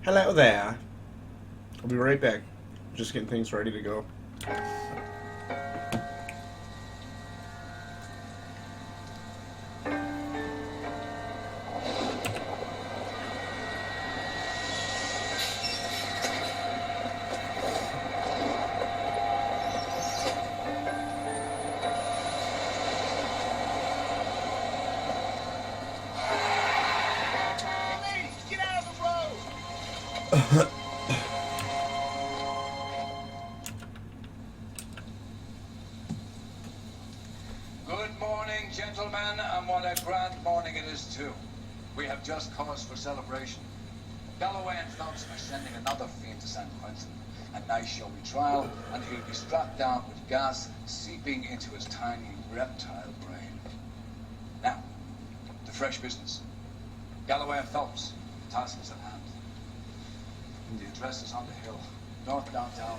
Hello there. I'll be right back. Just getting things ready to go. Gentlemen, and what a grand morning it is too. We have just cause for celebration. Galloway and Phelps are sending another fiend to San Quentin. A nice showy trial, and he'll be strapped down with gas seeping into his tiny reptile brain. Now, to fresh business. Galloway and Phelps, the task is at hand. The address is on the hill, north downtown,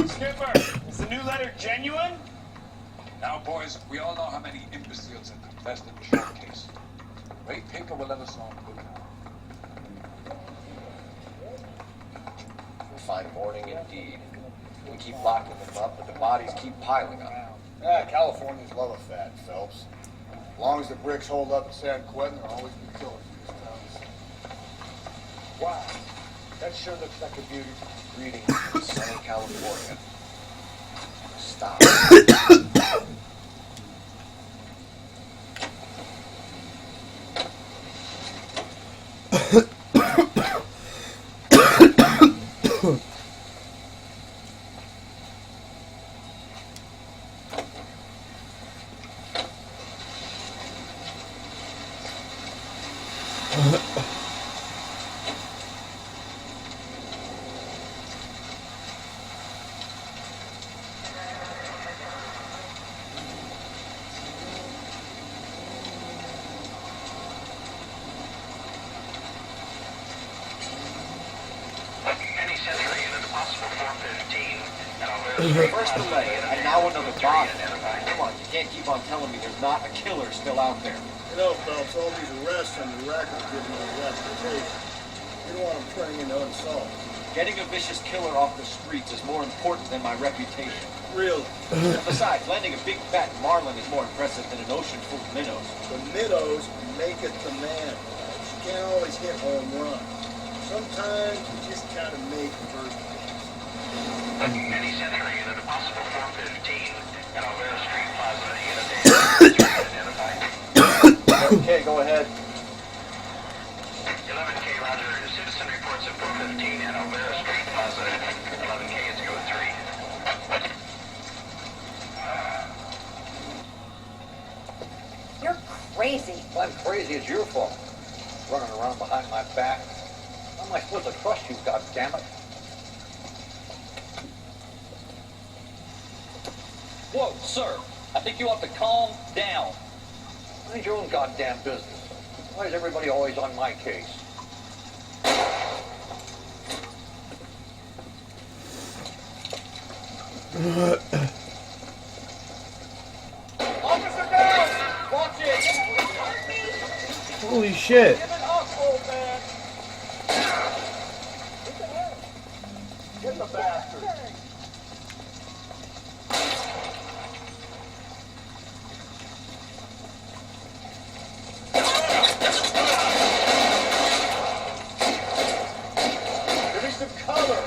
Skipper, is the new letter genuine? Now, boys, we all know how many imbeciles have confessed in the short case. Great paper will let us know. Fine morning indeed. We keep locking them up, but the bodies keep piling up. Yeah, Californians love a fat, Phelps. As long as the bricks hold up at San Quentin, there'll always be killers in these towns. Wow, that sure looks like a beauty. Greetings from sunny California. Stop. First delay, and now another body. Come on, you can't keep on telling me there's not a killer still out there. You know, Phelps, all these arrests on your record give me a reputation. You don't want them turning into unsolved. Getting a vicious killer off the streets is more important than my reputation. Really? Besides, landing a big fat marlin is more impressive than an ocean full of minnows. The minnows make it the man. You can't always hit home run. Sometimes you just gotta make first pitch. Any Century unit, a possible 415 at Alvera Street Plaza, unit identified. Okay, go ahead. 11K, roger. Citizen reports at 415 at Alvera Street Plaza. 11K is go 3. You're crazy. Well, I'm crazy. It's your fault. Running around behind my back. How am I supposed to trust you, goddammit? Whoa, sir. I think you ought to calm down. Mind your own goddamn business. Why is everybody always on my case? Officer down! Watch it! Holy shit. Give it up, old man! What the hell? Get the bastard! Give me some cover!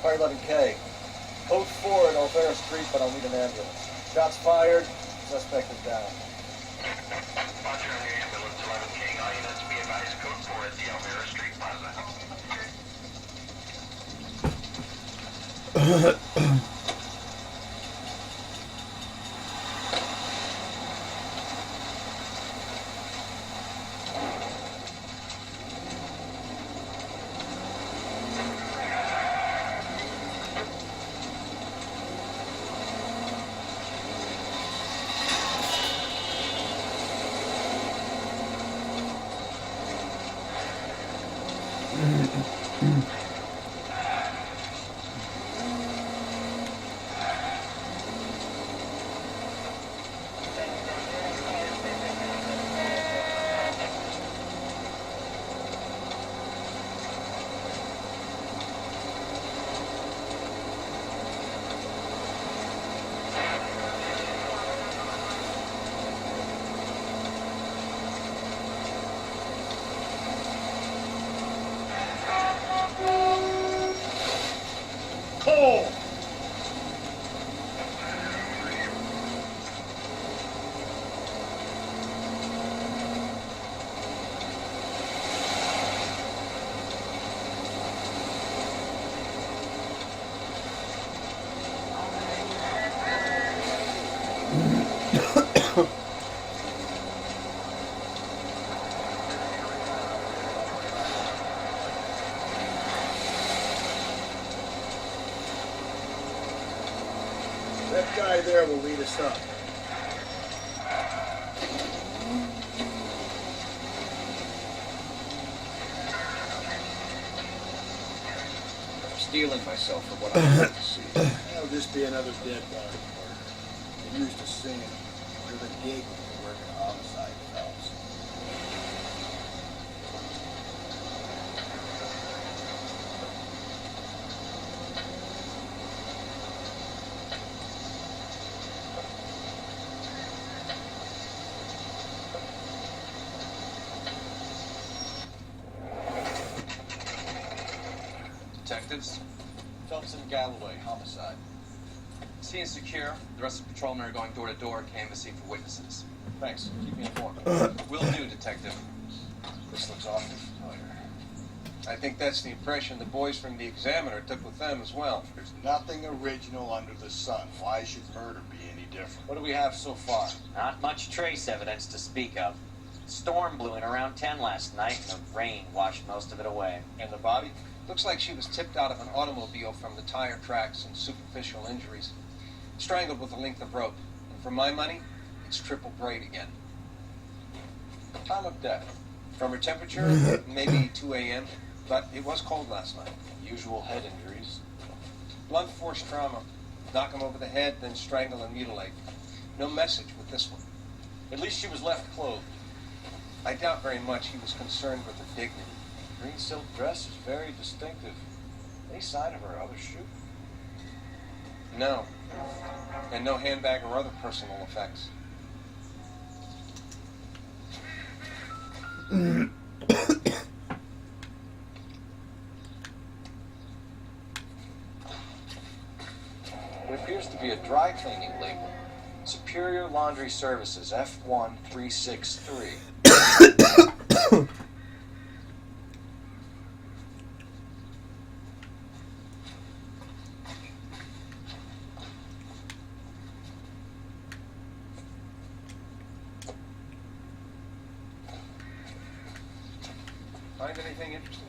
Fire 11K. Code 4 at Alvera Street, but I'll need an ambulance. Shots fired. Suspect is down. Roger on your ambulance, 11K. All units be advised, code 4 at the Alvera Street Plaza. hole! That guy there will lead us up. I'm steeling myself for what I'm about to see. That'll just be another dead body, Carter. They used to sing it. You're the gig when you work in homicide, Phelps. Detectives, Phelps and Galloway, homicide. scene is secure. The rest of the patrolmen are going door to door, canvassing for witnesses. Thanks. Keep me informed. Will do, Detective. This looks awfully familiar. I think that's the impression the boys from the Examiner took with them as well. There's nothing original under the sun. Why should murder be any different? What do we have so far? Not much trace evidence to speak of. Storm blew in around 10 last night, and the rain washed most of it away. And the body? Looks like she was tipped out of an automobile from the tire tracks and superficial injuries. Strangled with a length of rope. And for my money, it's triple braid again. Time of death. From her temperature, maybe 2 a.m., but it was cold last night. Usual head injuries. Blunt force trauma. Knock him over the head, then strangle and mutilate. No message with this one. At least she was left clothed. I doubt very much he was concerned with her dignity. Green silk dress is very distinctive. Any sign of her other shoe? No. And no handbag or other personal effects. There appears to be a dry cleaning label. Superior Laundry Services, F1363. Find anything interesting?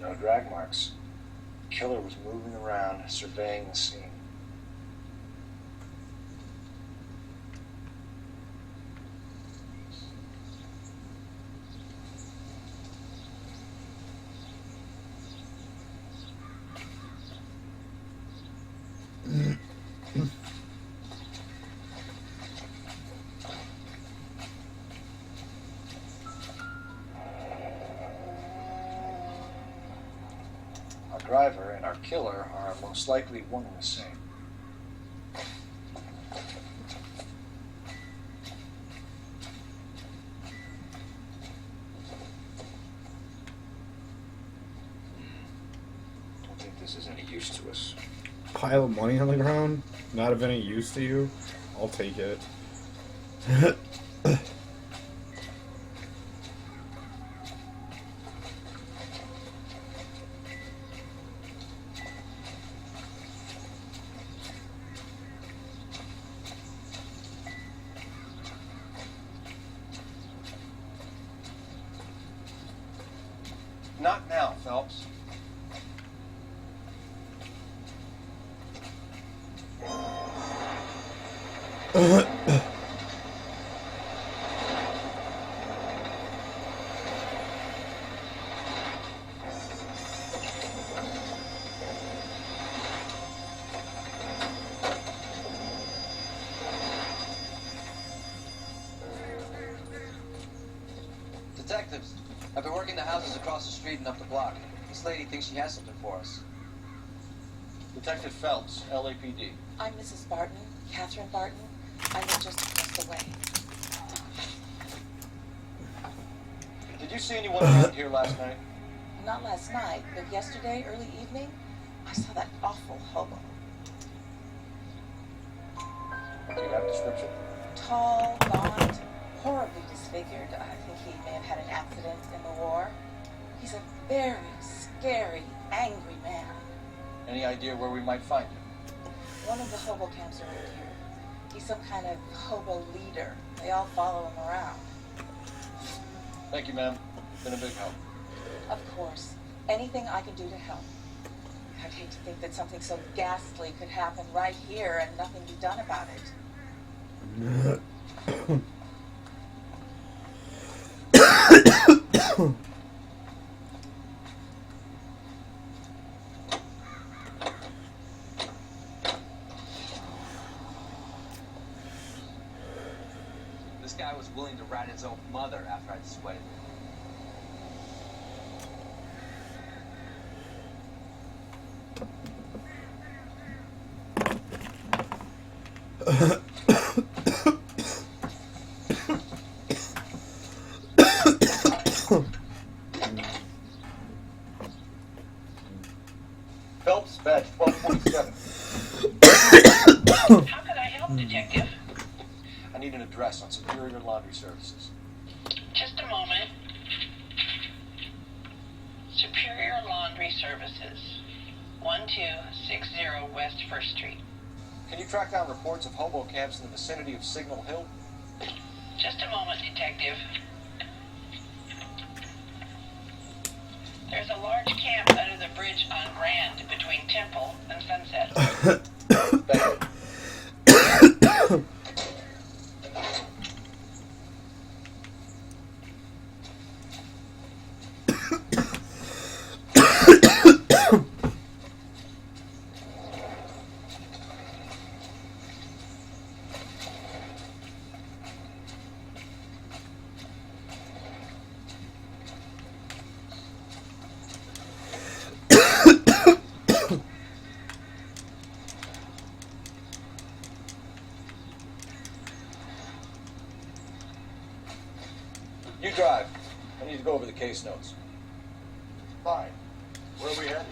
No drag marks. The killer was moving around, surveying the scene. Our driver and our killer are most likely one and the same. Don't think this is any use to us. Pile of money on the ground, not of any use to you. I'll take it. Not now, Phelps. house is across the street and up the block. This lady thinks she has something for us. Detective Phelps, LAPD. I'm Mrs. Barton, Catherine Barton. I live just across the way. Did you see anyone around here last night? Not last night, but yesterday, early evening, I saw that awful hobo. Do you have a description? Tall, gaunt, horribly disfigured. I think he may have had an accident in the war. He's a very scary, angry man. Any idea where we might find him? One of the hobo camps around here. He's some kind of hobo leader. They all follow him around. Thank you, ma'am. Been a big help. Of course. Anything I can do to help. I'd hate to think that something so ghastly could happen right here and nothing be done about it. This guy was willing to rat his own mother after I'd sweated him. Phelps, badge 1247. How can I help, Detective? I need an address on Superior Laundry Services. Just a moment. Superior Laundry Services, 1260 West 1st Street. Can you track down reports of hobo camps in the vicinity of Signal Hill? Just a moment, Detective. There's a large camp under the bridge on Grand between Temple and Sunset. You drive. I need to go over the case notes. Fine. Where are we headed?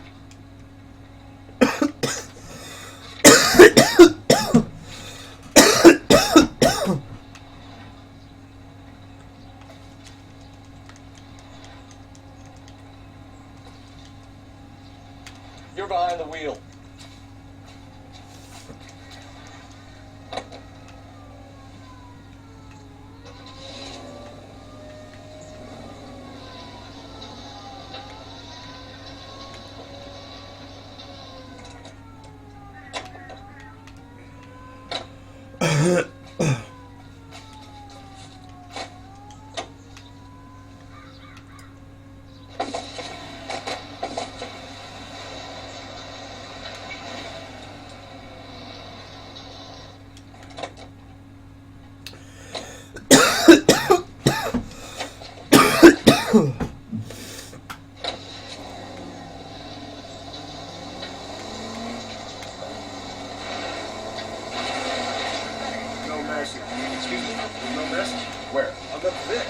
You're behind the wheel. No message. Excuse me? There's no message. Where? On the Vic.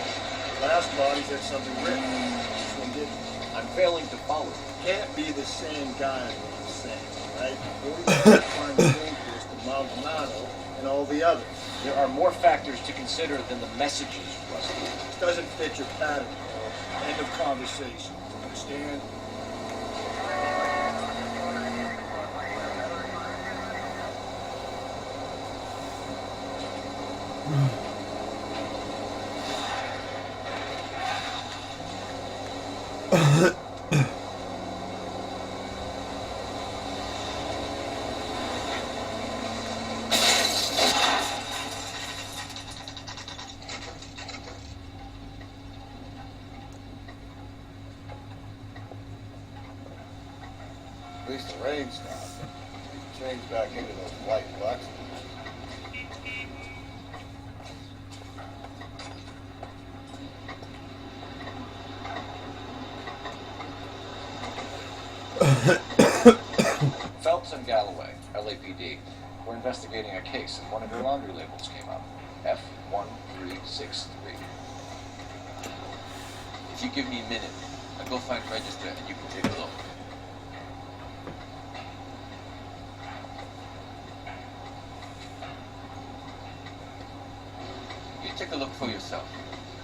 The last bodies had something written. This one didn't. I'm failing to follow you. Can't be the same guy, is what I'm saying, right? We've got to find the Dankers, the Maldonado, and all the others. There are more factors to consider than the messages, Rusty. Doesn't fit your pattern. End of conversation. Understand? At least the rain stopped. Change back into those white bucks. Galloway, LAPD. We're investigating a case, and one of your laundry labels came up. F1363. If you give me a minute, I'll go find register and you can take a look. You take a look for yourself.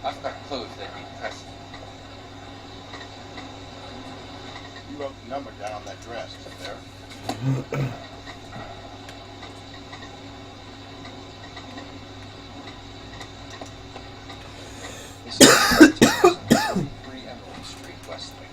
I've got clothes that need pressing. You wrote the number down on that dress, is it there? This is 3 Emerald Street, Westlake.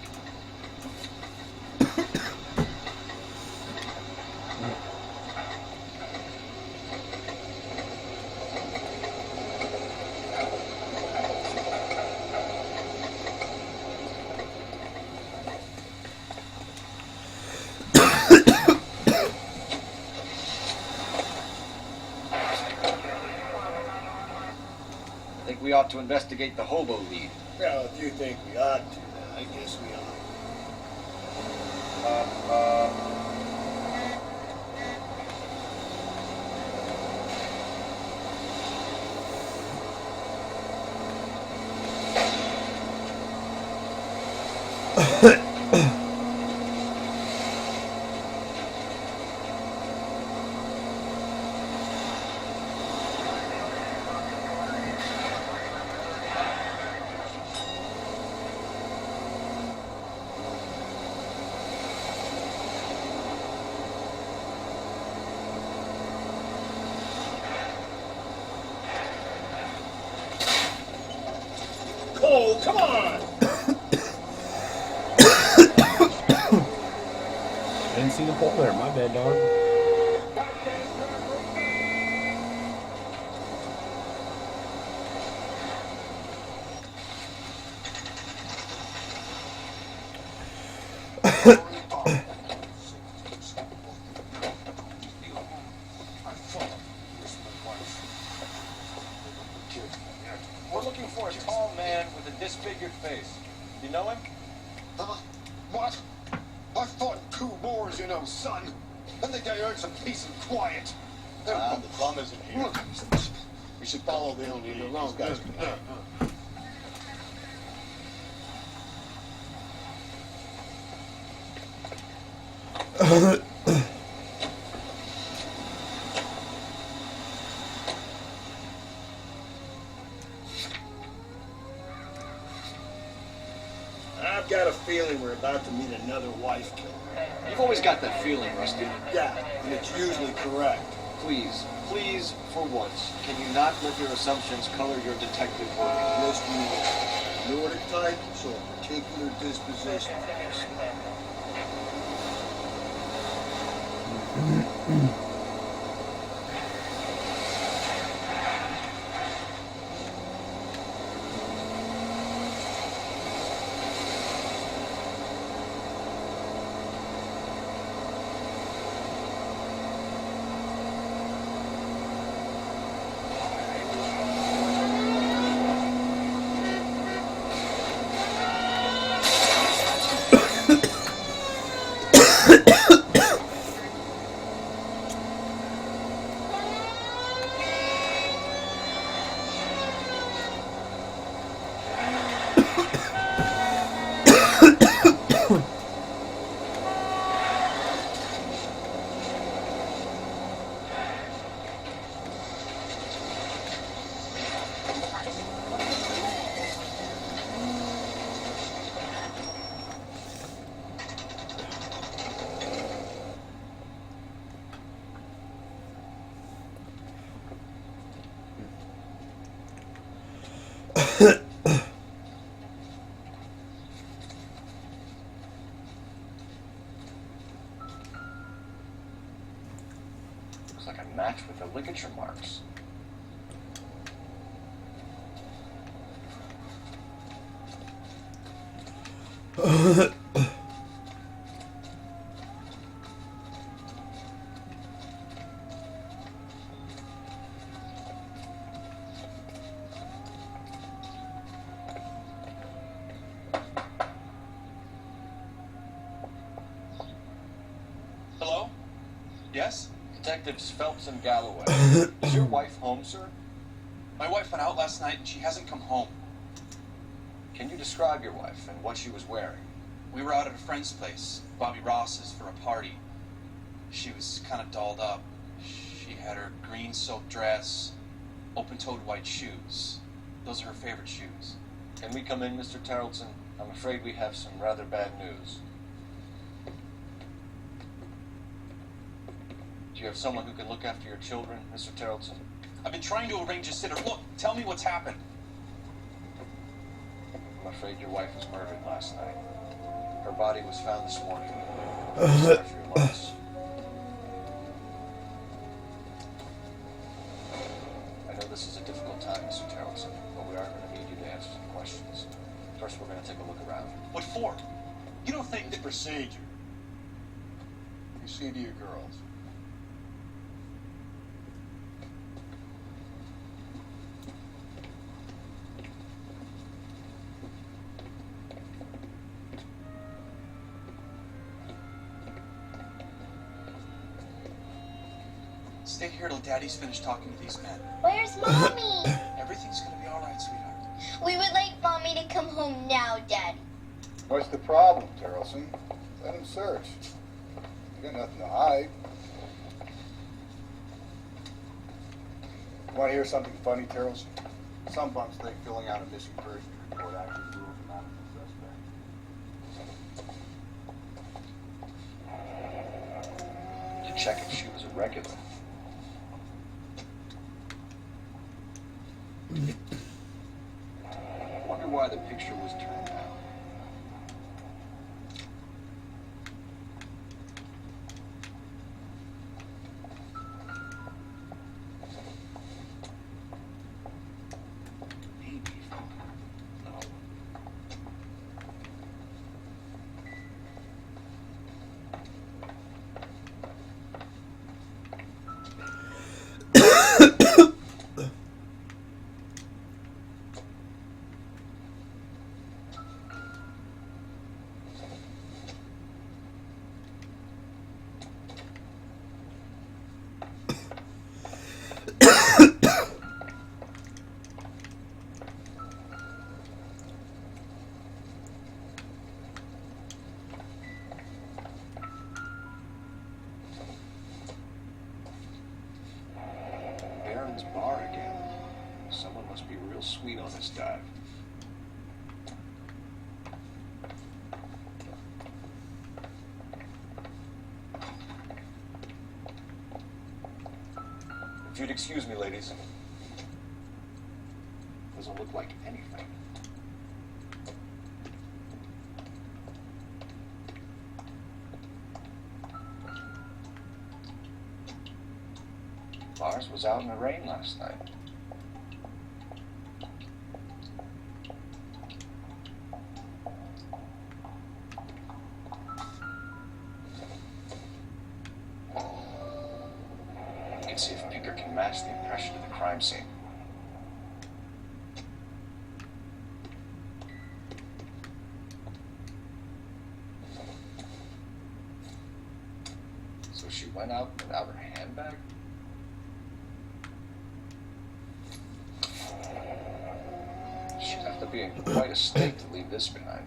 I think we ought to investigate the hobo lead. Well, if you think we ought to, then I guess we ought. Cole, come on! I didn't see the pole there. My bad, dog. We're looking for a tall man with a disfigured face. You know him? What? I fought 2 wars, you know, son. I think I earned some peace and quiet. The bum isn't here. We should follow the lead. These guys can help. I've got a feeling we're about to meet another wife killer. You've always got that feeling, Rusty. Yeah, and it's usually correct. Please, for once, can you not let your assumptions color your detective work? Yes, you are. Nordic type, so a particular disposition. Looks like a match with the ligature marks. Hello? Yes? Detectives Phelps and Galloway. Is your wife home, sir? My wife went out last night and she hasn't come home. Can you describe your wife and what she was wearing? We were out at a friend's place, Bobby Ross's, for a party. She was kind of dolled up. She had her green silk dress, open-toed white shoes. Those are her favorite shoes. Can we come in, Mr. Tarleton? I'm afraid we have some rather bad news. Do you have someone who can look after your children, Mr. Tarleton? I've been trying to arrange a sitter. Look, tell me what's happened. I'm afraid your wife was murdered last night. Her body was found this morning. Sorry for your loss. I know this is a difficult time, Mr. Tarleton, but we are going to need you to answer some questions. First, we're going to take a look around. What for? You don't think The that... procedure. You see to your girls. Stay here till Daddy's finished talking to these men. Where's Mommy? Everything's gonna be all right, sweetheart. We would like Mommy to come home now, Daddy. What's the problem, Tarleton? Let him search. You got nothing to hide. Want to hear something funny, Tarleton? Some bunks think filling out a missing person report actually rules them out as a suspect. To check if she was a regular. Wonder why the picture was turned down. Maybe. No. Baron's bar again. Someone must be real sweet on this dive. If you'd excuse me, ladies. Doesn't look like anything. Lars was out in the rain last night. You can see if Pinker can match the impression of the crime scene. So she went out without her handbag? She'd have to be in quite a state to leave this behind.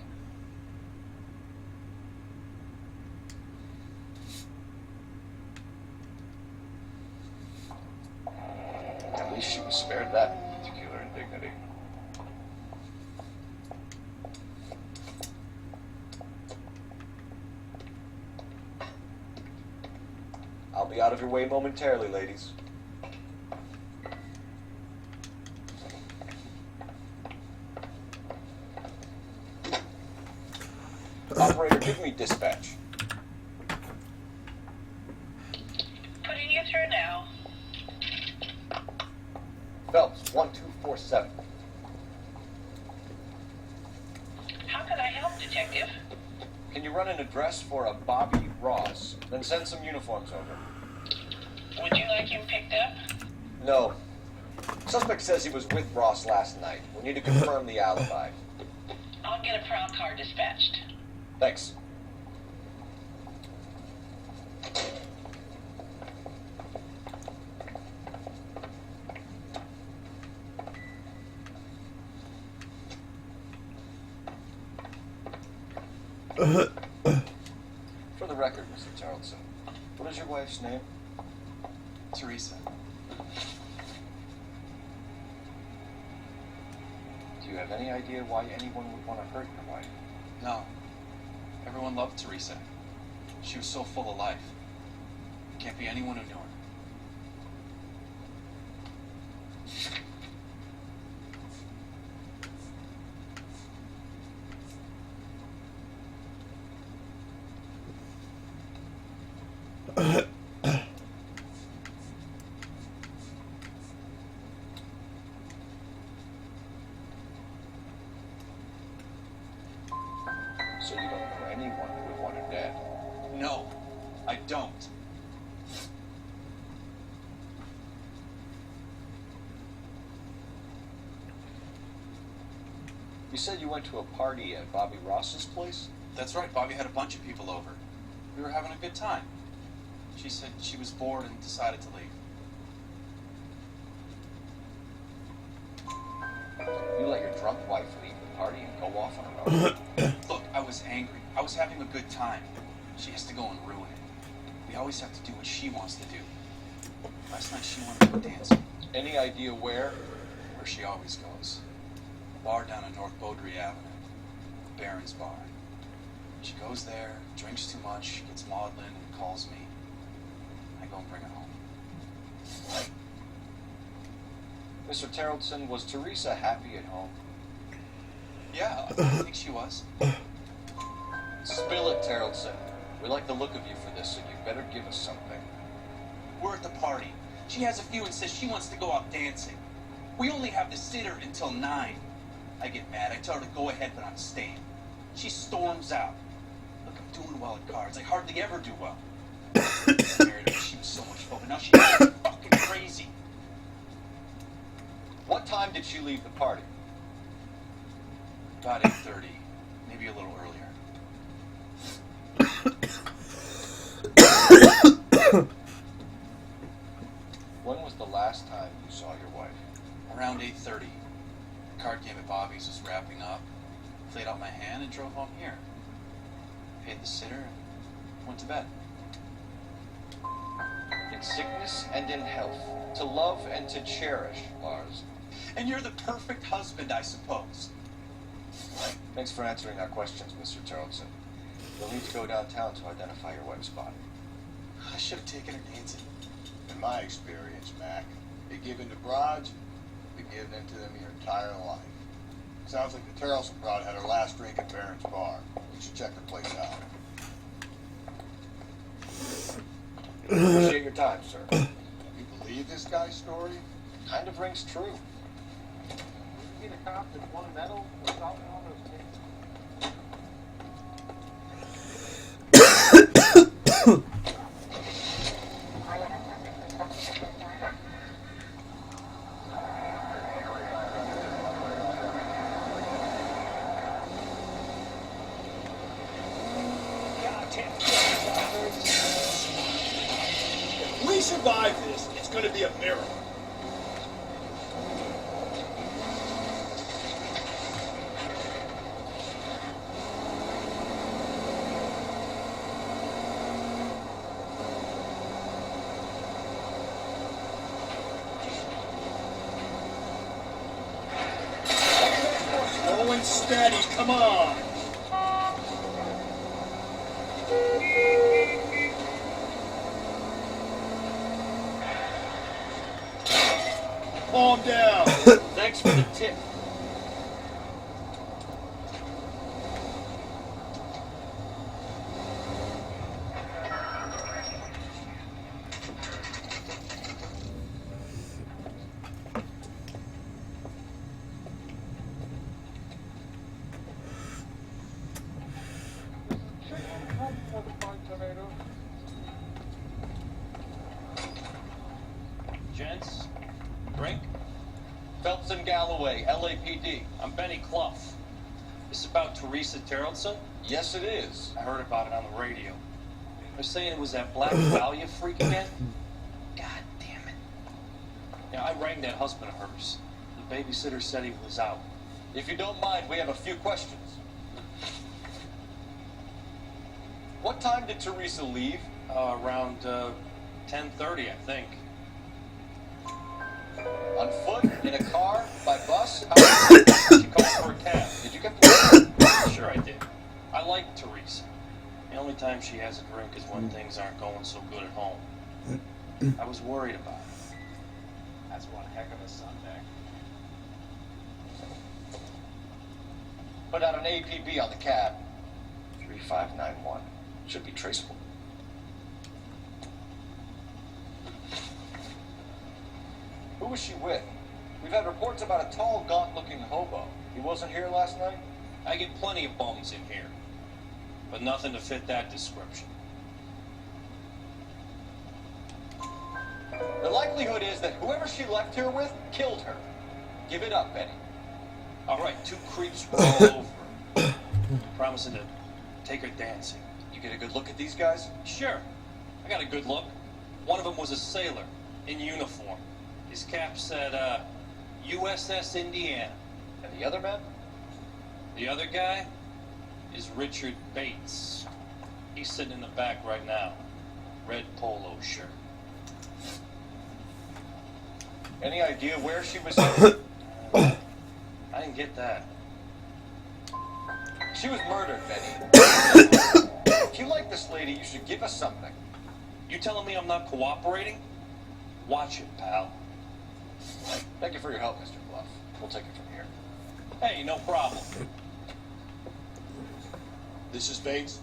At least she was spared that particular indignity. I'll be out of your way momentarily, ladies. Operator, give me dispatch. Putting you through now. Phelps, 1247. How can I help, Detective? Can you run an address for a Bobby Ross? Then send some uniforms over. Would you like him picked up? No. Suspect says he was with Ross last night. We need to confirm the alibi. I'll get a prowl car dispatched. Thanks. For the record, Mr. Tarleton, what is your wife's name? Teresa. Do you have any idea why anyone would want to hurt your wife? No. Everyone loved Teresa. She was so full of life. Can't be anyone who knew her. So you don't know anyone who would want her dead? No, I don't. You said you went to a party at Bobby Ross's place? That's right, Bobby had a bunch of people over. We were having a good time. She said she was bored and decided to leave. You let your drunk wife leave the party and go off on her own? Look, I was angry. I was having a good time. She has to go and ruin it. We always have to do what she wants to do. Last night she wanted to go dancing. Any idea where? Where she always goes. A bar down on North Beaudry Avenue. The Baron's Bar. She goes there, drinks too much, gets maudlin, and calls me. I go and bring her home. Mr. Tarleton, was Teresa happy at home? Yeah, I think she was. Spill it, Tarleton. We like the look of you for this, so you better give us something. We're at the party. She has a few and says she wants to go out dancing. We only have the sitter until 9. I get mad. I tell her to go ahead, but I'm staying. She storms out. Look, I'm doing well at cards. I hardly ever do well. Married her, she was so much fun, but now she's fucking crazy. What time did she leave the party? About 8:30, maybe a little earlier. When was the last time you saw your wife? Around 8:30. The card game at Bobby's was wrapping up. Played out my hand and drove home here. Paid the sitter and went to bed. In sickness and in health, to love and to cherish, Lars. And you're the perfect husband, I suppose. Thanks for answering our questions, Mr. Tarleton. You'll need to go downtown to identify your wife's body. I should have taken her dancing. In my experience, Mac, you give in to broads, you've been giving in to them your entire life. Sounds like the Tarleton broad had her last drink at Baron's Bar. You should check the place out. Appreciate your time, sir. You believe this guy's story? Kind of rings true. You get a cop that won a medal without all those things. If we survive this, it's going to be a miracle. Slow and steady, come on. Calm down. Thanks for the tip. Gents, drink. Phelps and Galloway, LAPD. I'm Benny Clough. This is about Teresa Tarleton? Yes, it is. I heard about it on the radio. They're saying it was that Black Dahlia freak again? God damn it. Yeah, I rang that husband of hers. The babysitter said he was out. If you don't mind, we have a few questions. What time did Teresa leave? Around 10:30, I think. On foot? In a car? By bus? She called for a cab. Did you get the Sure I did. I like Teresa. The only time she has a drink is when things aren't going so good at home. I was worried about her. That's one heck of a Sunday. Put out an APB on the cab. 3591. Should be traceable. Who was she with? We've had reports about a tall, gaunt-looking hobo. He wasn't here last night? I get plenty of bums in here, but nothing to fit that description. The likelihood is that whoever she left here with killed her. Give it up, Betty. All right, 2 creeps were all over her, promising to take her dancing. You get a good look at these guys? Sure, I got a good look. One of them was a sailor in uniform. His cap said, USS Indiana. And the other man? The other guy is Richard Bates. He's sitting in the back right now. Red polo shirt. Any idea where she was headed? I didn't get that. She was murdered, Betty. If you like this lady, you should give us something. You telling me I'm not cooperating? Watch it, pal. Thank you for your help, Mr. Bluff. We'll take it from here. Hey, no problem. This is Bates.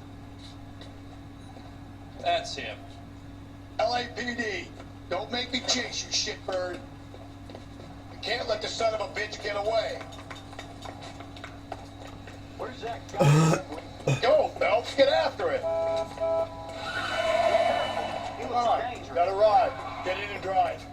That's him. LAPD, don't make me chase you, shitbird. You can't let the son of a bitch get away. Where's that guy? Go, Phelps, get after it. Come on, got a ride. Get in and drive.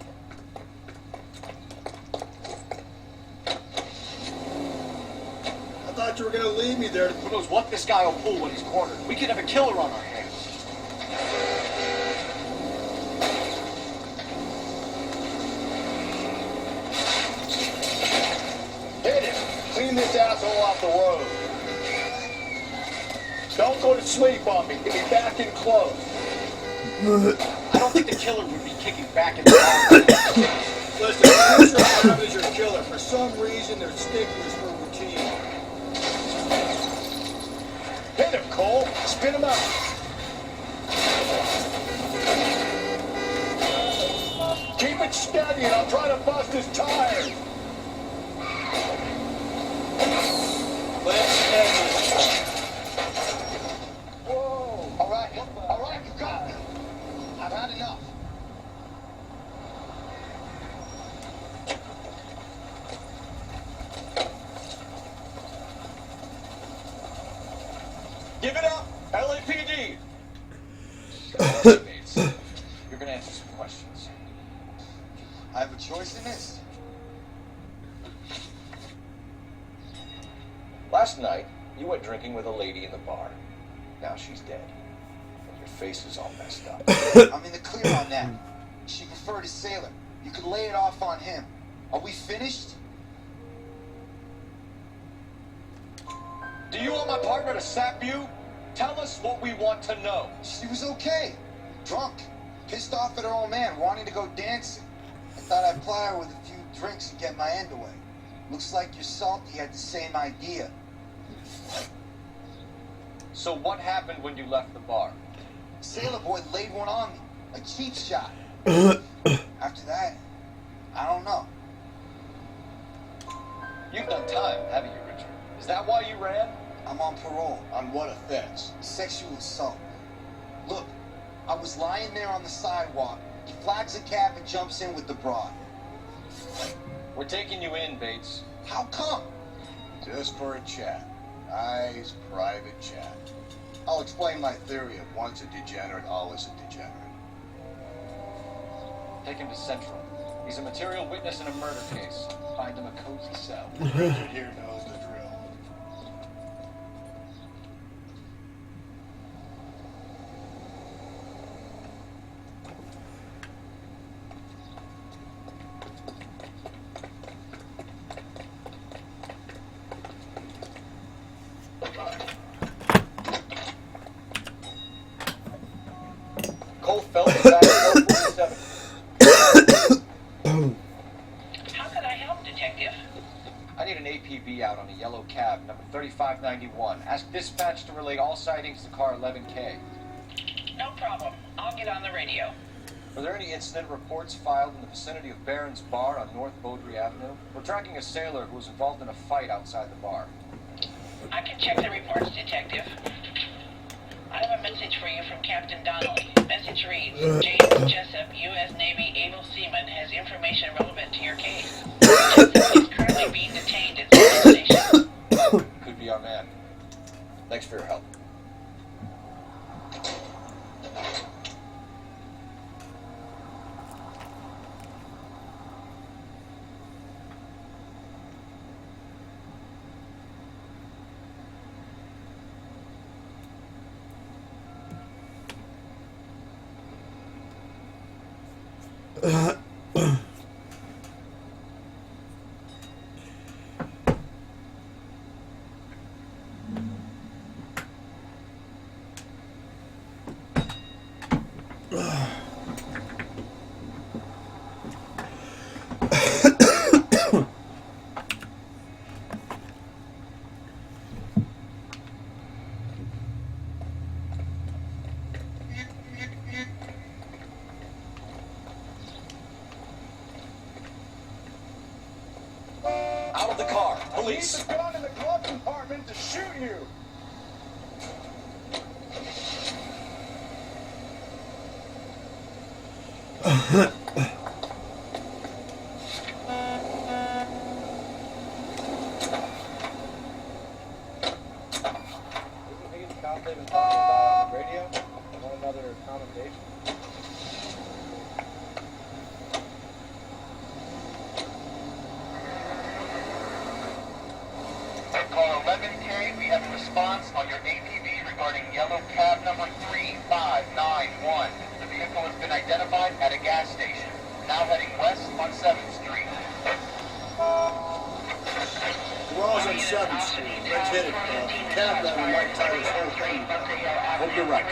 I thought you were gonna leave me there. Who knows what this guy will pull when he's cornered? We could have a killer on our hands. Hit him. Clean this asshole off the road. Don't go to sleep on me. Get me back in close. I don't think the killer would be kicking back in the car. Listen, Mr. Brown is your killer. For some reason, they're sticklers for routine. Hit him, Cole. Spin him out. Keep it steady, and I'll try to bust his tires. Let's end this. Whoa! All right, you got me. I've had enough. Give it up, LAPD. Bates, you're gonna answer some questions. I have a choice in this. Last night, you went drinking with a lady in the bar. Now she's dead. And your face is all messed up. I'm in the clear on that. She preferred a sailor. You could lay it off on him. Are we finished? Do you want my partner to sap you? Tell us what we want to know. She was okay. Drunk. Pissed off at her old man, wanting to go dancing. I thought I'd ply her with a few drinks and get my end away. Looks like your salty had the same idea. So what happened when you left the bar? Sailor boy laid one on me. A cheap shot. After that, I don't know. You've done time, haven't you, Richard? Is that why you ran? I'm on parole. On what offense? Sexual assault. Look, I was lying there on the sidewalk. He flags a cab and jumps in with the broad. We're taking you in, Bates. How come? Just for a chat. Nice private chat. I'll explain my theory of once a degenerate, always a degenerate. Take him to Central. He's a material witness in a murder case. Find him a cozy cell. Richard here knows the drill. Bill Phelps back at 47. How can I help, Detective? I need an APB out on a yellow cab, number 3591. Ask dispatch to relay all sightings to car 11K. No problem. I'll get on the radio. Were there any incident reports filed in the vicinity of Barron's Bar on North Beaudry Avenue? We're tracking a sailor who was involved in a fight outside the bar. I can check the reports, Detective. I have a message for you from Captain Donnelly. Message reads, James Jessup, U.S. Navy able seaman, has information relevant to your case. Jessup is currently being detained at Central Station. Could be our man. Thanks for your help. Out of the car, police. Keep the gun in the glove compartment to shoot you. Isn't he the cop they've been talking about on the radio? They want another commendation? Car 11K, we have a response on your APB regarding yellow cab number 3591. The vehicle has been identified at a gas station. Now heading west on 7th Street. We're all on 7th Street. Let's hit it. Cab that we might tie this whole thing. Hope you're right.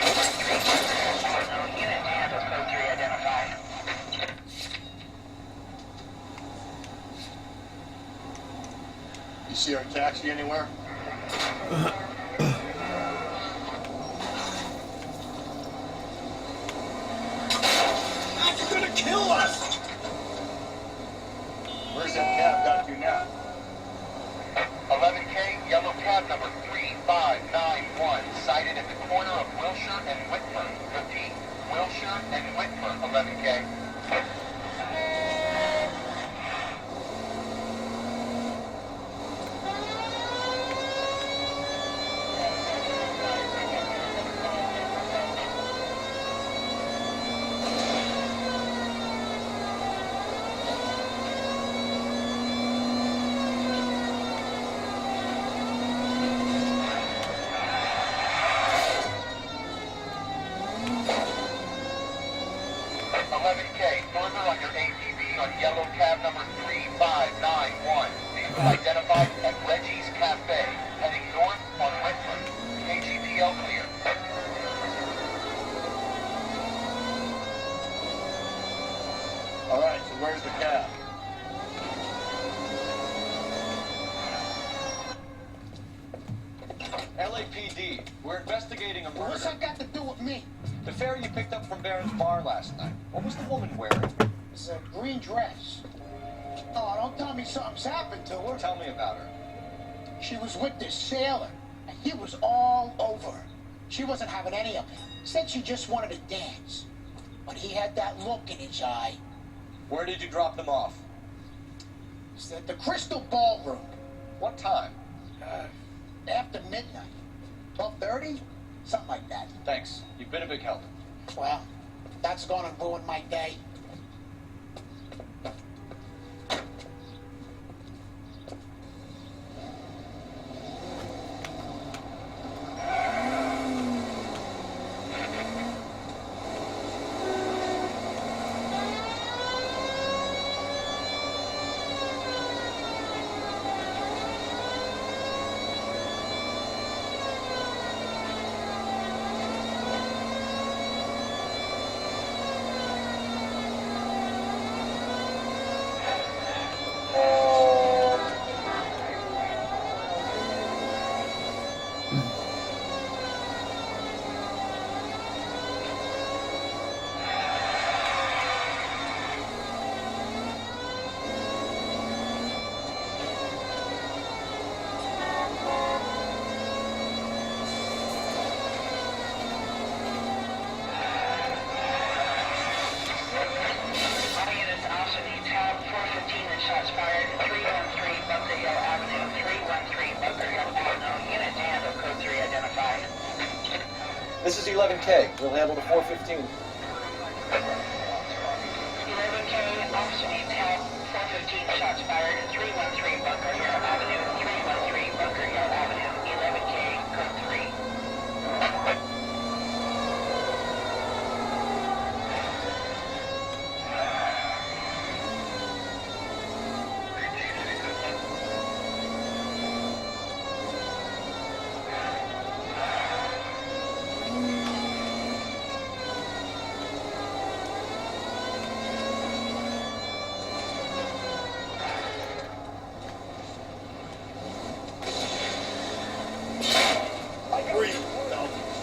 Unit handles code 3 identified. You see our taxi anywhere? That's gonna kill us! Where's that cab got you now? 11K, yellow cab number 3591, sighted at the corner of Wilshire and Whitford. Repeat, Wilshire and Whitford, 11K. Yellow cab number 3591. Vehicle identified at Reggie's Cafe, heading north on Whitford. KGPL clear. All right, so where's the cab? LAPD, we're investigating a murder. What's that got to do with me? The fare you picked up from Barron's Bar last night. What was the woman wearing? It's a green dress. Oh, don't tell me something's happened to her. Tell me about her. She was with this sailor, and he was all over her. She wasn't having any of it. Said she just wanted to dance. But he had that look in his eye. Where did you drop them off? It's at the Crystal Ballroom. What time? After midnight. 12:30? Something like that. Thanks. You've been a big help. Well, that's gonna ruin my day. 11K. We'll handle the 415. 11K, officer needs help. 415 shots fired. 313 Bunker Hill Avenue. 313 Bunker Hill Avenue. 11K, code 3.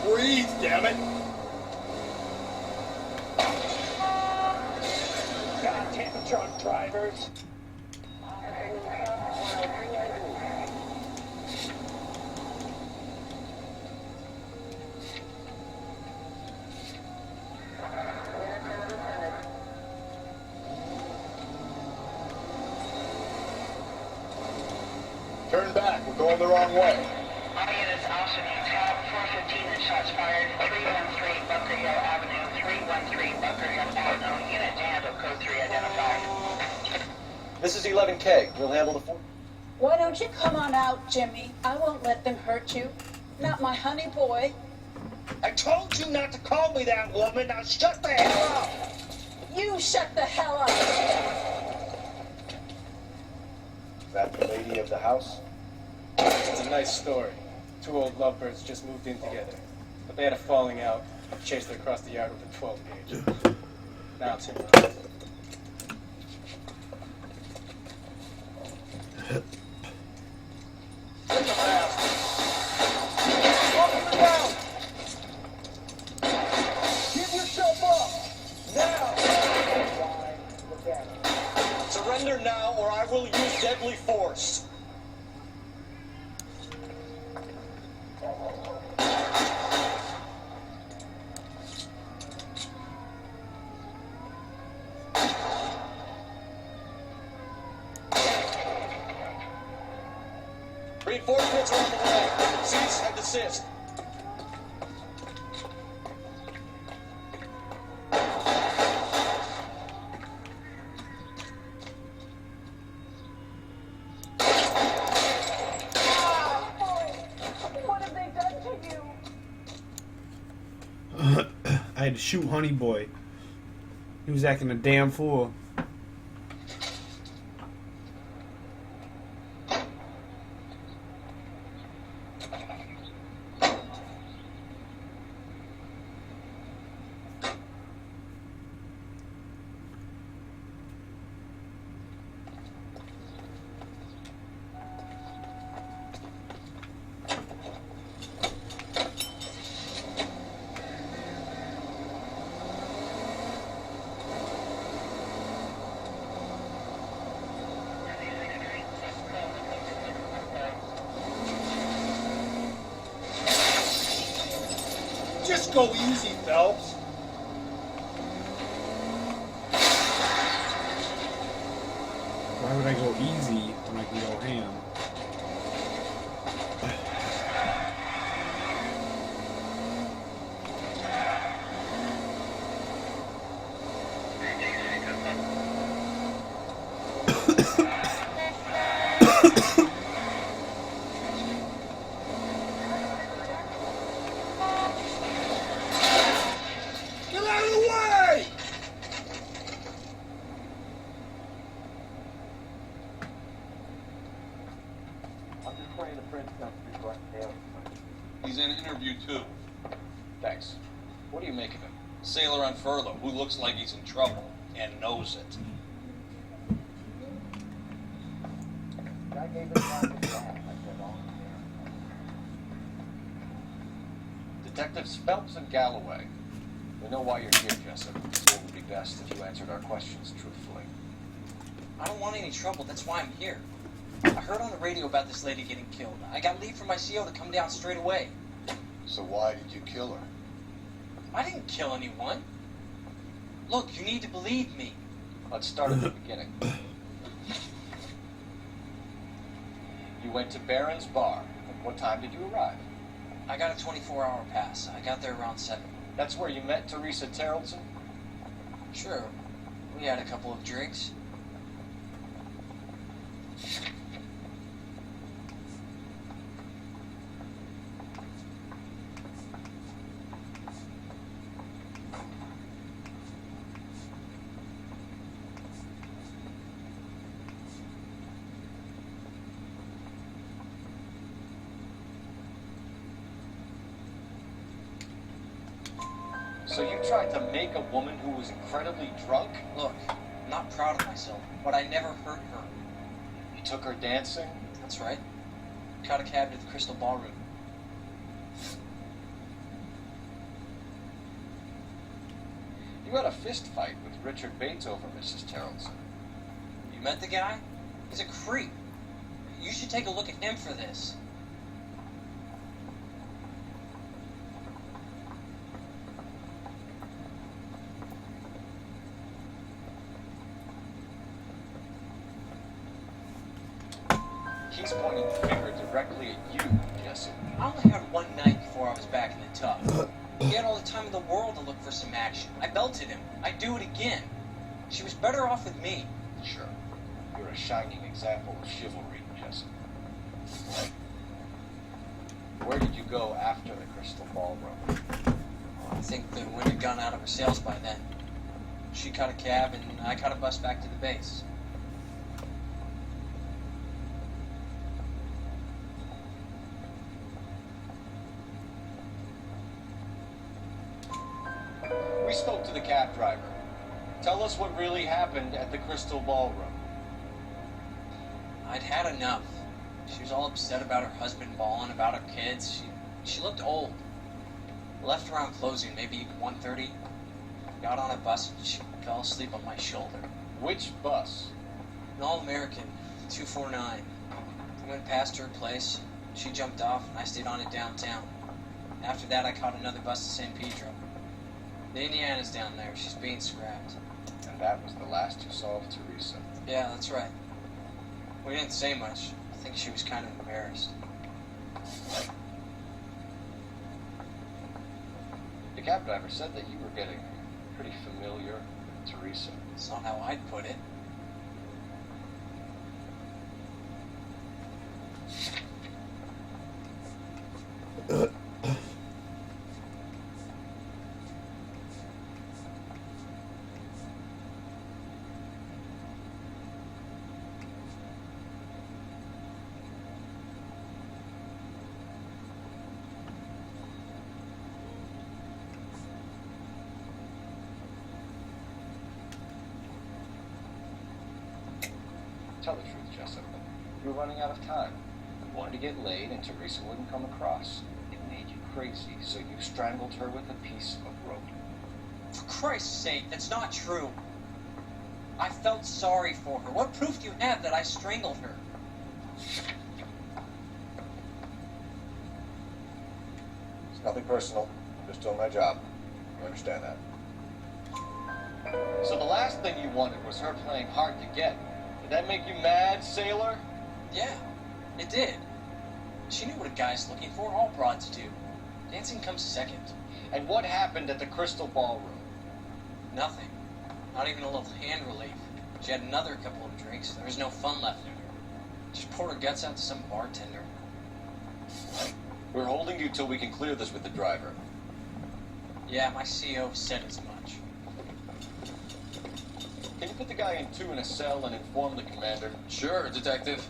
Breathe, damn it! Goddamn drunk drivers. Turn back. We're going the wrong way. All units, officer needs help. 415 shots fired. 313 Bunker Hill Avenue. 313 Bunker Hill Avenue. Unit to handle code 3 identified. This is 11K. We'll handle the 4. Why don't you come on out, Jimmy? I won't let them hurt you. Not my honey boy. I told you not to call me that, woman. Now shut the hell up. You shut the hell up. Is that the lady of the house? It's a nice story. Two old lovebirds just moved in together. But they had a falling out. I chased her across the yard with a 12 gauge. Now it's in. Give yourself up. Now. Surrender now, or I will use deadly force. Reinforcements are on the way. Cease and desist. What have they done to you? I had to shoot Honey Boy. He was acting a damn fool. Just go easy, Phelps. Why would I go easy when I can go ham? Get out of the way! I'm just praying the prince comes before I fail. He's in interview too. Thanks. What do you make of him? Sailor on furlough who looks like he's in trouble and knows it. I gave it time to plan. I said, oh, Detectives Phelps and Galloway. We know why you're here, Jessup. So it would be best if you answered our questions truthfully. I don't want any trouble, that's why I'm here. I heard on the radio about this lady getting killed. I got leave from my CO to come down straight away. So why did you kill her? I didn't kill anyone. Look, you need to believe me. Let's start at the beginning. You went to Barron's Bar. At what time did you arrive? I got a 24-hour pass. I got there around 7. That's where you met Teresa Tarleton? Sure. We had a couple of drinks. So you tried to make a woman who was incredibly drunk? Look, I'm not proud of myself, but I never hurt her. You took her dancing? That's right. Caught a cab to the Crystal Ballroom. You had a fist fight with Richard Bates over Mrs. Tarleton. You met the guy? He's a creep. You should take a look at him for this. He's pointing the finger directly at you, Jesse. I only had one night before I was back in the tub. He had all the time in the world to look for some action. I belted him. I'd do it again. She was better off with me. Sure. You're a shining example of chivalry, Jesse. Where did you go after the Crystal Ballroom? I think the wind had gone out of her sails by then. She caught a cab and I caught a bus back to the base. We spoke to the cab driver. Tell us what really happened at the Crystal Ballroom. I'd had enough. She was all upset about her husband balling, about her kids. She looked old. Left around closing, maybe 1:30. Got on a bus and she fell asleep on my shoulder. Which bus? An All-American, 249. I went past her place. She jumped off and I stayed on it downtown. After that, I caught another bus to San Pedro. The Indiana's down there. She's being scrapped. And that was the last you saw of Teresa. Yeah, that's right. We didn't say much. I think she was kind of embarrassed. The cab driver said that you were getting pretty familiar with Teresa. That's not how I'd put it. Tell the truth, Jessup. You were running out of time. You wanted to get laid and Teresa wouldn't come across. It made you crazy, so you strangled her with a piece of rope. For Christ's sake, that's not true. I felt sorry for her. What proof do you have that I strangled her? It's nothing personal. I'm just doing my job. You understand that? So the last thing you wanted was her playing hard to get. Did that make you mad, sailor? Yeah, it did. She knew what a guy's looking for. All broads do. Dancing comes second. And what happened at the Crystal Ballroom? Nothing. Not even a little hand relief. She had another couple of drinks. There was no fun left in her. She poured her guts out to some bartender. We're holding you till we can clear this with the driver. Yeah, my CO said as much. Can you put the guy in 2 in a cell and inform the commander? Sure, Detective.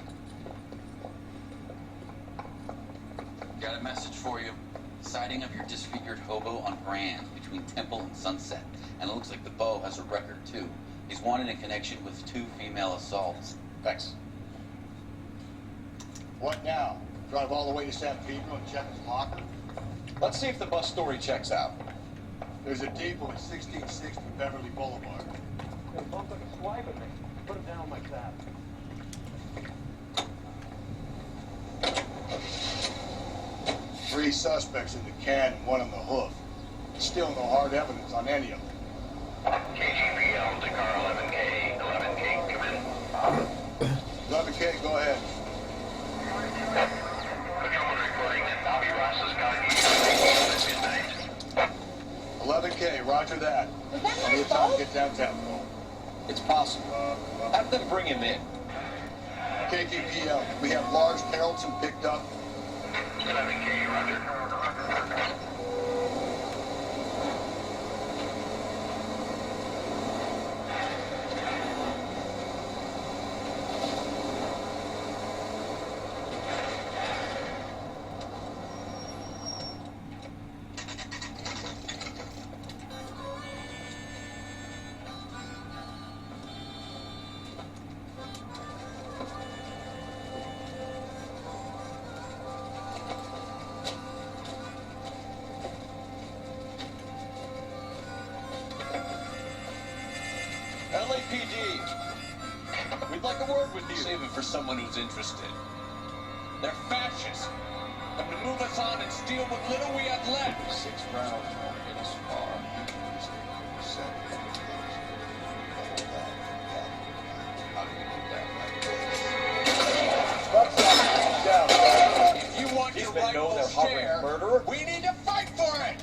Got a message for you. Sighting of your disfigured hobo on Grand between Temple and Sunset. And it looks like the Beau has a record, too. He's wanted in connection with 2 female assaults. Thanks. What now? Drive all the way to San Pedro and check his locker? Let's see if the bus story checks out. There's a depot at 1660 Beverly Boulevard. They both took a swipe at me. Put him down like that. 3 suspects in the can and 1 on the hoof. Still no hard evidence on any of them. KGPL to car 11K. 11K, come in. 11K, go ahead. Patrolman reporting that Bobby Ross's car needs at midnight. Roger that. Was that Plenty my of time to fault? get downtown, Cole. It's possible. Have them bring him in. KKPL, we have Lars Carrollton picked up. 11K, you're under. LAPD. We'd like a word with you. Save it for someone who's interested. They're fascists. Come to move us on and steal what little we had left. 6 rounds won't get us far. How do you get that right? If you want These your men know rightful they're harboring share, murderer? we need to fight for it.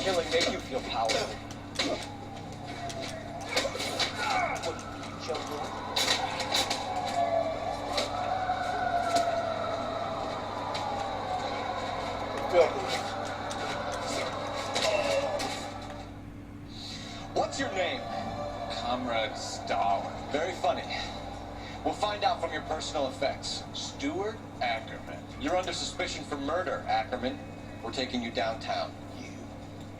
Killing make you feel powerful. What's your name? Comrade Stalin. Very funny. We'll find out from your personal effects. Stuart Ackerman. You're under suspicion for murder, Ackerman. We're taking you downtown.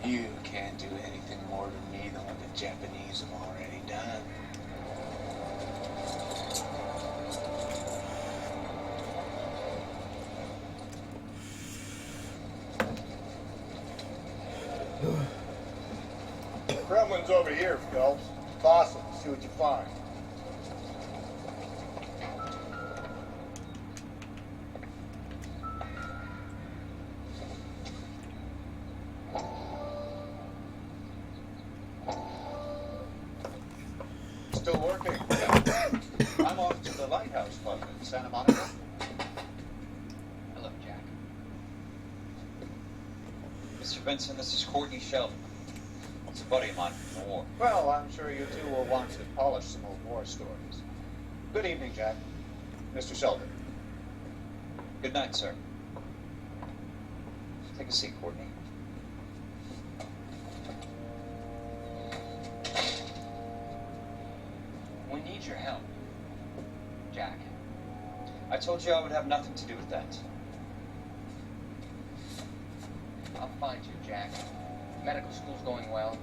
You can't do anything more to me than what the Japanese have already done. Kremlin's over here, Phelps. Boss him, see what you find. Still working? I'm off to the Lighthouse Club in Santa Monica. Hello, Jack. Mr. Benson, this is Courtney Sheldon. It's a buddy of mine from the war. Well, I'm sure you two will want to polish some old war stories. Good evening, Jack. Mr. Sheldon. Good night, sir. Take a seat, Courtney. We need your help, Jack. I told you I would have nothing to do with that. I'll find you, Jack. Medical school's going well.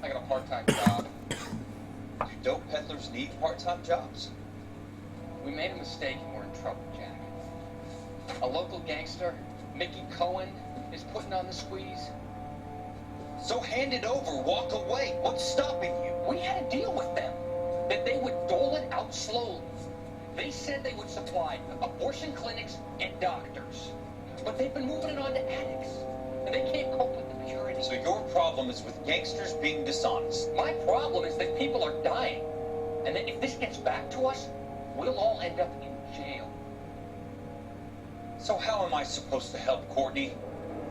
I got a part-time job. Do dope peddlers need part-time jobs? We made a mistake and we're in trouble, Jack. A local gangster, Mickey Cohen, is putting on the squeeze. So hand it over, walk away. What's stopping you? We had a deal with them that they would dole it out slowly. They said they would supply abortion clinics and doctors. But they've been moving it on to addicts. And they can't cope with the purity. So your problem is with gangsters being dishonest. My problem is that people are dying. And that if this gets back to us, we'll all end up in jail. So how am I supposed to help, Courtney?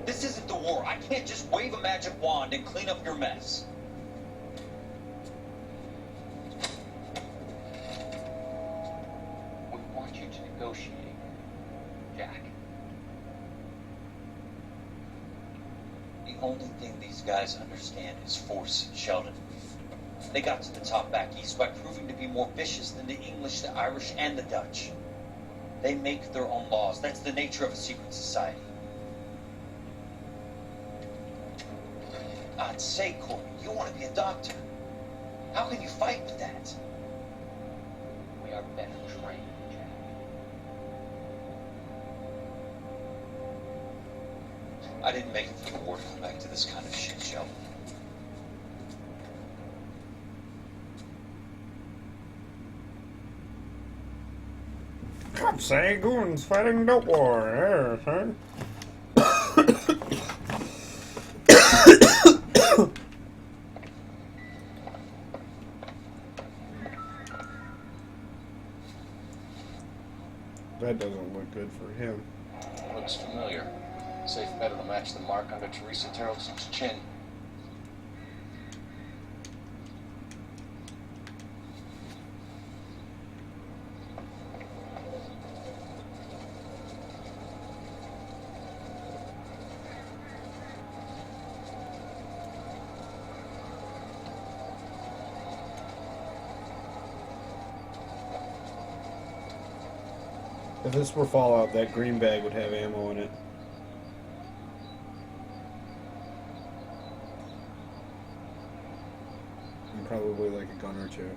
This isn't the war. I can't just wave a magic wand and clean up your mess. We want you to negotiate, Jack. The only thing these guys understand is force, Sheldon. They got to the top back east by proving to be more vicious than the English, the Irish, and the Dutch. They make their own laws. That's the nature of a secret society. I'd say, Courtney, you want to be a doctor. How can you fight with that? We are better trained, Jack. I didn't make it through the war to come back to this kind of shit, Sheldon. Cops say goons fighting dope war. Huh? That doesn't look good for him. Looks familiar. Safe bet it That'll match the mark under Teresa Terrelson's chin. If this were Fallout, that green bag would have ammo in it. And probably like a gun or two.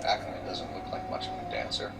Ackerman doesn't look like much of a dancer.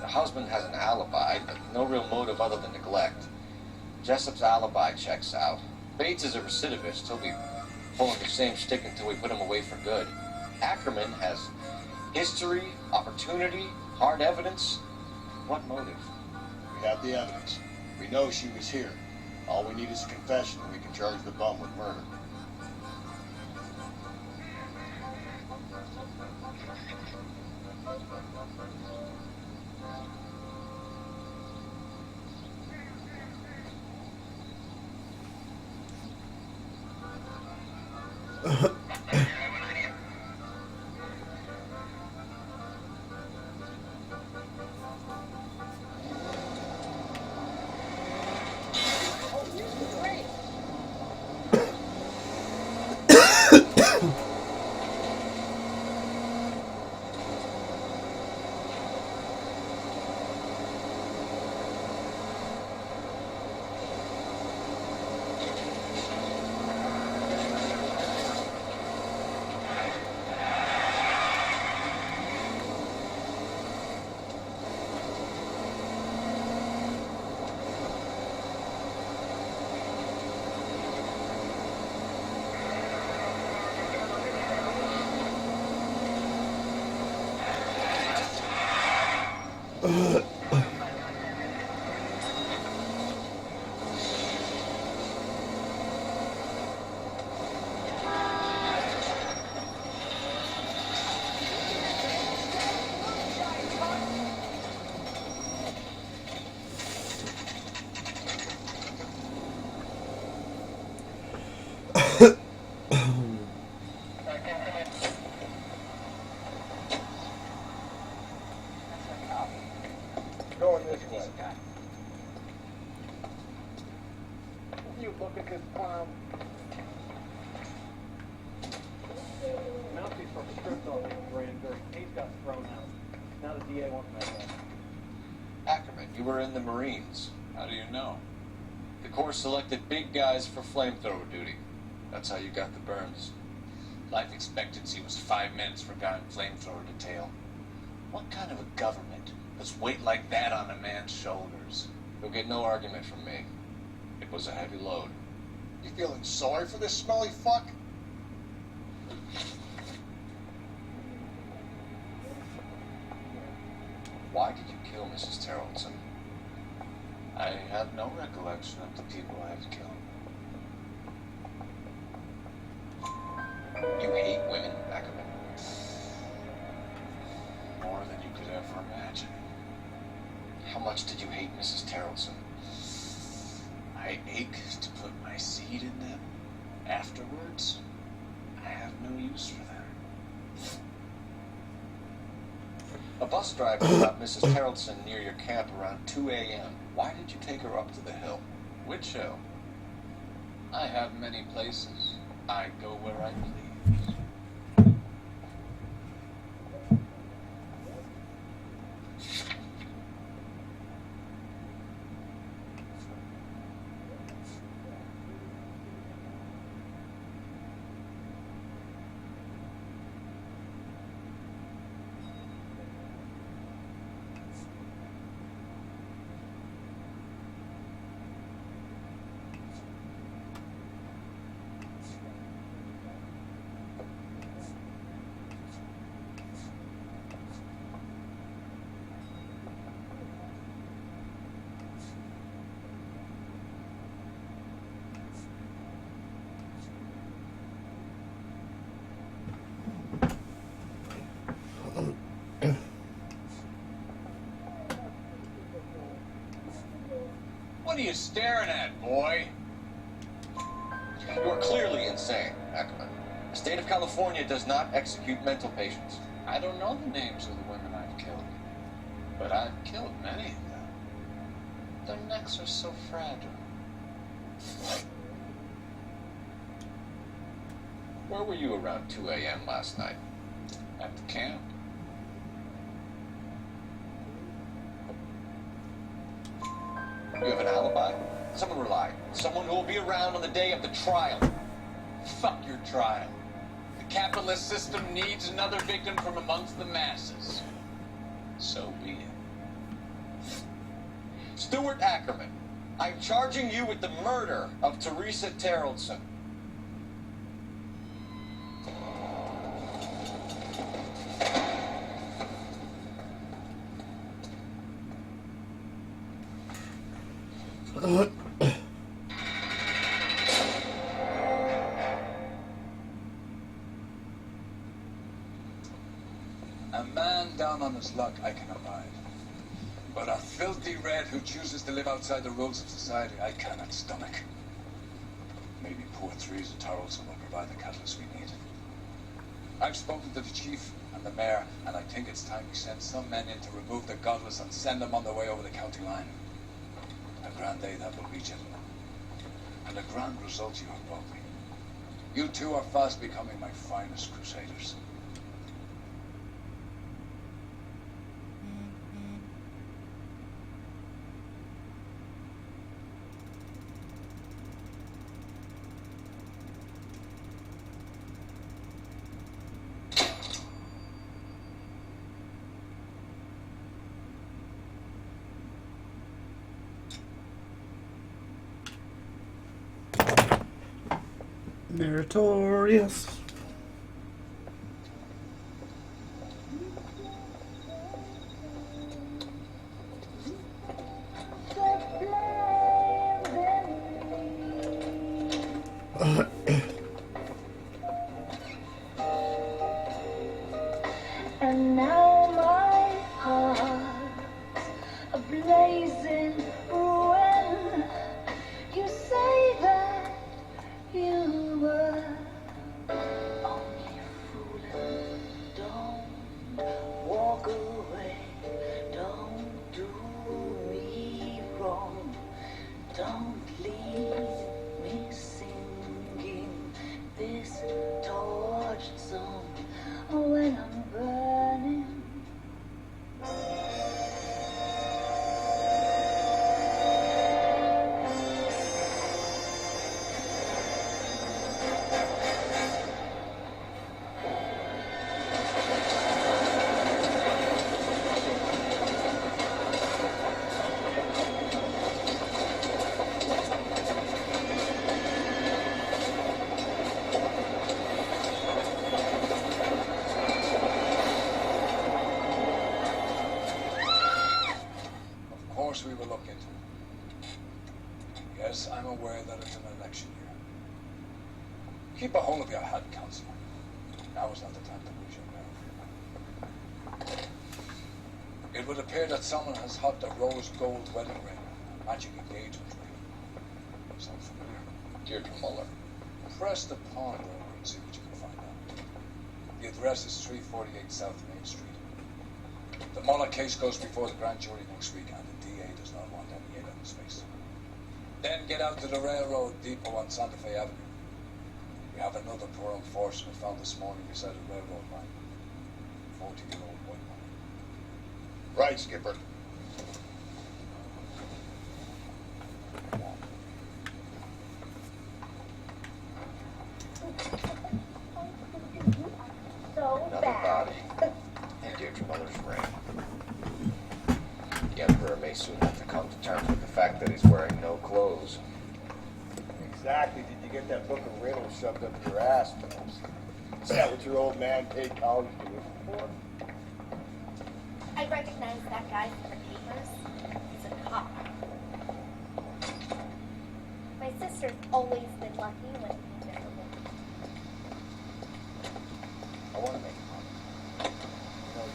The husband has an alibi, but no real motive other than neglect. Jessup's alibi checks out. Bates is a recidivist. He'll be pulling the same shtick until we put him away for good. Ackerman has history, opportunity, hard evidence. What motive? We have the evidence. We know she was here. All we need is a confession, and we can charge the bum with murder. Going this way. You look at this clown. Mounties from stripped off his grand jury. Case got thrown out. Now the DA wants that back. Ackerman, you were in the Marines. How do you know? The Corps selected big guys for flamethrower duty. That's how you got the burns. Life expectancy was 5 minutes for a guy in flamethrower detail. What kind of a government puts weight like that on a man's shoulders? You'll get no argument from me. It was a heavy load. You feeling sorry for this smelly fuck? Why did you kill Mrs. Terrelson? I have no recollection of the people I had killed. You hate women, Ackerman. More than you could ever imagine. How much did you hate Mrs. Terrelson? I ache to put my seed in them afterwards. I have no use for them. A bus driver stopped Mrs. Terrelson near your camp around 2 a.m. Why did you take her up to the hill? Which hill? I have many places. I go where I please. What are you staring at, boy? You are clearly insane, Ackerman. The state of California does not execute mental patients. I don't know the names of the women I've killed, but I've killed many of them. Their necks are so fragile. Where were you around 2 a.m. last night? At the camp. You have an alibi? Someone rely. Someone who will be around on the day of the trial. Fuck your trial. The capitalist system needs another victim from amongst the masses. So be it. Stuart Ackerman, I'm charging you with the murder of Teresa Terrelson. A man down on his luck I can abide. But a filthy red who chooses to live outside the rules of society I cannot stomach. Maybe poor Teresa Tarleton will provide the catalyst we need. I've spoken to the chief and the mayor, and I think it's time we send some men in to remove the godless and send them on their way over the county line. A grand day that will be, gentlemen. And a grand result you have brought me. You two are fast becoming my finest crusaders. Meritorious. And now my heart's a blazing ruin. You say that you were only fooling. Don't walk away. Don't do me wrong. Don't leave me singing this tortured song when I'm burning. Of course we will look into it. Yes, I'm aware that it's an election year. Keep a hold of your head, Counselor. Now is not the time to lose your nerve. It would appear that someone has hopped a rose gold wedding ring, a magic engagement ring. Sound familiar? Deirdre Muller. Press the pawn over and see what you can find out. The address is 348 South Main Street. The Muller case goes before the grand jury next week, and the DA does not want any hate on his face. Then get out to the railroad depot on Santa Fe Avenue. We have another poor unfortunate found this morning beside a railroad line. 40-year-old white woman. Right, Skipper. So Another bad. body. And Deirdre Muller's ring. The Emperor may soon have to come to terms with the fact that he's wearing no clothes. Exactly. Did you get that book of riddles shoved up your ass, Phillips? Is that what your old man paid college tuition for? I recognize that guy from the papers. He's a cop. My sister's always been lucky when he's been with me. I want to make money. You know,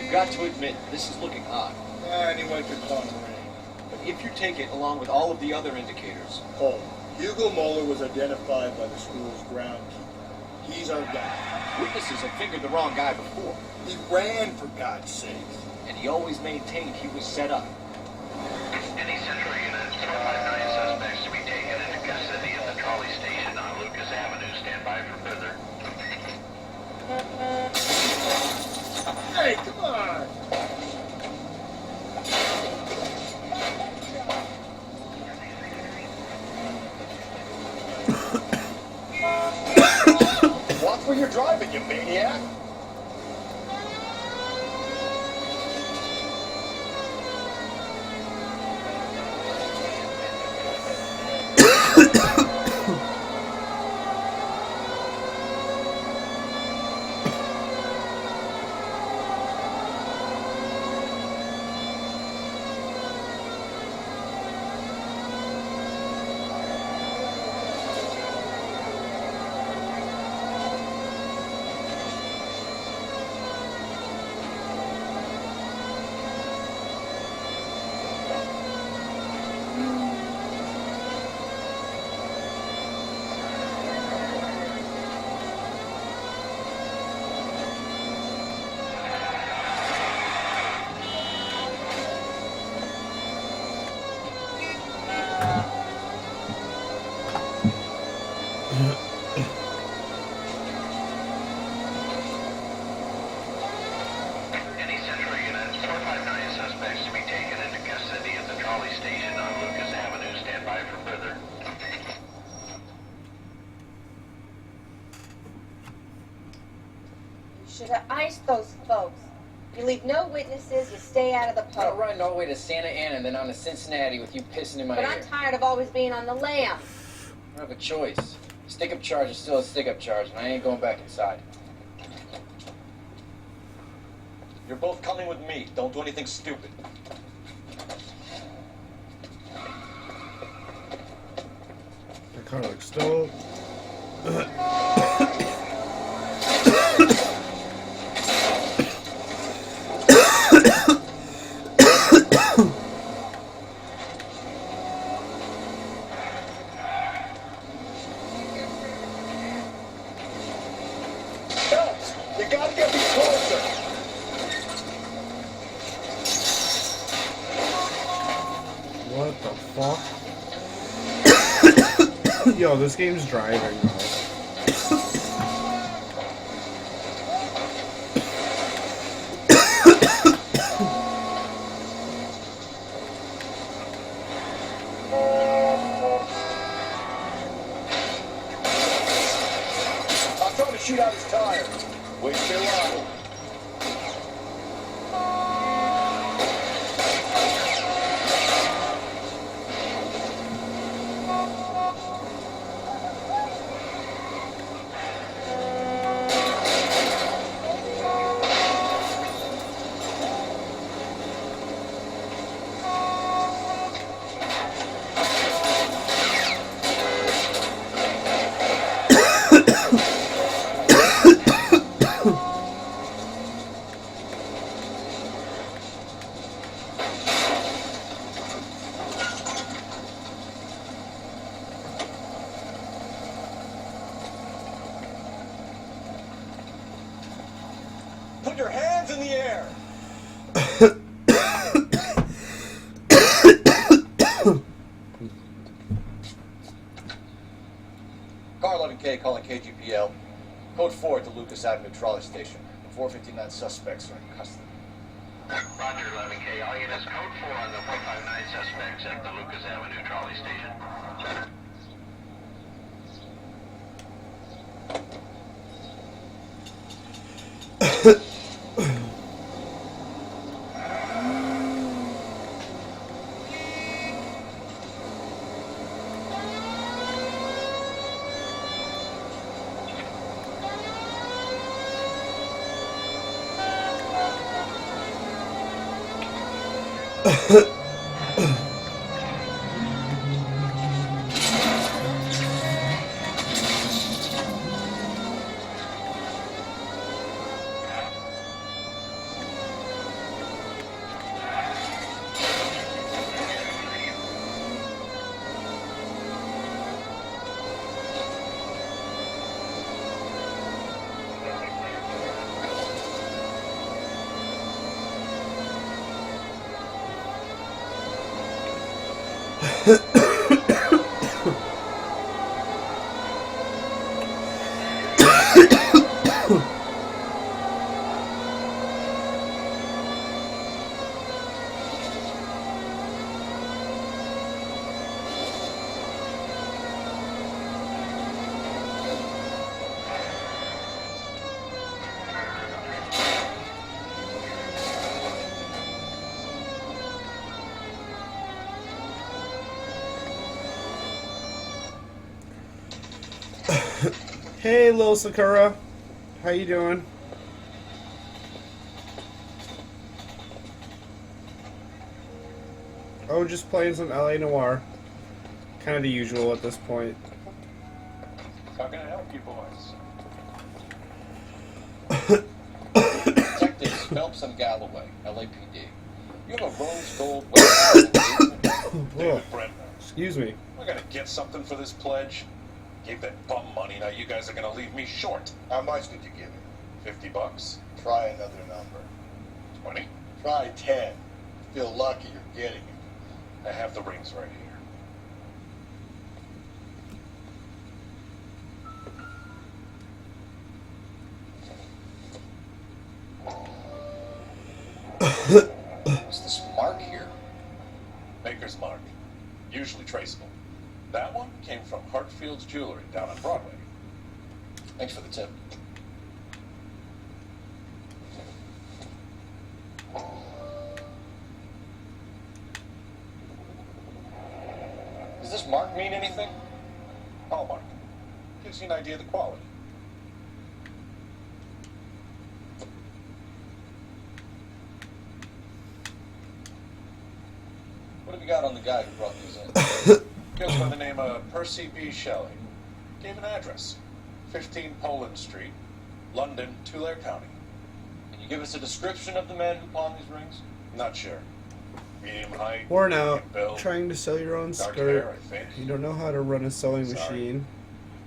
You've got to admit, this is looking odd. Anyone could call him rain. But if you take it along with all of the other indicators, Oh, Hugo Muller was identified by the school's groundkeeper. He's our guy. witnesses have figured the wrong guy before. He ran, for God's sake. And he always maintained he was set up. Any central units, 459 suspects to be taken into custody at the trolley station on Lucas Avenue. Stand by for further. Hey, come on! Watch where you're driving, you maniac! Any central units, 459 suspects to be taken into custody at the trolley station on Lucas Avenue. Stand by for further. You should have iced those folks. You leave no witnesses, you stay out of the I'm post. riding all the way to Santa Ana and then on to Cincinnati with you pissing in my But ear. I'm tired of always being on the lam. I don't have a choice. Stick-up charge is still a stick-up charge, and I ain't going back inside. You're both coming with me. Don't do anything stupid. That car looks dope. Phelps, you gotta get me closer! What the fuck? Yo, this game's driving, though. I'm trying to shoot out his tire. Wait till I. put your hands in the air. Car 11K calling KGPL. Code 4 at the Lucas Avenue trolley station. 459 suspects are in custody. Roger, 11K. All units, code 4 on the 459 suspects at the Lucas Avenue trolley station. Hey, Lil Sakura. How you doing? Oh, just playing some LA Noire. Kind of the usual at this point. How can I help you boys? Detective Phelps and Galloway, LAPD. You have a rose gold weapon. David Brent. Excuse me. I gotta get something for this pledge. Gave that bum money, now you guys are gonna leave me short. How much did you give him? $50. Try another number. 20. Try 10. Feel lucky you're getting it. I have the rings right here. What's this mark here? Maker's mark. Usually traceable. That one came from Hartfield's Jewelry down on Broadway. Thanks for the tip. Does this mark mean anything? Hallmark. Gives you an idea of the quality. What have you got on the guy who brought these in? Goes by the name of Percy B. Shelley. Gave an address. 15 Poland Street, London, Tulare County. Can you give us a description of the man who pawned these rings? Not sure. Medium height. Worn out. medium build, Trying to sell your own dark skirt. hair, I think. You don't know how to run a sewing Sorry. machine.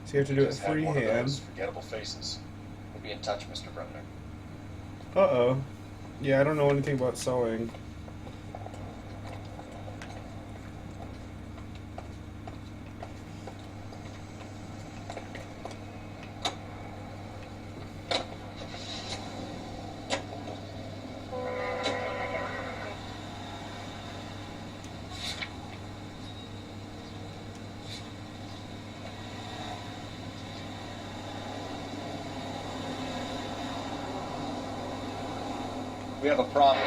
So you have to do it Just had one of freehand. those forgettable faces. We'll be in touch, Mr. Bremner. Uh-oh. Yeah, I don't know anything about sewing. We have a problem.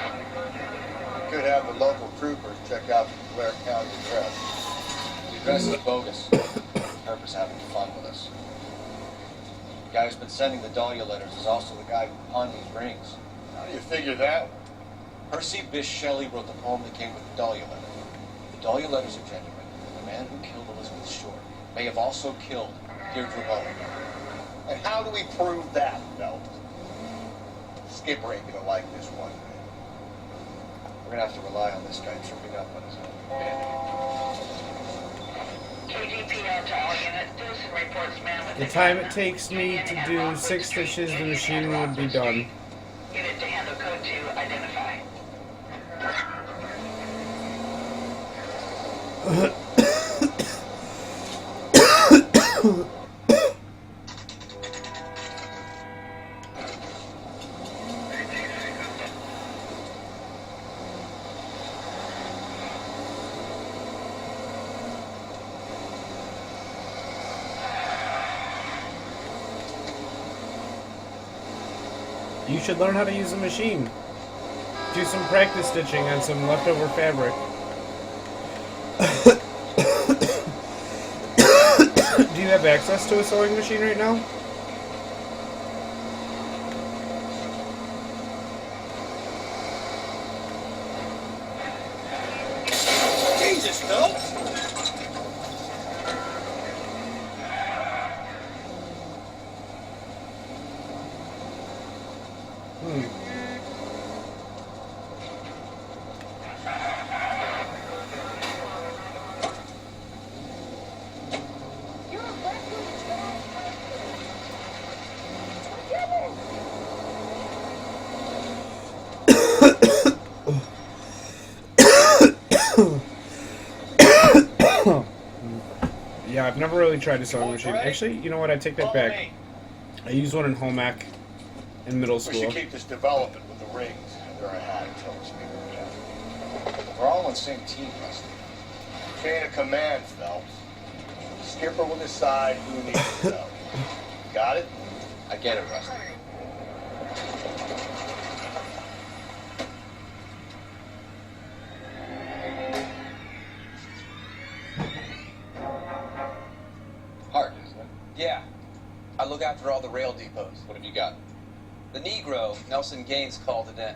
We could have the local troopers check out the Tulare County address. The address is bogus. The purpose having fun with us. The guy who's been sending the Dahlia letters is also the guy who pawned these rings. How do you figure that? Percy Bysshe Shelley wrote the poem that came with the Dahlia letter. The Dahlia letters are genuine, and the man who killed Elizabeth Short may have also killed Deirdre Bowen. And how do we prove that, Phelps? Skipper ain't gonna like this one. We're gonna have to rely on this guy tripping up on his own. KGPL to all units. Dillson reports man with The time it takes me to do 6 stitches, the machine would be done. Unit You should learn how to use a machine. Do some practice stitching on some leftover fabric. Do you have access to a sewing machine right now? Jesus, Phelps! Yeah, I've never really tried a sewing machine. Actually, you know what? I take that back. I used one in home ec in middle We school. should keep this development with the rings. They're ahead, so to speak. We're all on the same team, Rusty. Chain of command, Phelps. Skipper will decide who needs to go. Got it? I get it, Rusty. Hard, isn't it? Yeah. I look after all the rail depots. What have you got? The Negro, Nelson Gaines, called it in.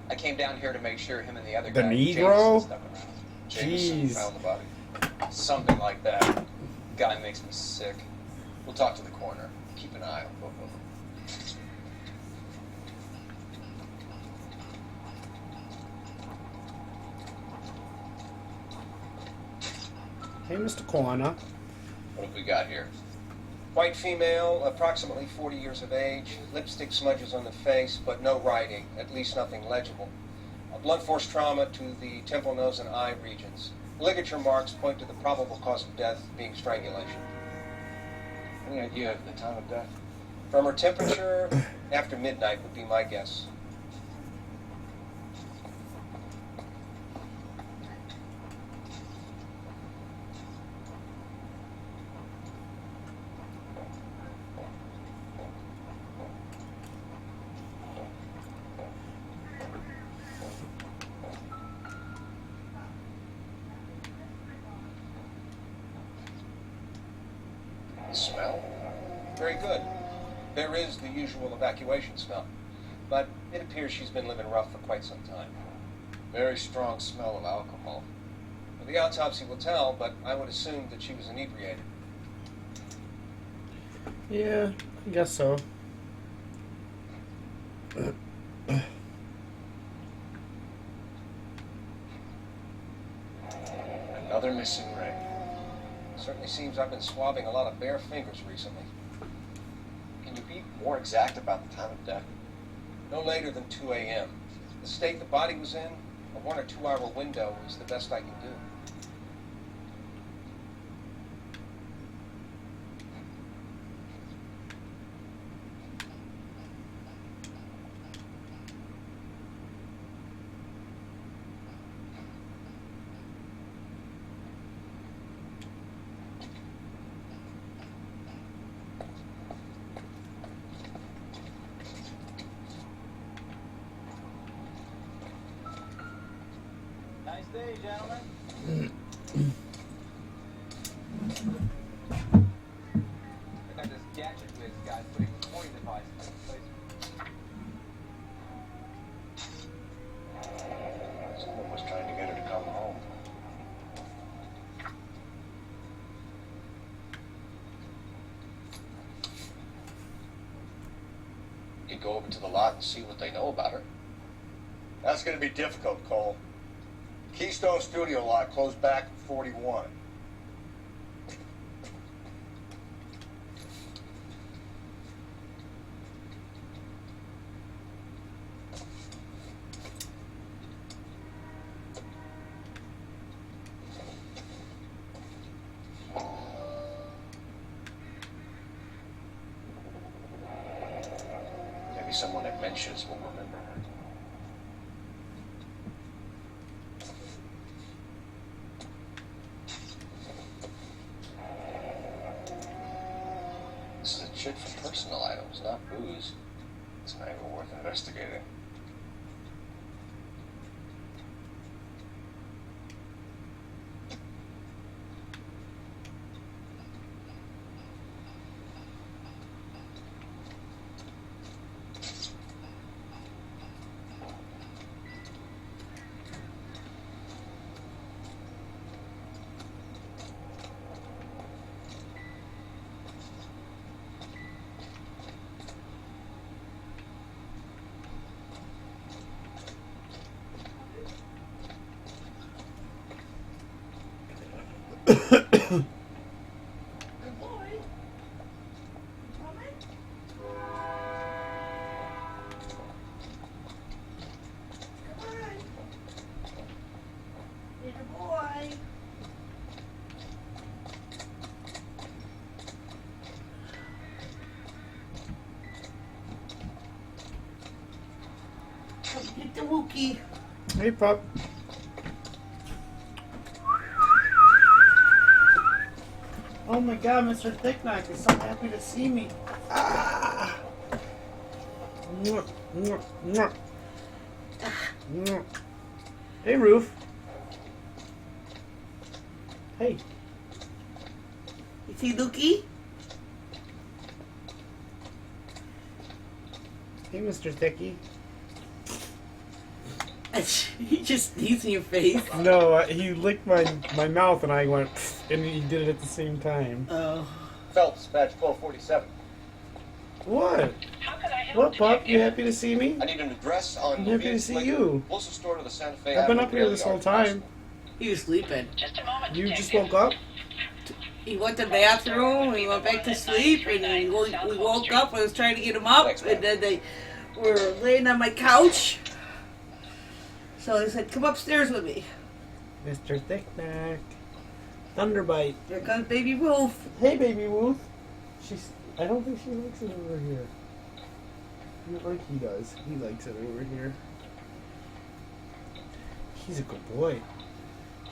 I came down here to make sure him and the other The guy, Negro? Jameson, stuck around. Jeez. Found the body. Something like that. Guy makes me sick. We'll talk to the coroner. Keep an eye on both of them. Hey, Mr. Corner. What have we got here? White female, approximately 40 years of age, lipstick smudges on the face, but no writing, at least nothing legible. A blunt force trauma to the temple, nose, and eye regions. Ligature marks point to the probable cause of death being strangulation. Any idea of the time of death? From her temperature, after midnight would be my guess. Smell? Very good. There is the usual evacuation smell, but it appears she's been living rough for quite some time. Very strong smell of alcohol. Well, the autopsy will tell, but I would assume that she was inebriated. Yeah, I guess so. Another missing ring. Certainly seems I've been swabbing a lot of bare fingers recently. Can you be more exact about the time of death? No later than 2 a.m. The state the body was in, a 1 or 2 hour window is the best I can do. Nice day, gentlemen. I got this gadget whiz guy putting recording devices in place. Someone was trying to get her to come home. You go over to the lot and see what they know about her. That's going to be difficult, Cole. Keystone Studio lot closed back in 41. someone at Mensch's will remember her. This is a chit for personal items, not booze. It's not even worth investigating. Get the Wookie. Hey, pup. Oh my God, Mr. Thickneck is so happy to see me. Ah. Mwah, mwah, mwah. Mwah. Hey, Roof. Hey. You see Lukey? Hey, Mr. Thicky. He just sneezed in your face. No, he licked my mouth and I went, and he did it at the same time. Oh. Phelps, badge 1247. What? How could I help? What, pup? You happy to see me? I need an address on I'm happy to see you. Closest store to the Santa Fe. I've been Avenue up here rail this yard whole time. He was sleeping. Just a moment. You just woke up? He went to the bathroom, he went back to sleep, and then we woke up. I was trying to get him up, and then they were laying on my couch. So he said, "Come upstairs with me." Mr. Thickneck. Thunderbite. Here comes Baby Wolf. Hey, Baby Wolf. I don't think she likes it over here. Not like he does. He likes it over here. He's a good boy.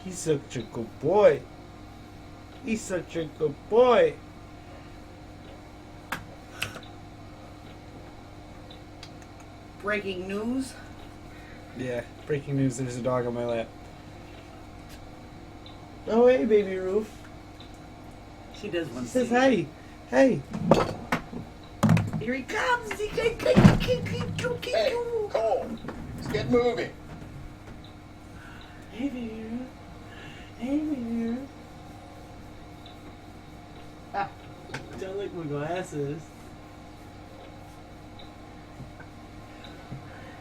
He's such a good boy. He's such a good boy. Breaking news. Yeah, breaking news, there's a dog on my lap. Oh, hey, Baby Roof. She does one. He says, hey. Hey. Here he comes. Hey, Cole, let's get moving. Hey, Baby Roof. Hey, Baby Roof. Ah, don't like my glasses.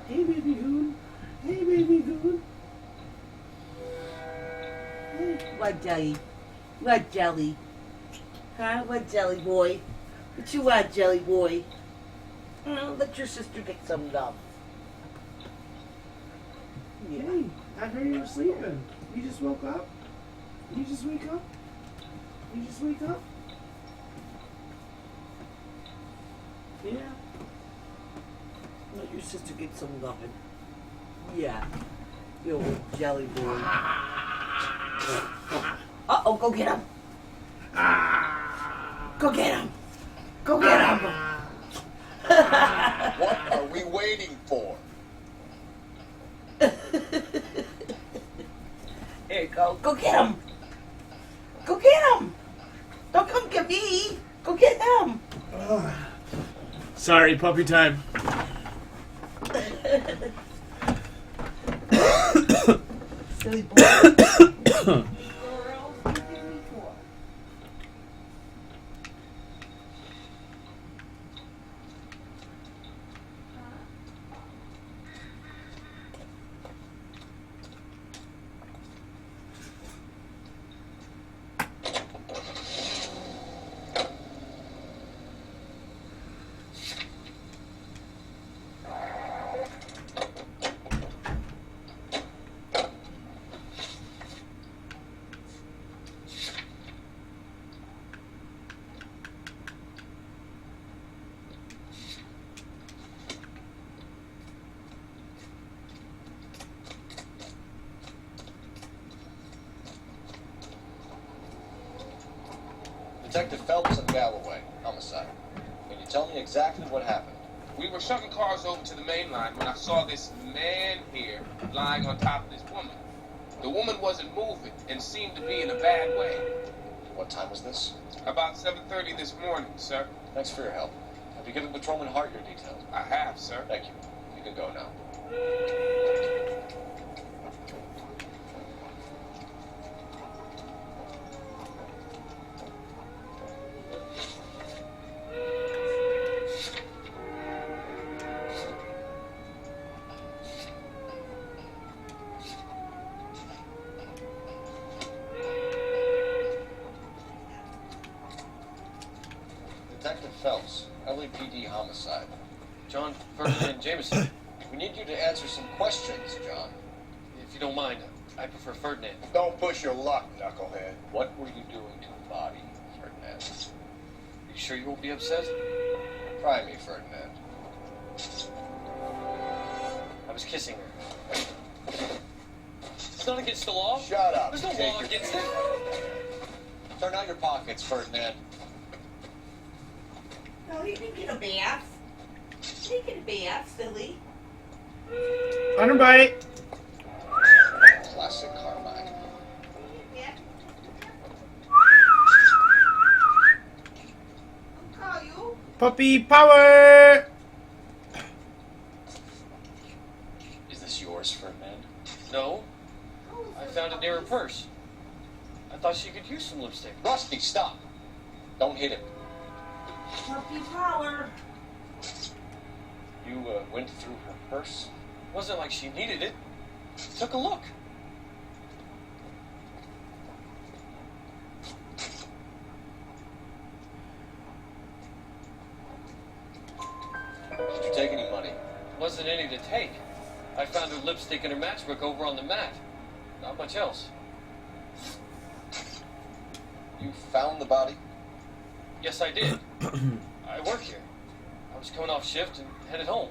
Hey, Baby Hoon. Hey, Baby Hoon. Hey, what jelly? What jelly? Huh? What jelly boy? What you want, jelly boy? Oh, let your sister get some love. Yeah. Hey, I heard you were sleeping. You just woke up? You just wake up? You just wake up? Yeah. Let your sister get some loving. Yeah. You old jelly boy. Uh-oh, go get him. Go get him. Go get him. What are we waiting for? There you go. Go get him. Go get him. Don't come get me. Go get him. Sorry, puppy time. Silly boy. Detective Phelps and Galloway, homicide. Can you tell me exactly what happened? We were shuttling cars over to the main line when I saw this man here lying on top of this woman. The woman wasn't moving and seemed to be in a bad way. What time was this? About 7:30 this morning, sir. Thanks for your help. Have you given Patrolman Hart your details? I have, sir. Thank you. You can go now. Detective Phelps, LAPD homicide. John Ferdinand Jameson. We need you to answer some questions, John. If you don't mind, I prefer Ferdinand. Don't push your luck, knucklehead. What were you doing to the body, Ferdinand? You sure you won't be upset? Try me, Ferdinand. I was kissing her. It's not against the law. Shut up. There's no law against it. Turn out your pockets, Ferdinand. No, he didn't get a bath. He didn't get a bath, silly. Underbite. Classic Carmine. Yeah. I'll call you. Puppy power. Is this yours, Ferdinand? No. I found it near her purse. I thought she could use some lipstick. Rusty, stop. Don't hit him. Puppy power. You went through her purse? Wasn't like she needed it. Took a look. Did you take any money? Wasn't any to take. I found her lipstick and her matchbook over on the mat. Not much else. You found the body? Yes, I did. I work here. I was coming off shift and headed home.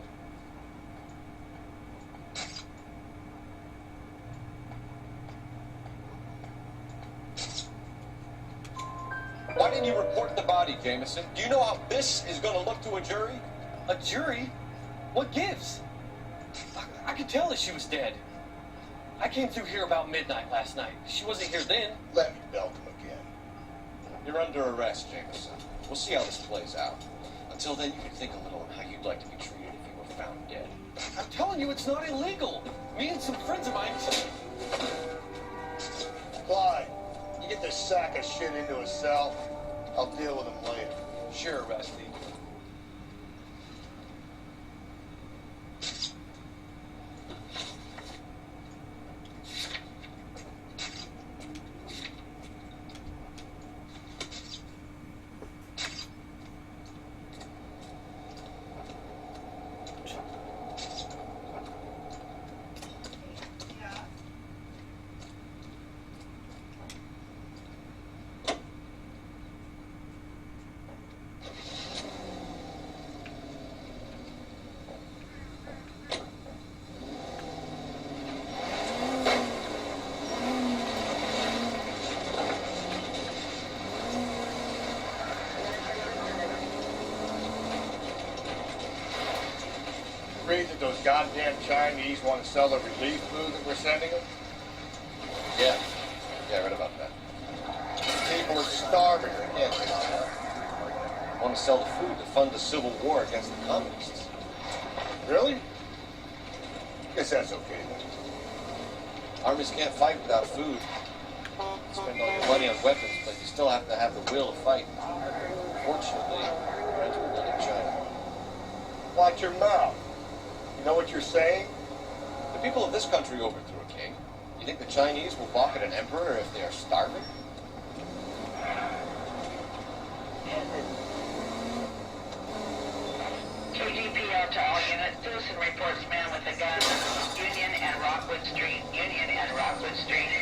Why didn't you report the body, Jameson? Do you know how this is going to look to a jury? A jury? What gives? I could tell that she was dead. I came through here about midnight last night. She wasn't here then. Let me belt him again. You're under arrest, Jameson. We'll see how this plays out. Until then, you can think a little on how you'd like to be treated if you were found dead. I'm telling you, it's not illegal. Me and some friends of mine... Clyde, you get this sack of shit into a cell. I'll deal with him later. Sure, Rusty. Read that those goddamn Chinese want to sell the relief food that we're sending them? Yeah. Yeah, I read about that. People are starving. They can't get on. Want to sell the food to fund the civil war against the communists. Really? Guess that's okay then. Armies can't fight without food. Spend all your money on weapons, but you still have to have the will to fight. Fortunately, we're into a little China. Watch your mouth. You know what you're saying? The people of this country overthrew a king. You think the Chinese will balk at an emperor if they are starving? KGPL to all units. Citizen reports man with a gun. Union and Rockwood Street. Union and Rockwood Street.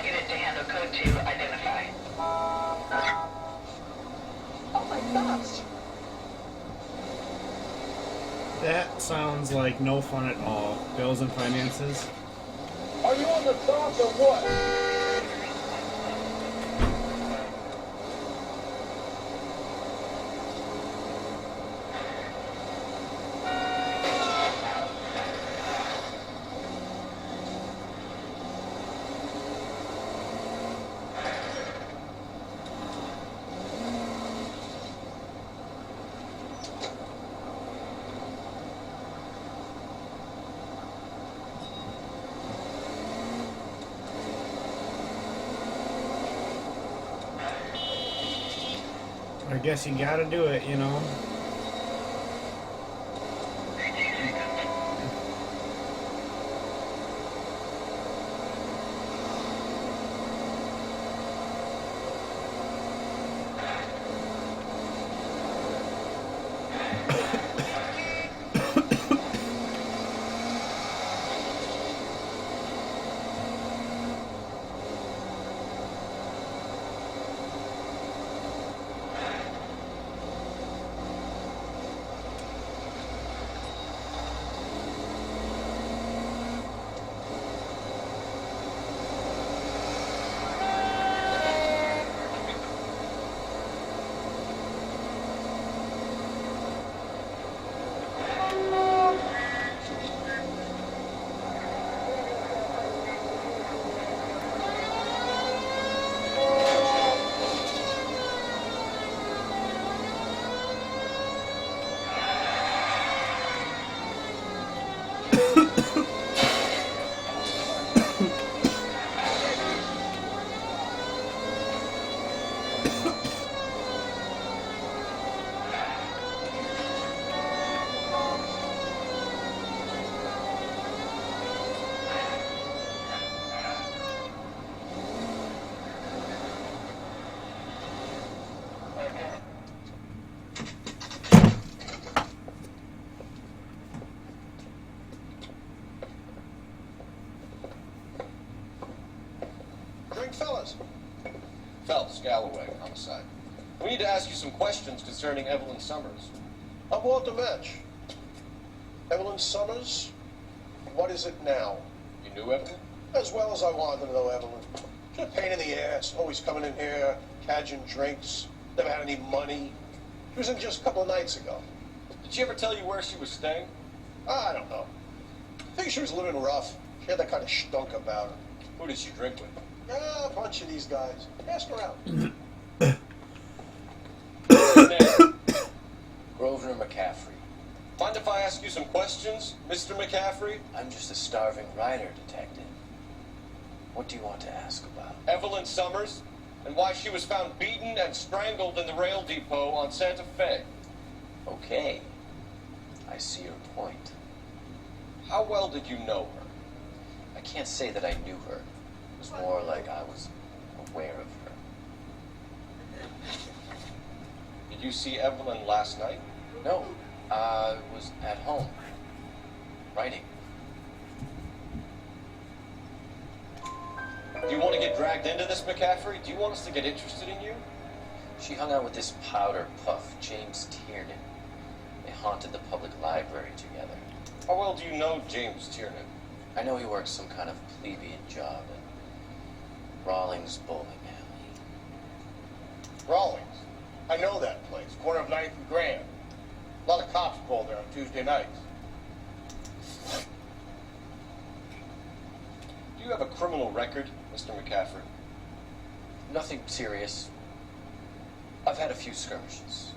Unit to handle code 2. Identify. Oh my gosh. That sounds like no fun at all. Bills and finances. Are you on the top or what? guess you gotta do it, you know. Phelps, Galloway, homicide. We need to ask you some questions concerning Evelyn Summers. I'm Walter Match. Evelyn Summers? What is it now? You knew Evelyn? As well as I wanted to know Evelyn. She's a pain in the ass, always coming in here, cadging drinks, never had any money. She was in just a couple of nights ago. Did she ever tell you where she was staying? I don't know. I think she was living rough. She had that kind of stunk about her. Who did she drink with? A bunch of these guys. Ask around. Grosvenor McCaffrey. Mind if I ask you some questions, Mr. McCaffrey? I'm just a starving writer, detective. What do you want to ask about? Evelyn Summers, and why she was found beaten and strangled in the rail depot on Santa Fe. Okay. I see your point. How well did you know her? I can't say that I knew her. It was more like I was aware of her. Did you see Evelyn last night? No. I was at home. Writing. Do you want to get dragged into this, McCaffrey? Do you want us to get interested in you? She hung out with this powder puff, James Tiernan. They haunted the public library together. How well do you know James Tiernan? I know he works some kind of plebeian job at Rawlings Bowling Alley. Rawlings? I know that place. Corner of 9th and Grand. A lot of cops pull there on Tuesday nights. Do you have a criminal record, Mr. McCaffrey? Nothing serious. I've had a few skirmishes.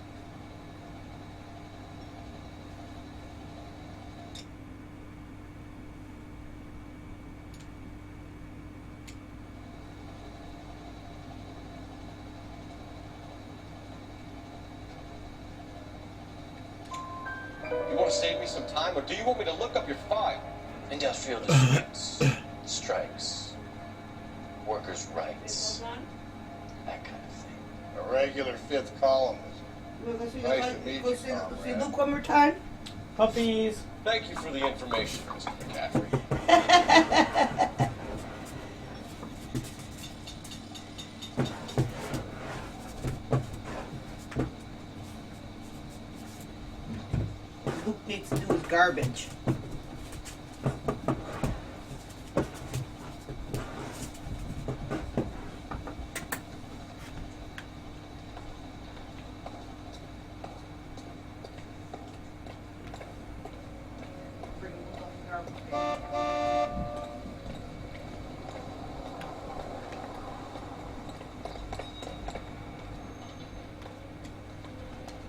You want to save me some time, or do you want me to look up your file? Industrial disputes, strikes, workers' rights, that kind of thing. A regular fifth columnist. Nice to meet you, See comrade. Luke one more time. Puppies. Thank you for the information, Mr. McCaffrey. Luke needs to do his garbage.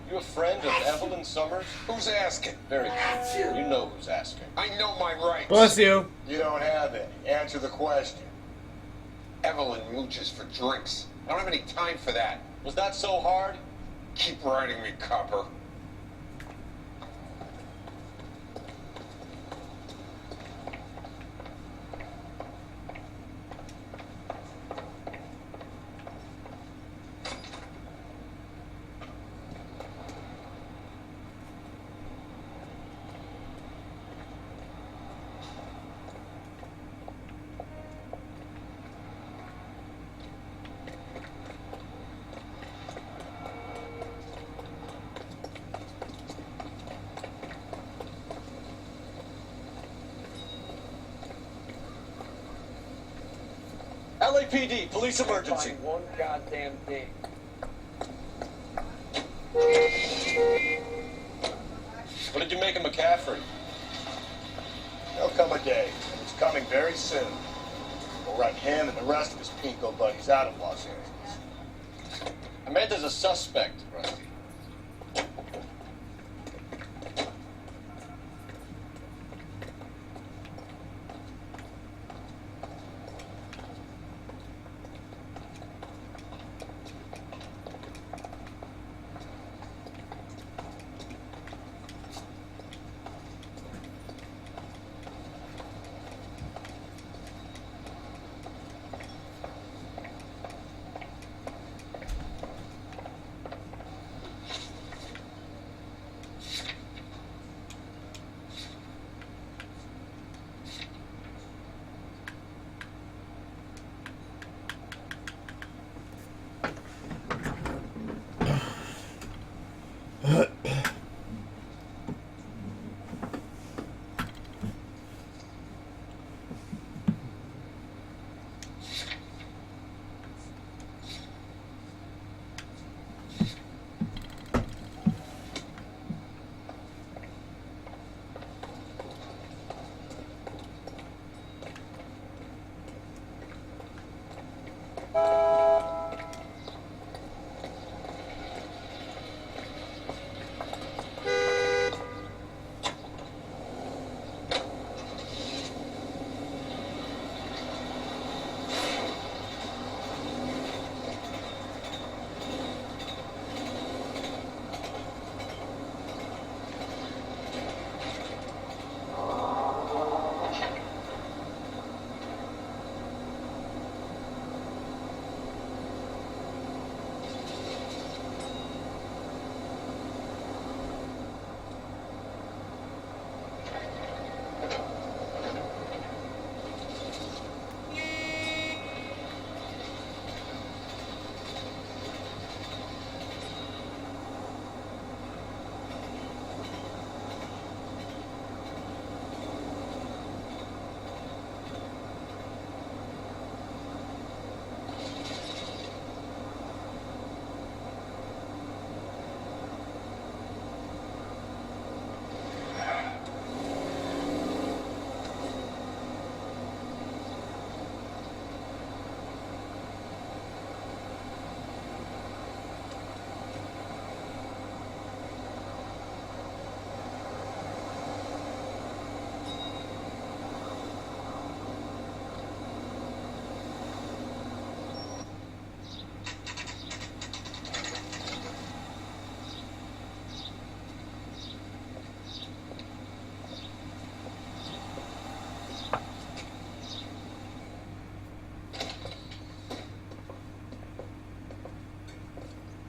You a friend of Evelyn Summers? Who's asking? Very good. You know who's asking. I know my rights. Bless you. You don't have any. Answer the question. Evelyn mooches for drinks. I don't have any time for that. Was that so hard? Keep riding me, copper. LAPD, police emergency. Find one goddamn thing. What did you make of McCaffrey? There'll come a day, and it's coming very soon. We'll run him and the rest of his pinko buddies out of Los Angeles. I meant as a suspect, Rusty.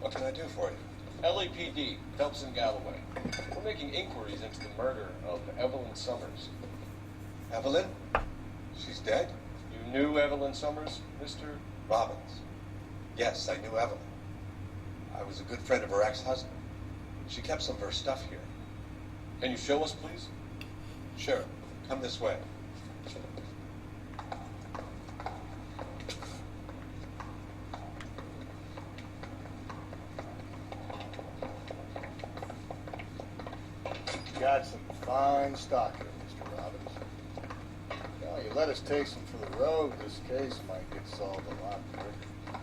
What can I do for you? LAPD, Phelps and Galloway. We're making inquiries into the murder of Evelyn Summers. Evelyn? She's dead? You knew Evelyn Summers, Mr. Robbins. Yes, I knew Evelyn. I was a good friend of her ex-husband. She kept some of her stuff here. Can you show us, please? Sure. Come this way. Got some fine stock here, Mr. Robbins. Well, you let us take some for the road, this case might get solved a lot quicker.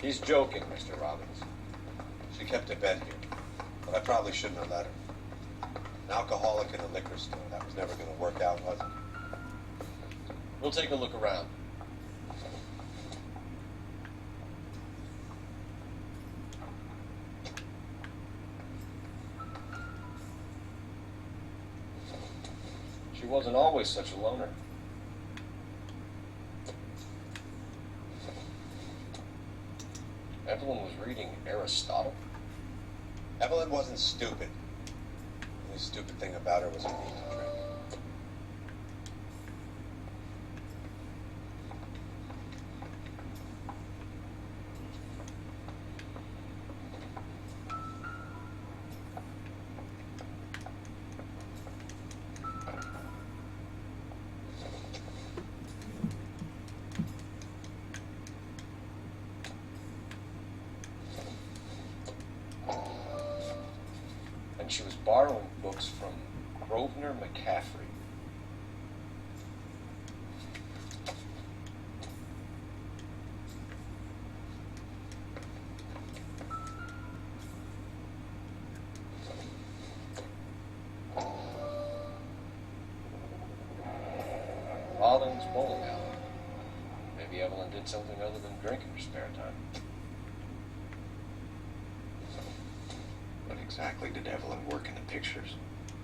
He's joking, Mr. Robbins. She kept a bed here, but I probably shouldn't have let her. An alcoholic in a liquor store, that was never going to work out, was it? We'll take a look around. She wasn't always such a loner. Evelyn was reading Aristotle. Evelyn wasn't stupid. The only stupid thing about her was her need to drink. And she was borrowing books from Grosvenor McCaffrey. Rollins bowling alley. Maybe Evelyn did something other than drink in her spare time. What exactly did Evelyn work in the pictures?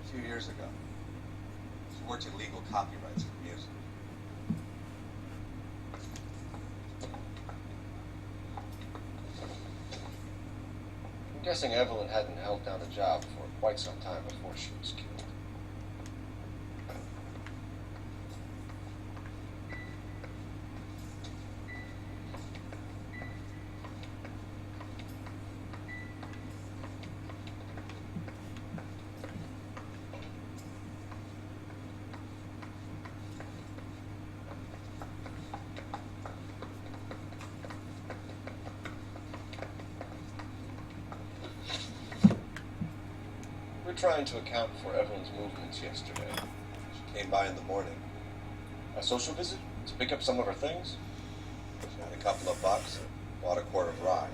A few years ago. She worked in legal copyrights for music. I'm guessing Evelyn hadn't held down a job for quite some time before she was killed. We're trying to account for Evelyn's movements yesterday. She came by in the morning. A social visit? To pick up some of her things? She had a couple of bucks and bought a quart of rye.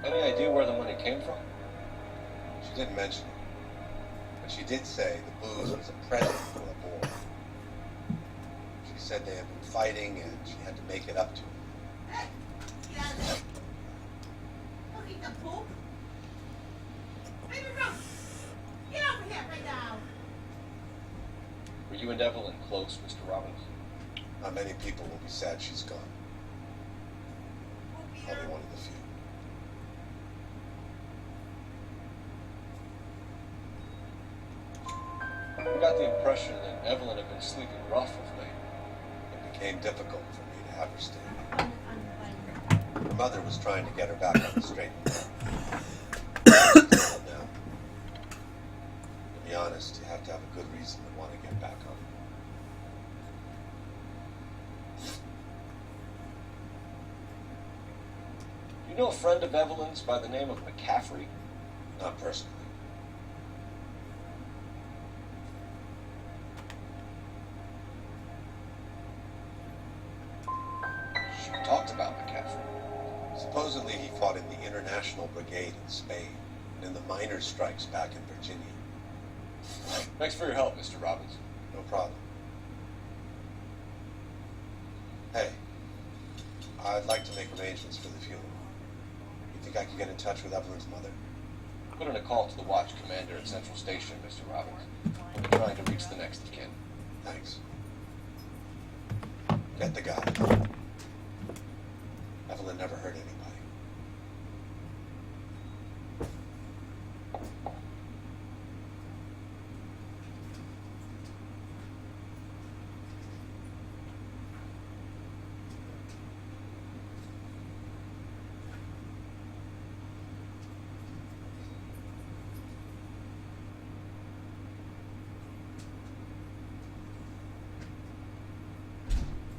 Any idea where the money came from? She didn't mention it. But she did say the booze was a present for a boy. She said they had been fighting and she had to make it up to him. Hey, get out of there. Don't eat the poop. Baby Rose, get over here right now. Were you and Evelyn close, Mr. Robbins? Not many people will be sad she's gone. I'll be one of the few. We got the impression that Evelyn had been sleeping rough of late. It became difficult for me to have her stay. Her mother was trying to get her back on the straight and narrow. Now, to be honest, you have to have a good reason to want to get back on. You know a friend of Evelyn's by the name of McCaffrey? Not personally. She talked about McCaffrey. Supposedly he fought in the International Brigade in Spain and in the miners' strikes back in Virginia. Thanks for your help, Mr. Robbins. No problem. Hey, I'd like to make arrangements for the funeral. You think I could get in touch with Evelyn's mother? Put in a call to the watch commander at Central Station, Mr. Robbins. We're trying to reach the next of kin. Thanks. Get the guy. Evelyn never hurt anybody.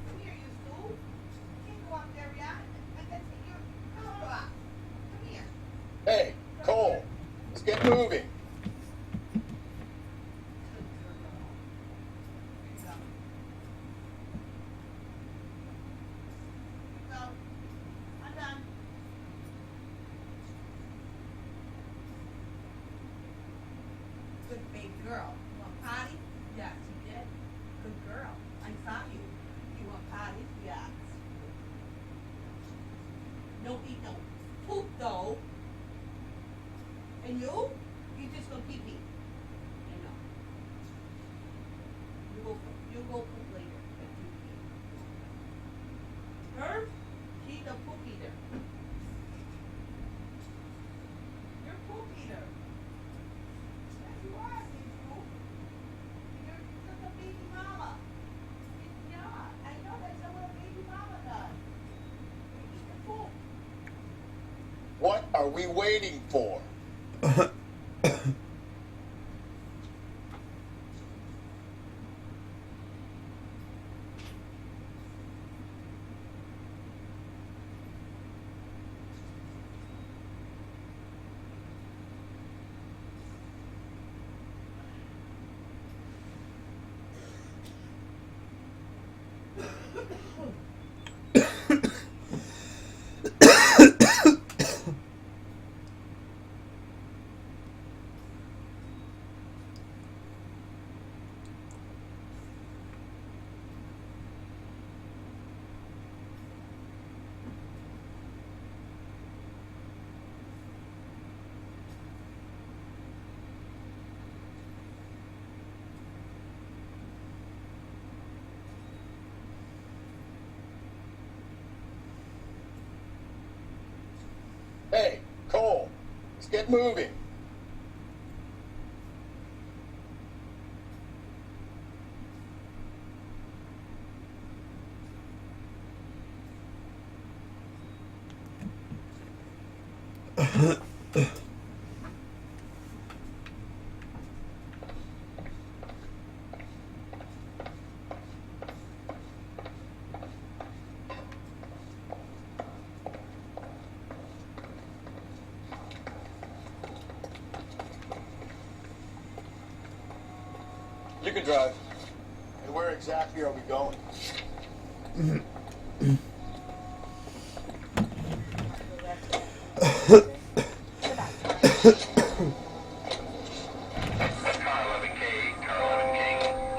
Come here, you fool. You can't go out there yet. I can take your collar off. Come here. Hey, Cole, let's get moving. So, I'm done. Good big girl. You want potty? Yes, you did. Good girl. I saw you. You want potty? Yes. No don't eat no poop though. And you just gonna pee pee. You know. You go poop later. Her, she's a poop eater. You're a poop eater. Yes, you are, you poop. You're just a baby mama. Yeah, I know that's what a baby mama does. You eat the poop. What are we waiting for? Hey, Cole, let's get moving. You can drive. And where exactly are we going? Car 11K, Car 11K,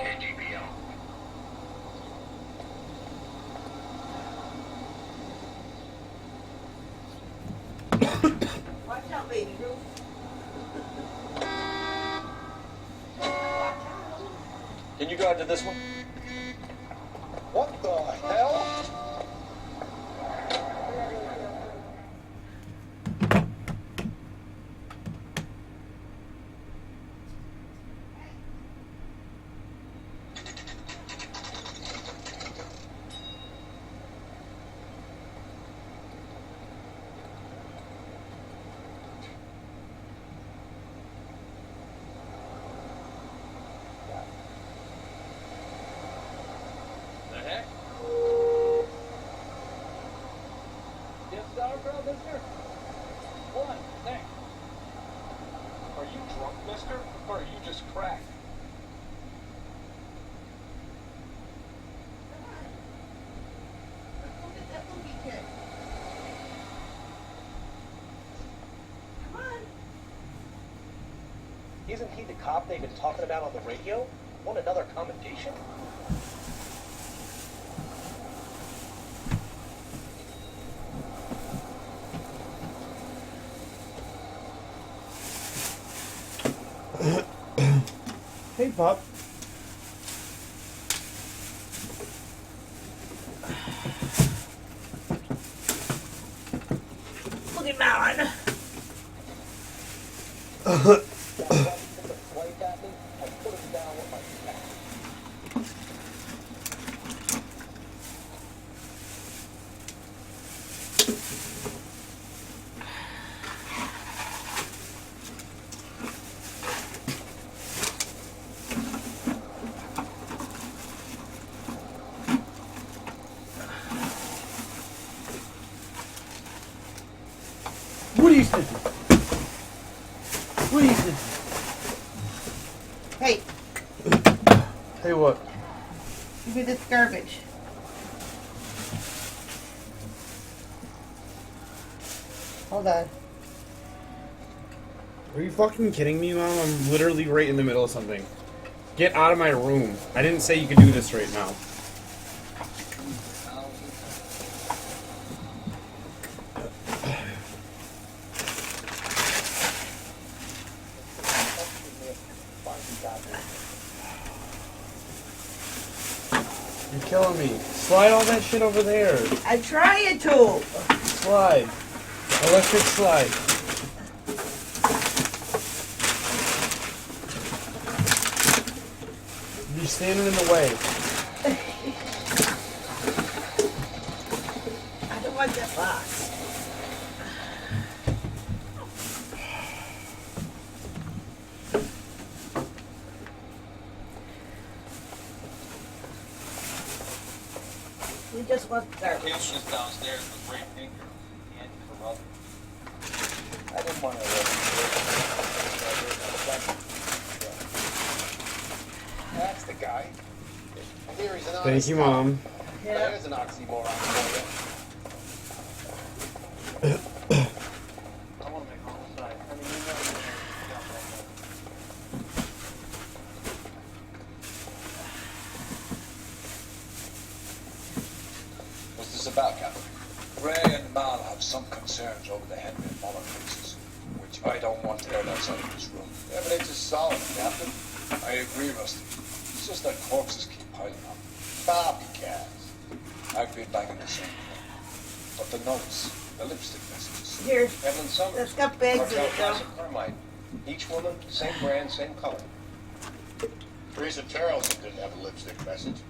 KGPL. Watch out, baby Ruth. Can you drive to this one? What the hell? The heck? Yes, sauerkraut, mister? One, thanks. Are you drunk, mister? Or are you just cracked? Look at that movie kid. Come on. Isn't he the cop they've been talking about on the radio? Want another commendation? Hey, pup. Look at Malin. What are you sniffing? What are you sniffing? Hey, Hey, what? give me this garbage. Hold on. Are you fucking kidding me, Mom? I'm literally right in the middle of something. Get out of my room. I didn't say you could do this right now. killing me. Slide all that shit over there. I'm trying to. Slide. Electric slide. You're standing in the way. I don't want that box. We just want garbage. Kitchen is downstairs with great finger and corrupt. I didn't want to. That's the guy. Here he's an Thank honest you, guy. Mom. Yeah. There's an oxymoron for you. I want to make homicide. I mean, you know. What's this about, Captain? Ray and Mal have some concerns over the Henry and Muller cases, which I don't want aired outside of this room. Evidence is solid, Captain. I agree, Rusty. It's just that corpses keep piling up. Copycats. I've been back in the same thing. But the notes, the lipstick messages. Here. Evelyn Summers. That's got bags in it, Cartel though. Classic Carmine. Each woman, same brand, same color. Teresa Tarrelson didn't have a lipstick message.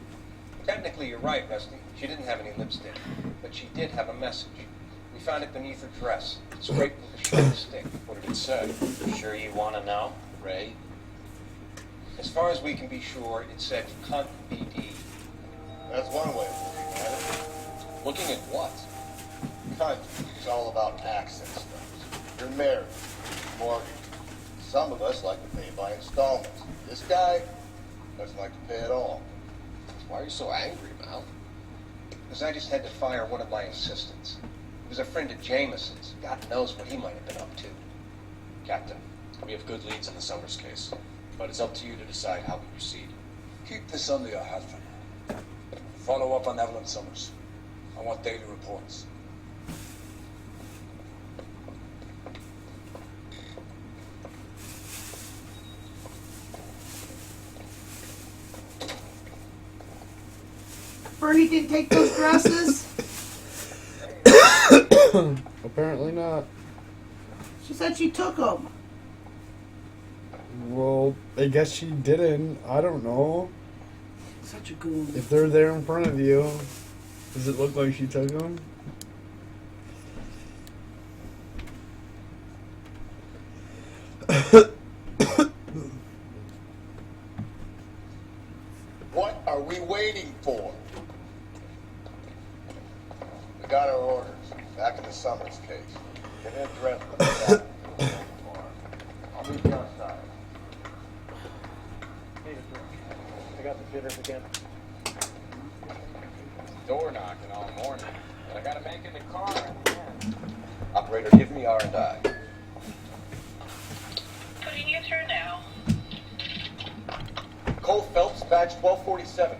Technically, you're right, Rusty. She didn't have any lipstick, but she did have a message. We found it beneath her dress, scraped with a sharp stick. What did it say? Sure you want to know? Ray? As far as we can be sure, it said cunt BD. That's one way of looking at it. Looking at what? Cunt is all about access stuff. You're married, mortgage. Some of us like to pay by installments. This guy doesn't like to pay at all. Why are you so angry, Mal? Because I just had to fire one of my assistants. He was a friend of Jameson's. God knows what he might have been up to. Captain, we have good leads in the Summers case, but it's up to you to decide how we proceed. Keep this under your hat for now. Follow up on Evelyn Summers. I want daily reports. Bernie didn't take those dresses. Apparently not. She said she took them. Well, I guess she didn't. I don't know. Such a goon. If they're there in front of you, does it look like she took them? What are we waiting for? We got our orders. Back in the Summers case. Get an address for the guy. I'll meet you outside. Hey, I got the jitters again. Door knocking all morning. But I gotta make it in the car in the end. Operator, give me R&I. Putting you through now. Cole Phelps, badge 1247.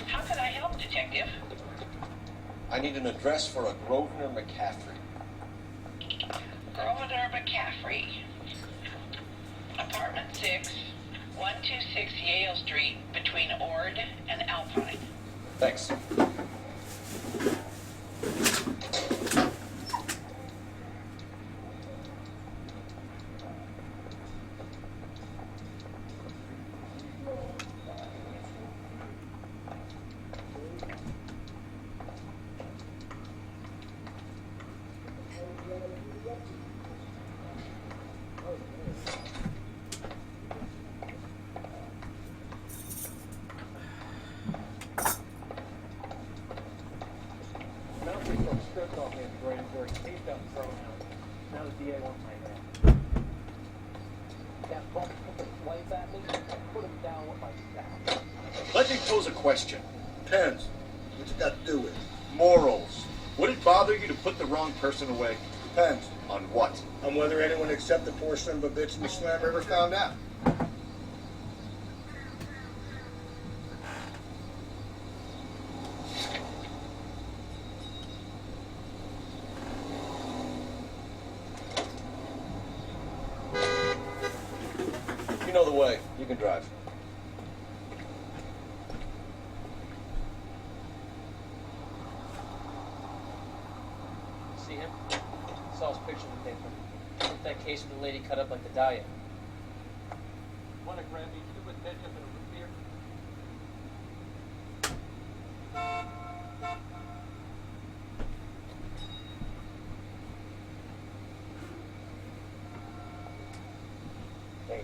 How can I help, Detective? I need an address for a Grosvenor McCaffrey. Grosvenor McCaffrey. Apartment 6, 126 Yale Street, between Ord and Alpine. Thanks. Mounted some stripped off me in the grand jury. Case got thrown out. Now the DA wants my head. That bump took a swipe at me. Put him down with my staff. Let me pose a question. Depends. What's it got to do with? Morals. Would it bother you to put the wrong person away? Depends. On what? On whether anyone except the poor son of a bitch in the Slam River found out. You know the way. You can drive. him? Saw his picture in the paper. Took that case with the lady cut up like the diet. Want to grab me two with ketchup and a root beer? Hey,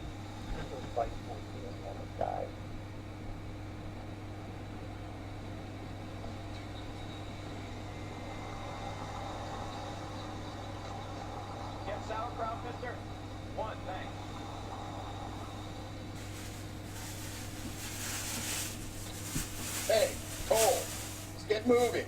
those bites won't be a moment, die. Get sauerkraut, mister? One, thanks. Hey, Cole, let's get moving.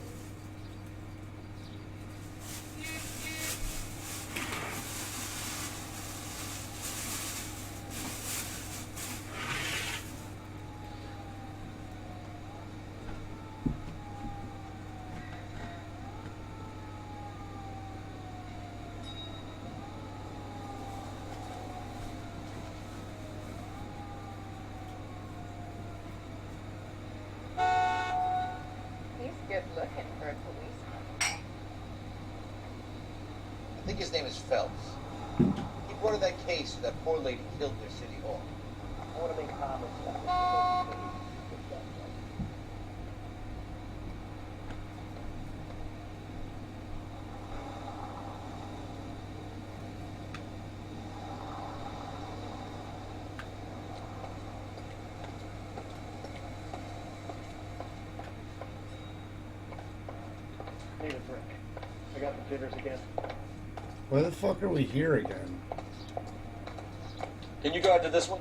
He's good looking for a policeman. I think his name is Phelps. He brought in that case where that poor lady killed near City Hall. I want to make comments about this. Need a drink. I got the jitters again. Why the fuck are we here again? Can you go out to this one?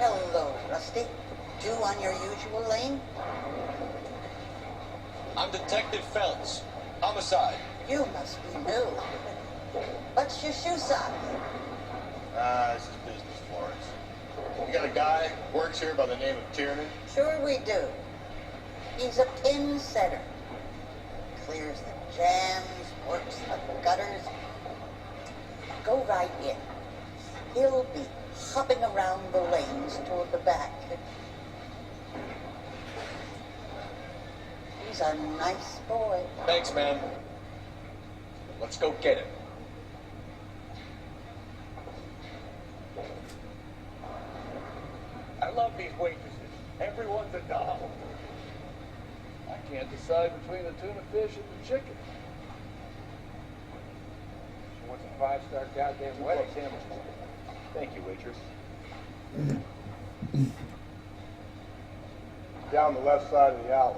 Hello, Rusty. You on your usual lane? I'm Detective Phelps. Homicide. You must be new. What's your shoe size? This is business, Florence. You got a guy who works here by the name of Tiernan? Sure we do. He's a pin setter. Clears the jams, works the gutters. Go right in. He'll be hopping around the lanes toward the back. He's a nice boy. Thanks, ma'am. Let's go get him. I love these waitresses. Everyone's a doll. I can't decide between the tuna fish and the chicken. She wants a 5-star goddamn wedding sandwich. Thank you, waitress. Down the left side of the alleys.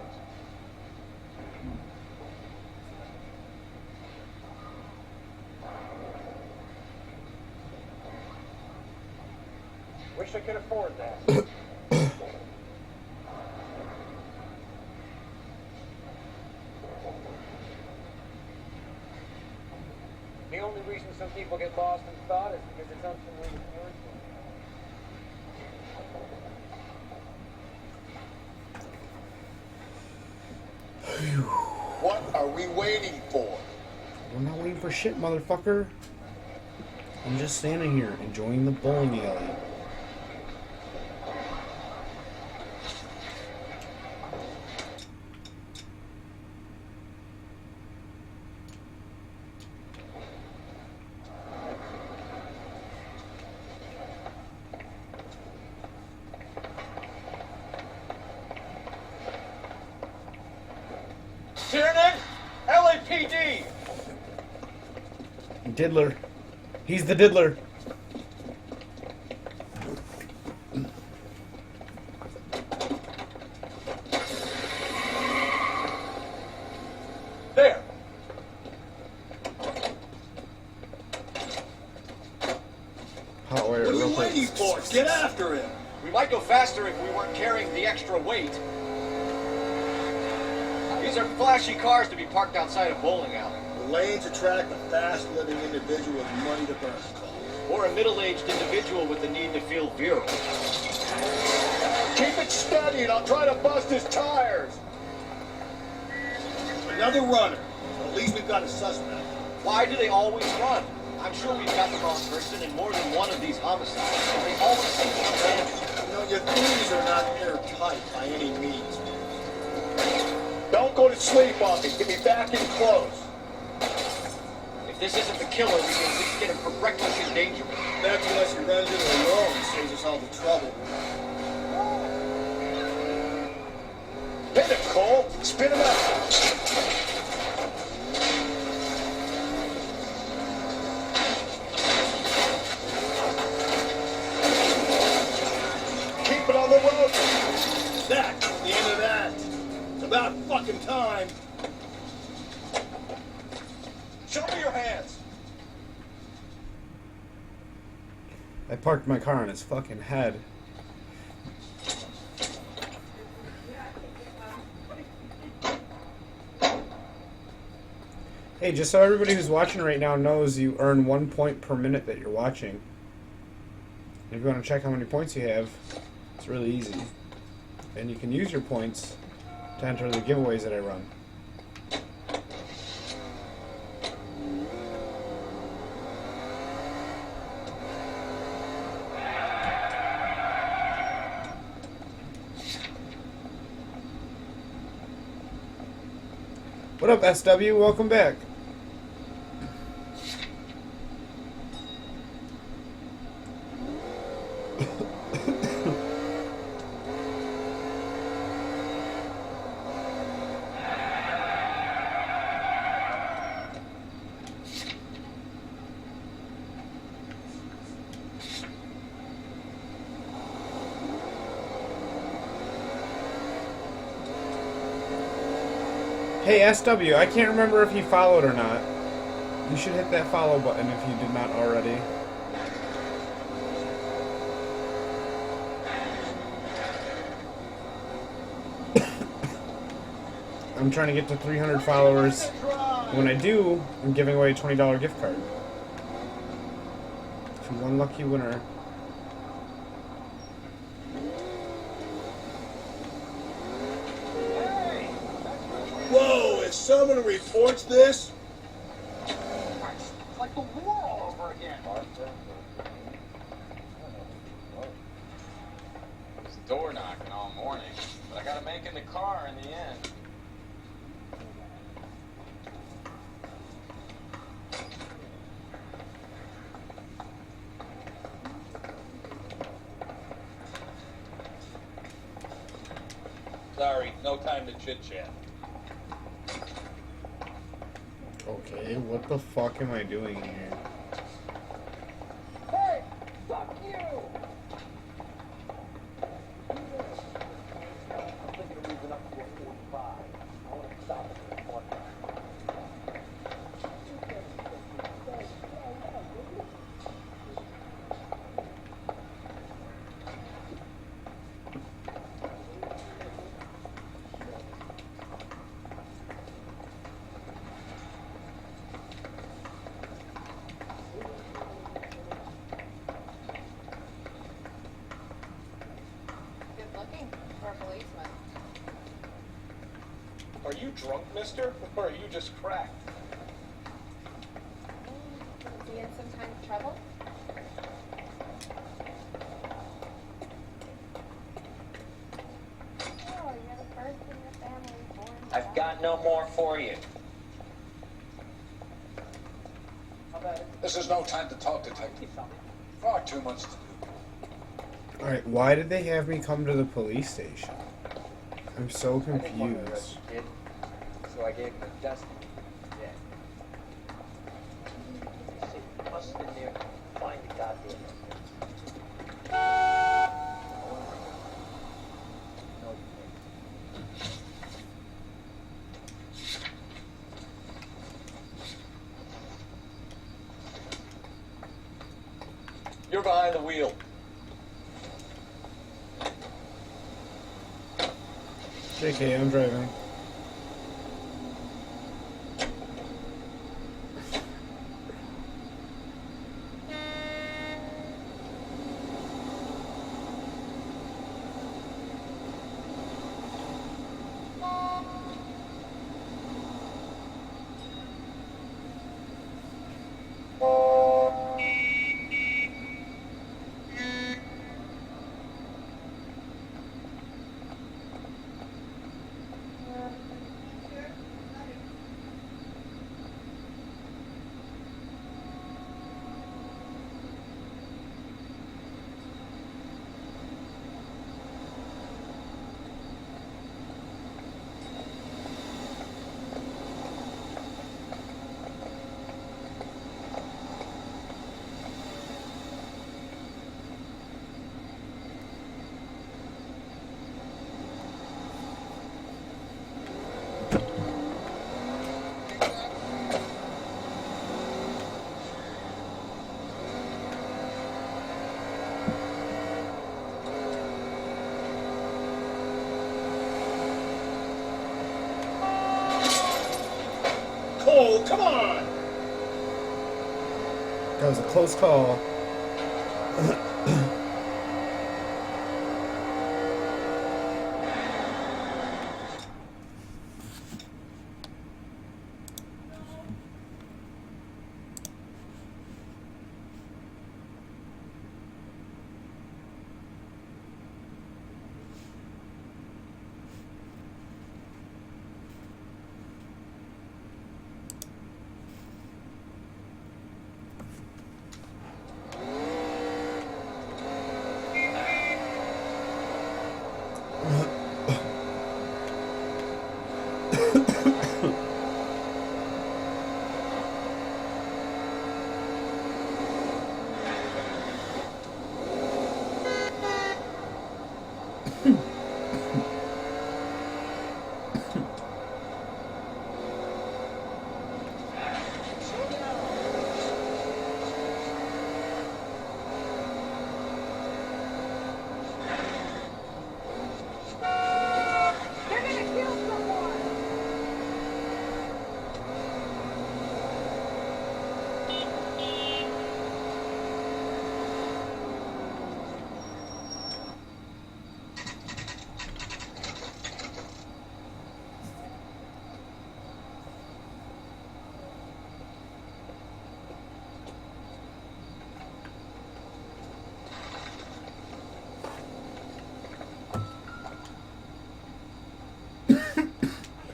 Wish I could afford that. The only reason some people get lost in thought is because it's unfamiliar territory. What are we waiting for? We're not waiting for shit, motherfucker. I'm just standing here enjoying the bowling alley. Tiernan! LAPD! Diddler. He's the diddler. There! Hot wire, What are real you quick. waiting force. Get after him. We might go faster if we weren't carrying the extra weight. These are flashy cars to be parked outside a bowling alley. The lanes attract a fast-living individual with money to burn. Or a middle-aged individual with the need to feel virile. Keep it steady and I'll try to bust his tires. Another runner. At least we've got a suspect. Why do they always run? I'm sure we've got the wrong person in more than one of these homicides. They always seem to abandon. You know, your theories are not airtight by any means. Don't go to sleep on me. Get me back in close. If this isn't the killer, we can at least get him for reckless endangerment. That's unless he runs into a wall and saves us all the trouble. Hit him, Cole. Spin him out. Keep it on the road. That's the end of that. It's about fucking time. Show me your hands. I parked my car on his fucking head. Hey, just so everybody who's watching right now knows, you earn 1 point per minute that you're watching. And if you want to check how many points you have, it's really easy. And you can use your points to enter the giveaways that I run. What up, SW? Welcome back. Hey, SW, I can't remember if he followed or not. You should hit that follow button if you did not already. I'm trying to get to 300 followers. When I do, I'm giving away a $20 gift card to one lucky winner. Whoa, if someone reports this... It's like the war all over again. It's door knocking all morning, but I gotta make in the car in the end. Sorry, no time to chit-chat. Okay, what the fuck am I doing here? Hey, fuck you! I'm thinking of moving up to a 45. I want to stop at the 40. Are you drunk, mister? Or are you just cracked? Is he in some kind of trouble? Oh, you're the first in your family born. I've got no more for you. This is no time to talk, detective. Far too much to do. Alright, why did they have me come to the police station? I'm so confused. So I gave him a dusting. Yeah. Bust in there, find the goddamn. You're behind the wheel. JK, I'm driving. Cole, come on! That was a close call.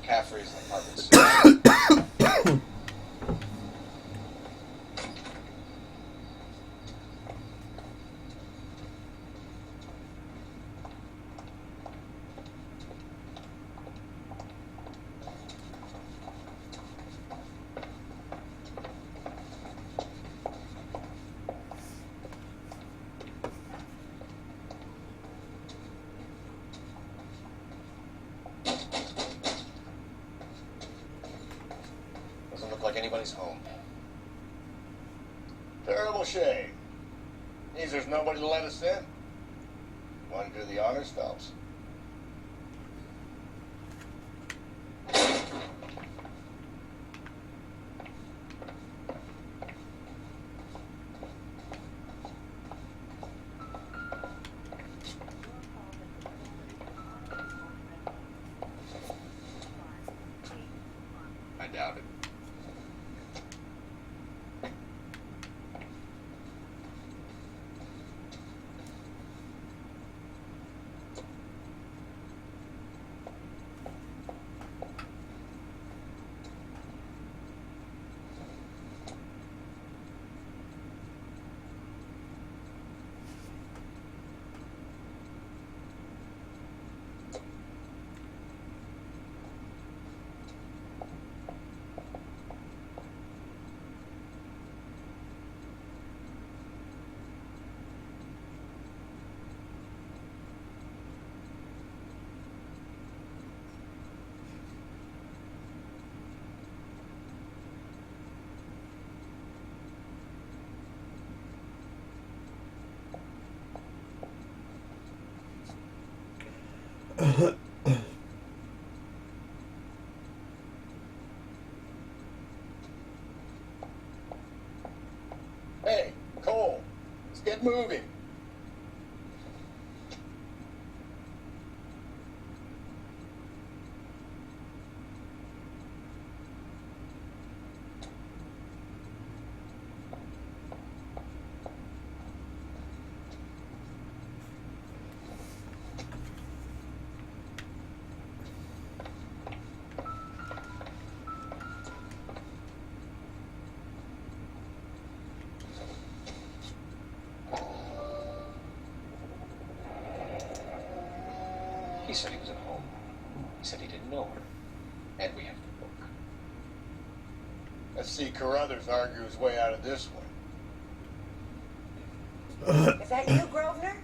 McCaffrey's apartment. Doesn't look like anybody's home. Terrible shame. Means there's nobody to let us in. Want to do the honors, Phelps? I doubt it. He said he was at home. He said he didn't know her. And we have the book. Let's see Carruthers argue his way out of this one. Is that you, Grosvenor?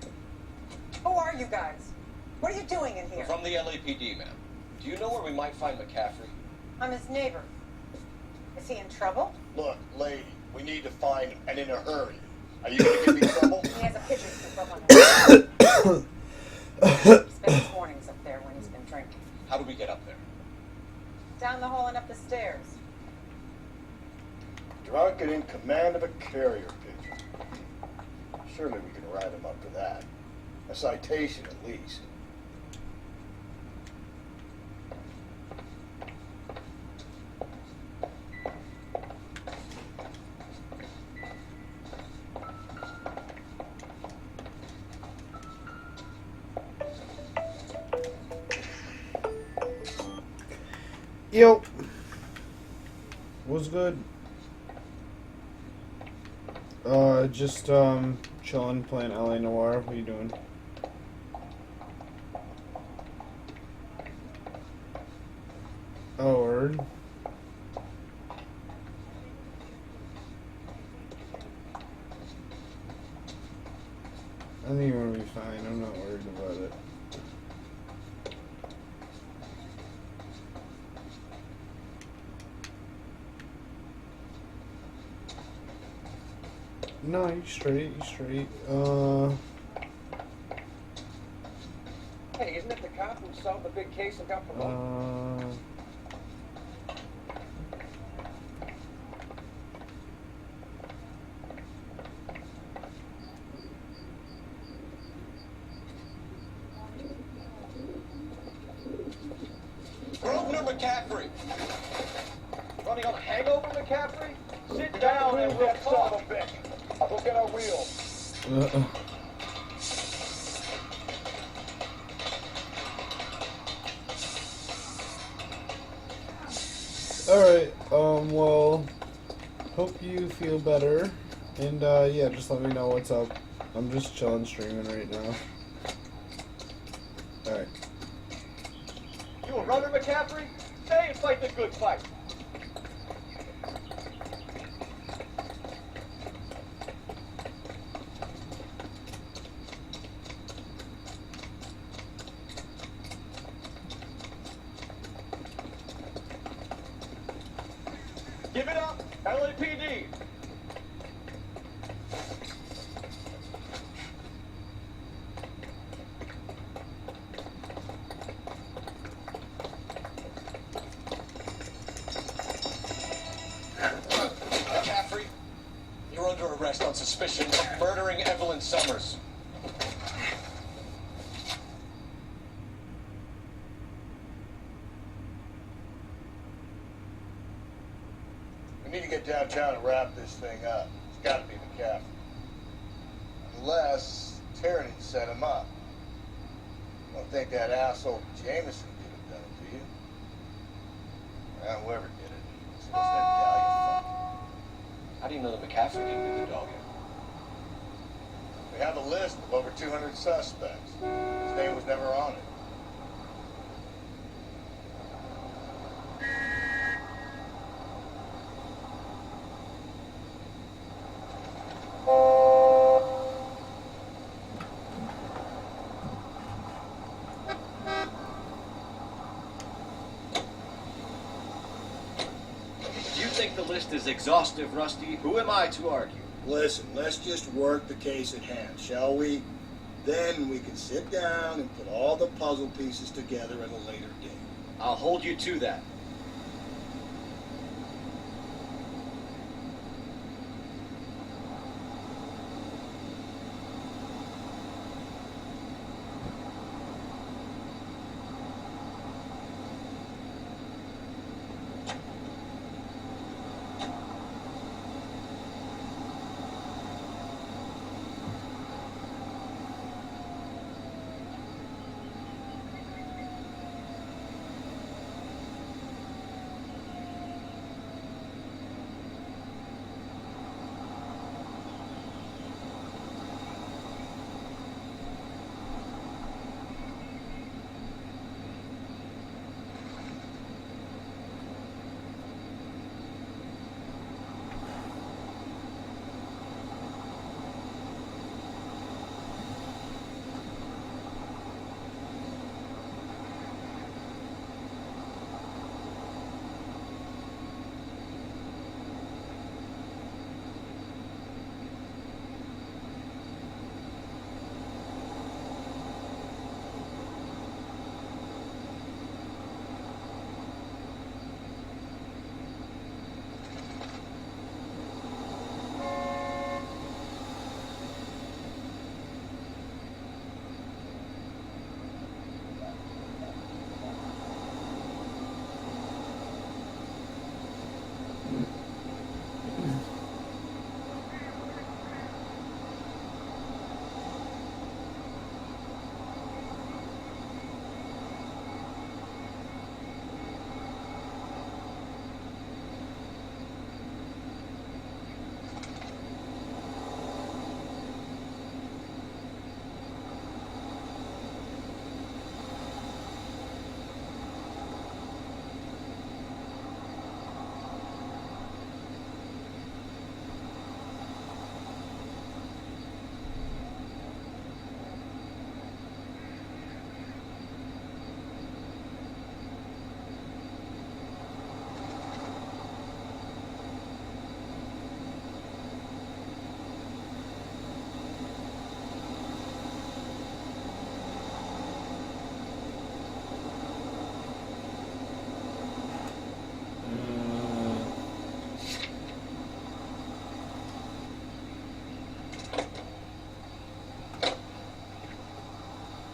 Who are you guys? What are you doing in We're here? from the LAPD, ma'am. Do you know where we might find McCaffrey? I'm his neighbor. Is he in trouble? Look, lady, we need to find him, and in a hurry. Are you going to give me trouble? He has a picture scoop up on his He spends his mornings up there when he's been drinking. How do we get up there? Down the hall and up the stairs. Drunk and in command of a carrier pigeon. Surely we can write him up for that. A citation, at least. Yo, what's good? Just chilling, playing LA Noire. What are you doing? Oh, word. I think you're gonna be fine. I'm not worried about it. No, you straight, Hey, isn't it the cop who solved the big case and got promoted? Grosvenor McCaffrey! Running on a hangover, McCaffrey? Sit down and we'll talk a bit. We'll get our wheels. Alright, well, hope you feel better, and, yeah, just let me know what's up. I'm just chilling, streaming right now. Alright. You a runner, McCaffrey? Say and fight the good fight. Give it up, LAPD. McCaffrey, you're under arrest on suspicion of murdering Evelyn Summers. We need to get downtown and wrap this thing up. It's got to be McCaffrey. Unless Tyranny set him up. I don't think that asshole Jameson could have done it to you. Well, whoever did it. It's supposed to have galleon. How do you know that McCaffrey didn't do the dogging? We have a list of over 200 suspects. His name was never on it. Do you think the list is exhaustive, Rusty? Who am I to argue? Listen, let's just work the case at hand, shall we? Then we can sit down and put all the puzzle pieces together at a later date. I'll hold you to that.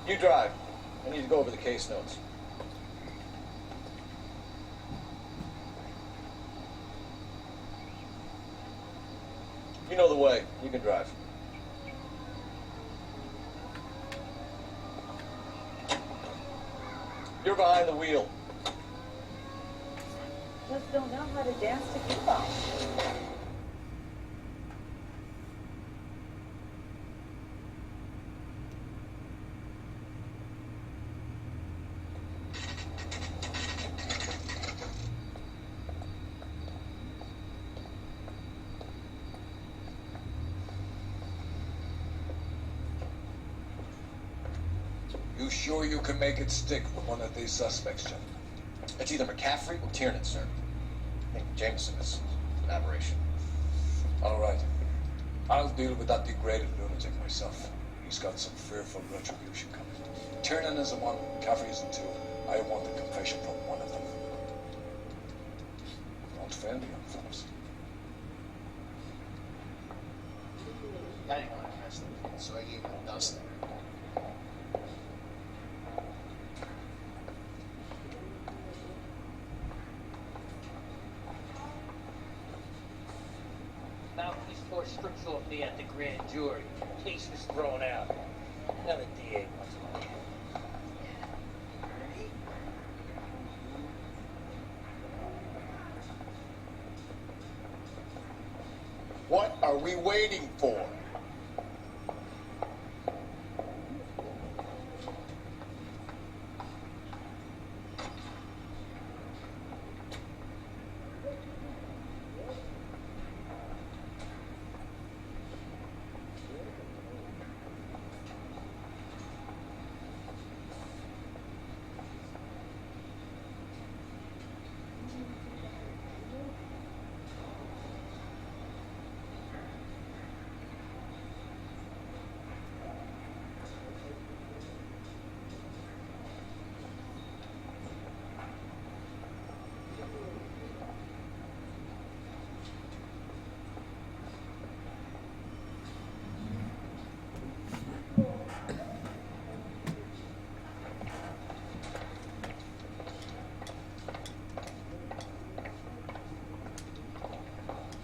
You drive. I need to go over the case notes. You know the way. You can drive. You're behind the wheel. Just don't know how to dance to kickball. You sure you can make it stick with one of these suspects, gentlemen? It's either McCaffrey or Tiernan, sir. I think Jameson is an aberration. All right. I'll deal with that degraded lunatic myself. He's got some fearful retribution coming. Tiernan isn't one, McCaffrey isn't two. I want a confession from one of them. Don't fail me, young fellas. I didn't want to mess them, so I gave him a dust. Now he's tore strips off me at the grand jury. Case was thrown out. Now the DA wants money. What are we waiting for?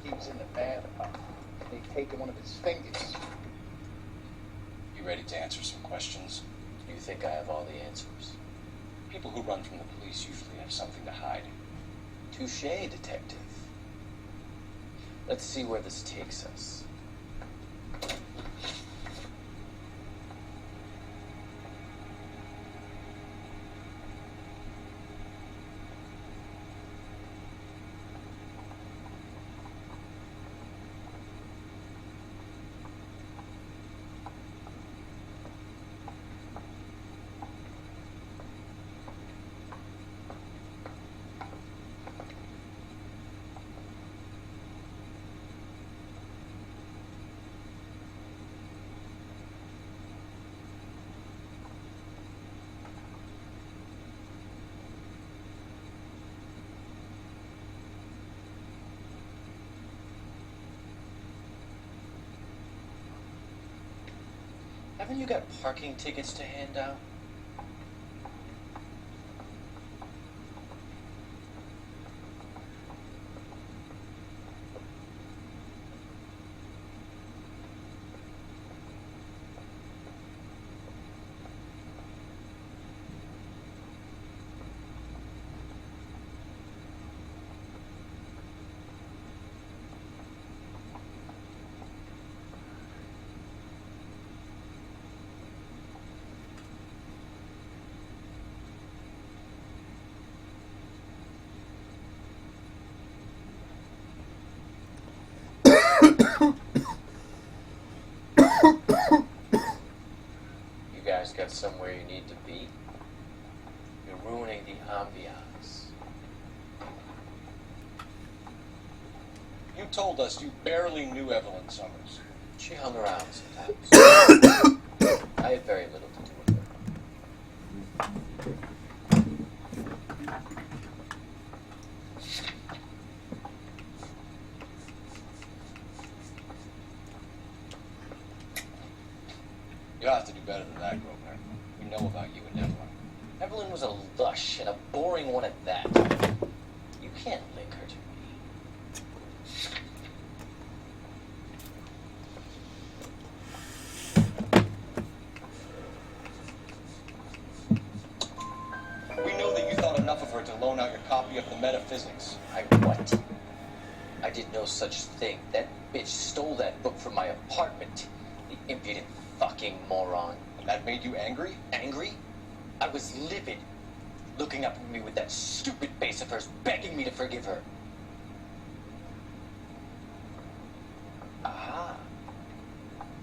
He was in the bathroom. They'd taken one of his fingers. You ready to answer some questions? You think I have all the answers? People who run from the police usually have something to hide. Touché, detective. Let's see where this takes us. Haven't you got parking tickets to hand out? You guys got somewhere you need to be? You're ruining the ambiance. You told us you barely knew Evelyn Summers. She hung around sometimes. I had very little to do with her. You have to do better than that, Grosvenor. you know about you and Evelyn? Evelyn was a lush and a boring one at that. You can't link her to me. We know that you thought enough of her to loan out your copy of the Metaphysics. I what? I did no such thing. That bitch stole that book from my apartment. The impudent fucking moron. And that made you angry? Angry? I was livid. Looking up at me with that stupid face of hers, begging me to forgive her. Aha.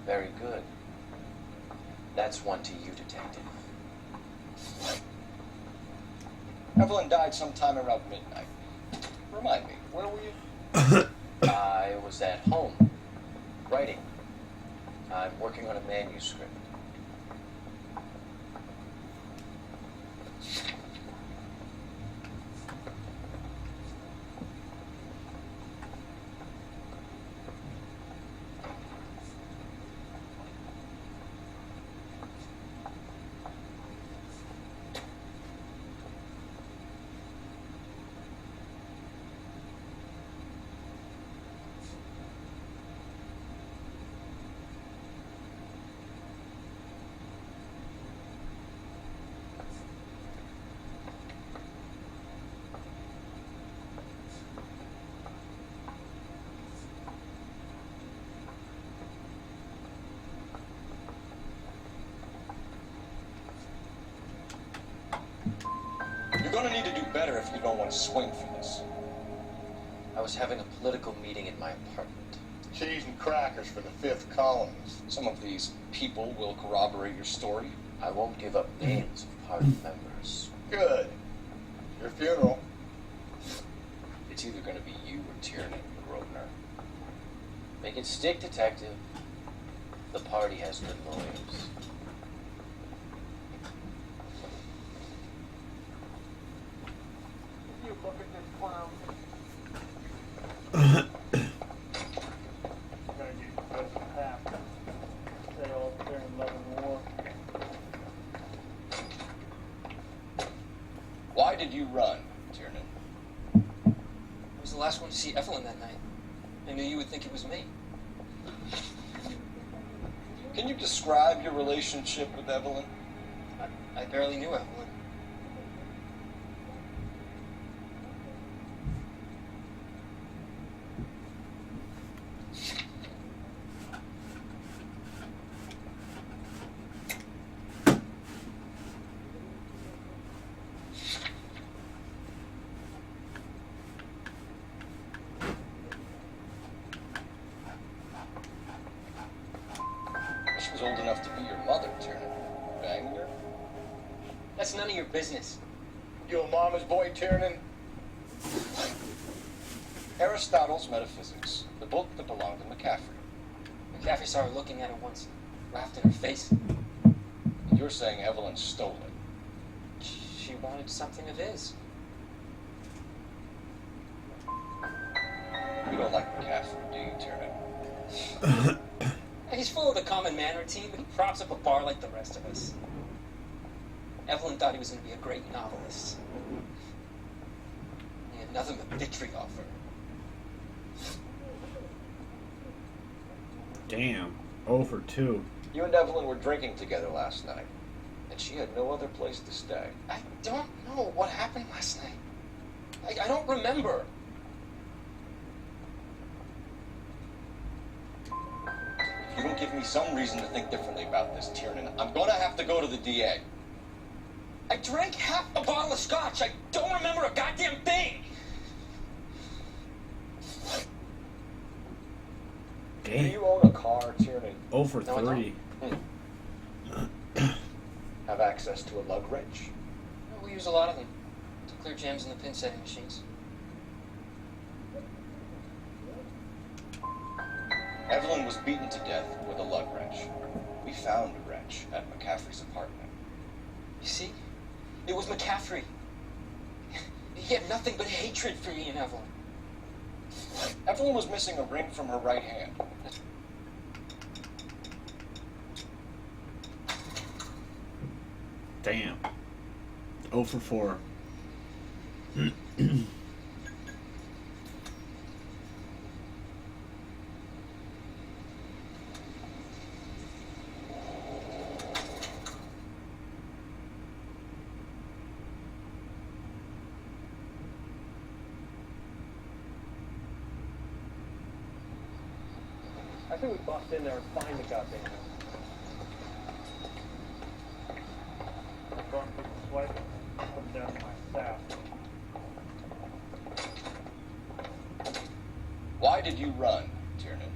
Very good. That's one to you, Detective. Evelyn died sometime around midnight. Remind me, where were you? I was at home, writing. I'm working on a manuscript. You're gonna need to do better if you don't want to swing for this. I was having a political meeting in my apartment. Cheese and crackers for the 5th columns. Some of these people will corroborate your story. I won't give up names of party members. Good. Your funeral. It's either gonna be you or Tiernan, Grosvenor. Make it stick, Detective. The party has good lawyers. You look at this clown. Gotta get close to half. Say all fair in love and war. Why did you run, Tiernan? I was the last one to see Evelyn that night. I knew you would think it was me. Can you describe your relationship with Evelyn? I barely knew Evelyn. She was old enough to be your mother, Tiernan. Banged her? That's none of your business. You a mama's boy, Tiernan? Aristotle's Metaphysics, the book that belonged to McCaffrey. McCaffrey saw her looking at it once, laughed in her face. And you're saying Evelyn stole it. She wanted something of his. You don't like McCaffrey, do you, Tiernan? He's full of the common man routine, but he props up a bar like the rest of us. Evelyn thought he was going to be a great novelist. He had nothing but vitriol for her. Damn. 0 for 2. You and Evelyn were drinking together last night, and she had no other place to stay. I don't know what happened last night. I don't remember. If you don't give me some reason to think differently about this, Tiernan, I'm gonna have to go to the DA. I drank half a bottle of scotch. I don't remember a goddamn thing. Damn. Do you own a car, Tiernan? 0 for No, I 3. Have access to a lug wrench? We use a lot of them to clear jams in the pin setting machines. Evelyn was beaten to death with a lug wrench. We found a wrench at McCaffrey's apartment. You see? It was McCaffrey. He had nothing but hatred for me and Evelyn. Evelyn was missing a ring from her right hand. Damn. 0 for 4. I think we bust in there and find the goddamn house. I'm going to swipe it, put it down to my staff. Why did you run, Tiernan?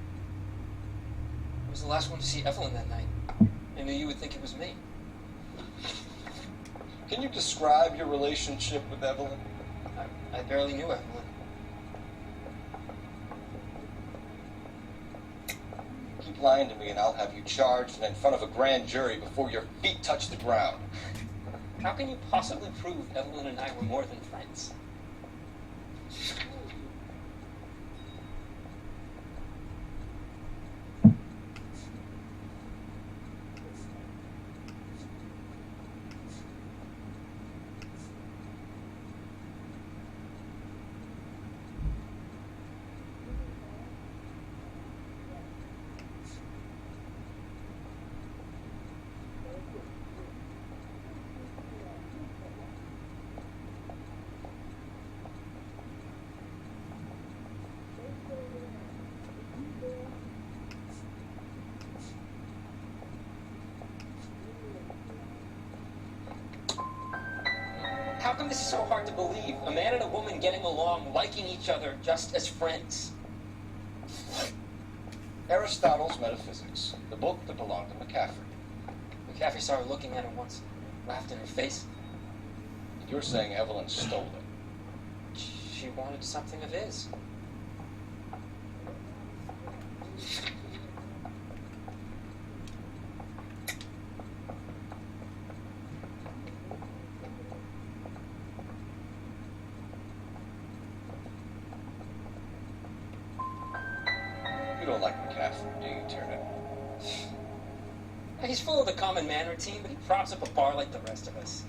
I was the last one to see Evelyn that night. I knew you would think it was me. Can you describe your relationship with Evelyn? I barely knew Evelyn. Keep lying to me and I'll have you charged and in front of a grand jury before your feet touch the ground. How can you possibly prove Evelyn and I were more than friends? How come this is so hard to believe? A man and a woman getting along, liking each other just as friends. Aristotle's Metaphysics, the book that belonged to McCaffrey. McCaffrey saw her looking at him once, laughed in her face. You're saying Evelyn stole it. She wanted something of his. You don't like McCaffrey, do you, Tiernan? He's full of the common man routine, but he props up a bar like the rest of us.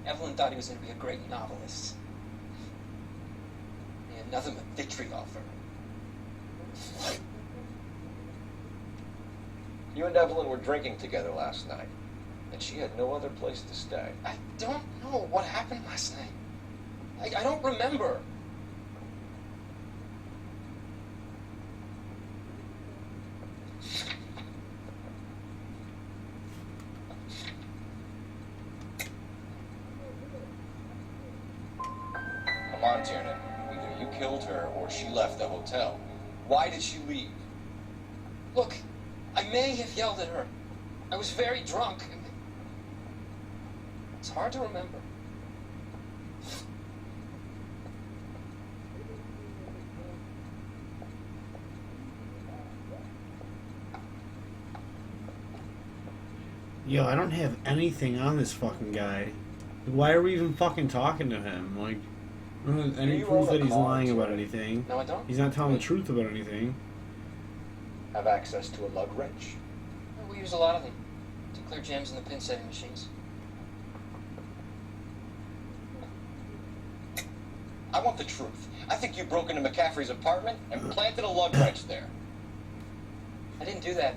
Evelyn thought he was going to be a great novelist. He had nothing but vitriol for her. You and Evelyn were drinking together last night, and she had no other place to stay. I don't know what happened last night. I don't remember. Come on, Tiernan. Either you killed her or she left the hotel. Why did she leave? Look, I may have yelled at her. I was very drunk. It's hard to remember. Yo, I don't have anything on this fucking guy. Why are we even fucking talking to him? Like, I don't have any You proof own a that he's car, lying too. about anything. No, I don't. He's not telling the truth about anything. Have access to a lug wrench. We use a lot of them to clear jams in the pin setting machines. I want the truth. I think you broke into McCaffrey's apartment and planted a lug wrench there. I didn't do that.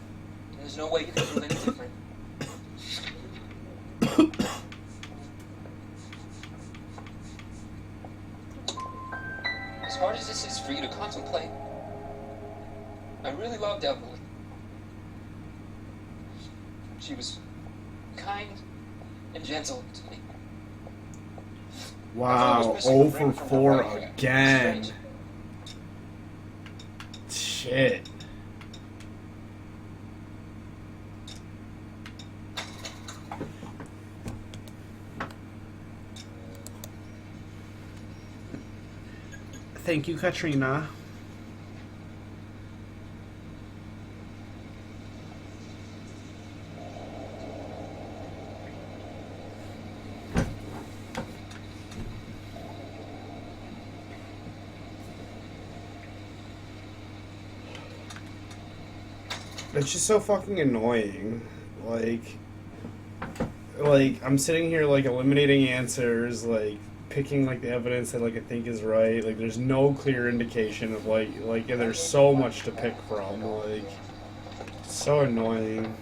And there's no way you can prove any different. As hard as this is for you to contemplate, I really loved Evelyn. She was kind and gentle to me. Wow, 0 for 4 again. Shit. Thank you, Katrina. It's just so fucking annoying. Like I'm sitting here like eliminating answers, like picking like the evidence that like I think is right. Like there's no clear indication of like and there's so much to pick from. Like it's so annoying.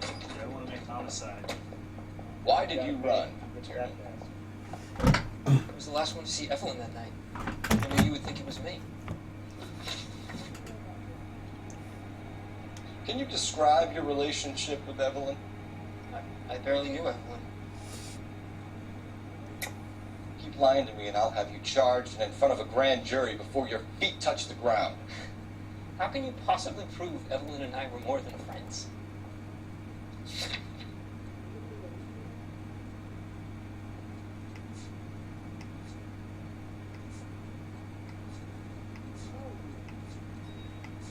I want to make homicide. Why did you run? I was the last one to see Evelyn that night. I knew you would think it was me. Can you describe your relationship with Evelyn? I barely knew Evelyn. Keep lying to me and I'll have you charged and in front of a grand jury before your feet touch the ground. How can you possibly prove Evelyn and I were more than friends?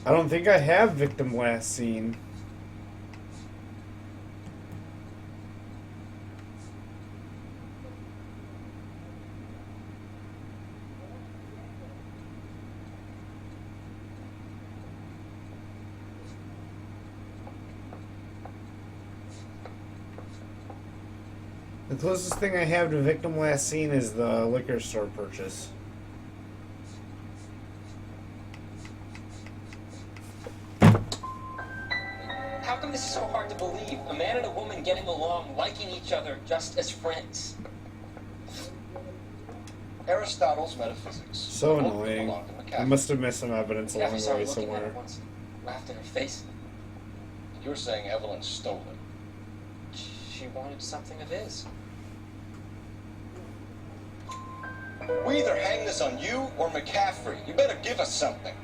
I don't think I have victim last seen. The closest thing I have to victim last seen is the liquor store purchase. How come this is so hard to believe? A man and a woman getting along, liking each other, just as friends. Aristotle's metaphysics. So annoying. I must have missed some evidence along Kathy the saw way her looking at somewhere. it once, laughed in her face. You're saying Evelyn stole it. She wanted something of his. We either hang this on you or McCaffrey. You better give us something.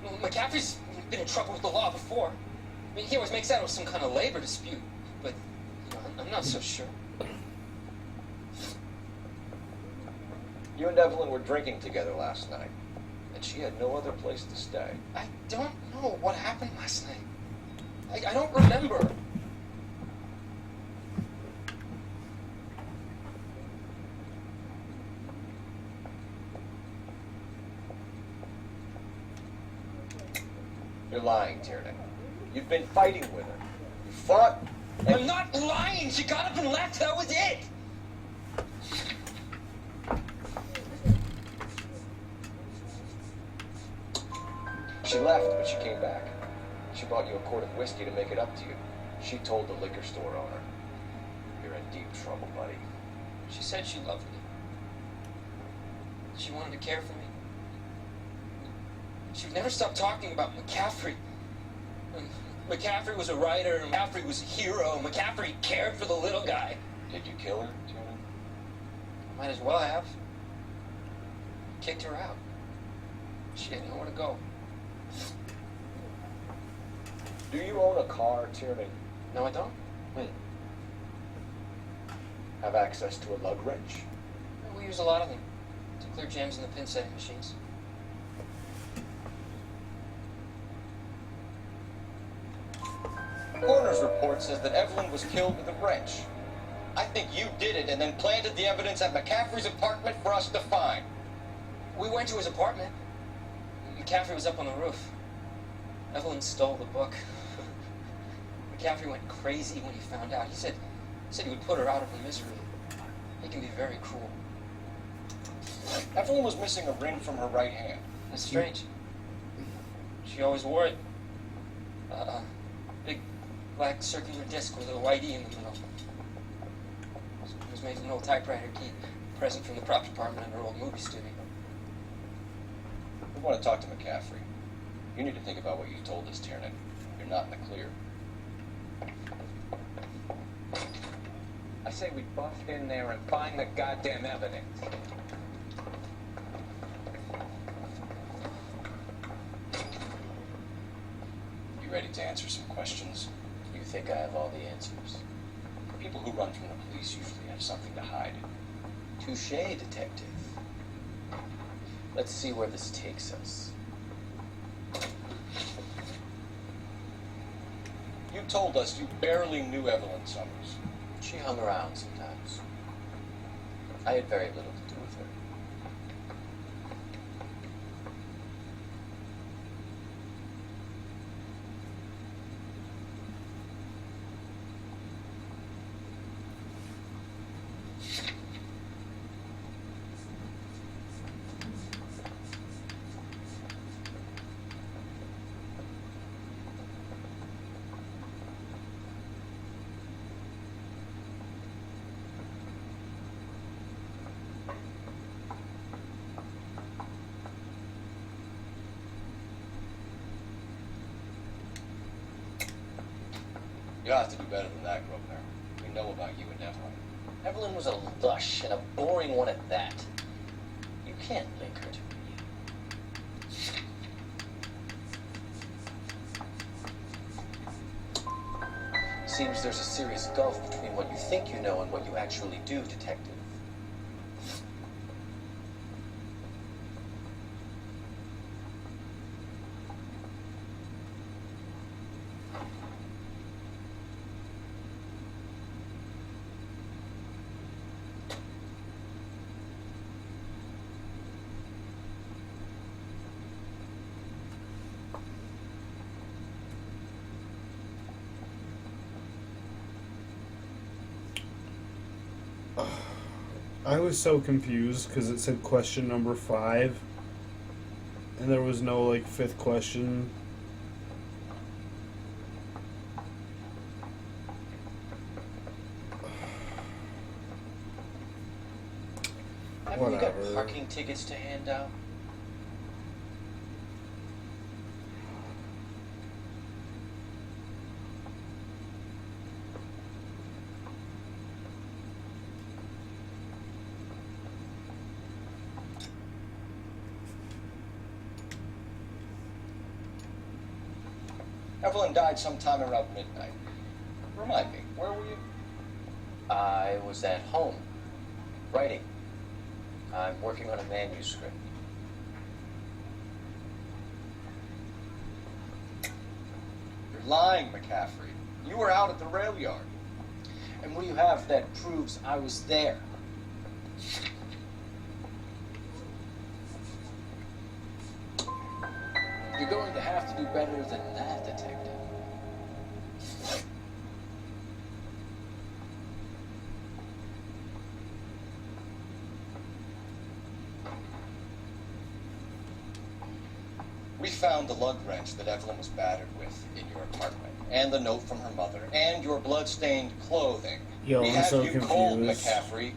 Well, McCaffrey's been in trouble with the law before. I mean, he always makes out it was some kind of labor dispute, but you know, I'm not so sure. You and Evelyn were drinking together last night, and she had no other place to stay. I don't know what happened last night. I don't remember. You're lying, Tierney. You've been fighting with her. You fought. I'm not lying! She got up and left, that was it! She left, but she came back. She bought you a quart of whiskey to make it up to you. She told the liquor store owner. You're in deep trouble, buddy. She said she loved me. She wanted to care for me. She would never stop talking about McCaffrey. McCaffrey was a writer, and McCaffrey was a hero. McCaffrey cared for the little guy. Did you kill her, Tierney? Might as well have. Kicked her out. She had nowhere to go. Do you own a car, Tierney? No, I don't. Have access to a lug wrench? We use a lot of them to clear jams in the pin setting machines. Coroner's report says that Evelyn was killed with a wrench. I think you did it and then planted the evidence at McCaffrey's apartment for us to find. We went to his apartment. McCaffrey was up on the roof. Evelyn stole the book. McCaffrey went crazy when he found out. He said he would put her out of her misery. He can be very cruel. Evelyn was missing a ring from her right hand. That's strange. She always wore it. Big black circular disc with a white E in the middle. It was made from an old typewriter key, present from the prop department in her old movie studio. We want to talk to McCaffrey. You need to think about what you told us, Tierney. You're not in the clear. I say we bust in there and find the goddamn evidence. You ready to answer some questions? You think I have all the answers? People who run from the police usually have something to hide. Touché, detective. Let's see where this takes us. You told us you barely knew Evelyn Summers. She hung around sometimes. I had very little to do with her. You have to do better than that, Grosvenor. We know about you and Evelyn. Evelyn was a lush and a boring one at that. You can't link her to me. Seems there's a serious gulf between what you think you know and what you actually do, Detective. I was so confused because it said question number 5 and there was no like 5th question. Haven't you got parking tickets to hand out? Evelyn died sometime around midnight. Remind me, where were you? I was at home, writing. I'm working on a manuscript. You're lying, McCaffrey. You were out at the rail yard. And what do you have that proves I was there? You're going to have to do better than that, Detective. We found the lug wrench that Evelyn was battered with in your apartment, and the note from her mother, and your blood-stained clothing. Yo, we I'm have so you confused. cold, McCaffrey.